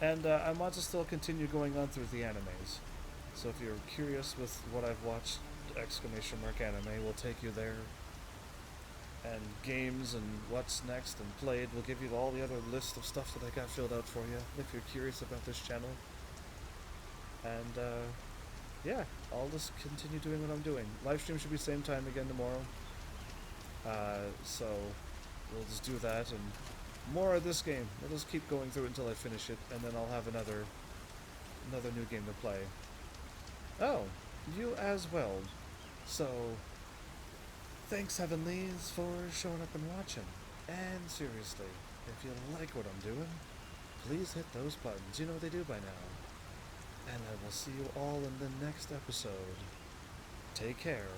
And I want to still continue going on through the animes. So if you're curious with what I've watched, ! Anime will take you there. And games and what's next and played will give you all the other list of stuff that I got filled out for you if you're curious about this channel. And yeah, I'll just continue doing what I'm doing. Live stream should be same time again tomorrow. So we'll just do that and more of this game. We'll just keep going through it until I finish it, and then I'll have another new game to play. Oh, you as well. So thanks, Heavenlies, for showing up and watching. And seriously, if you like what I'm doing, please hit those buttons. You know what they do by now. And I will see you all in the next episode. Take care.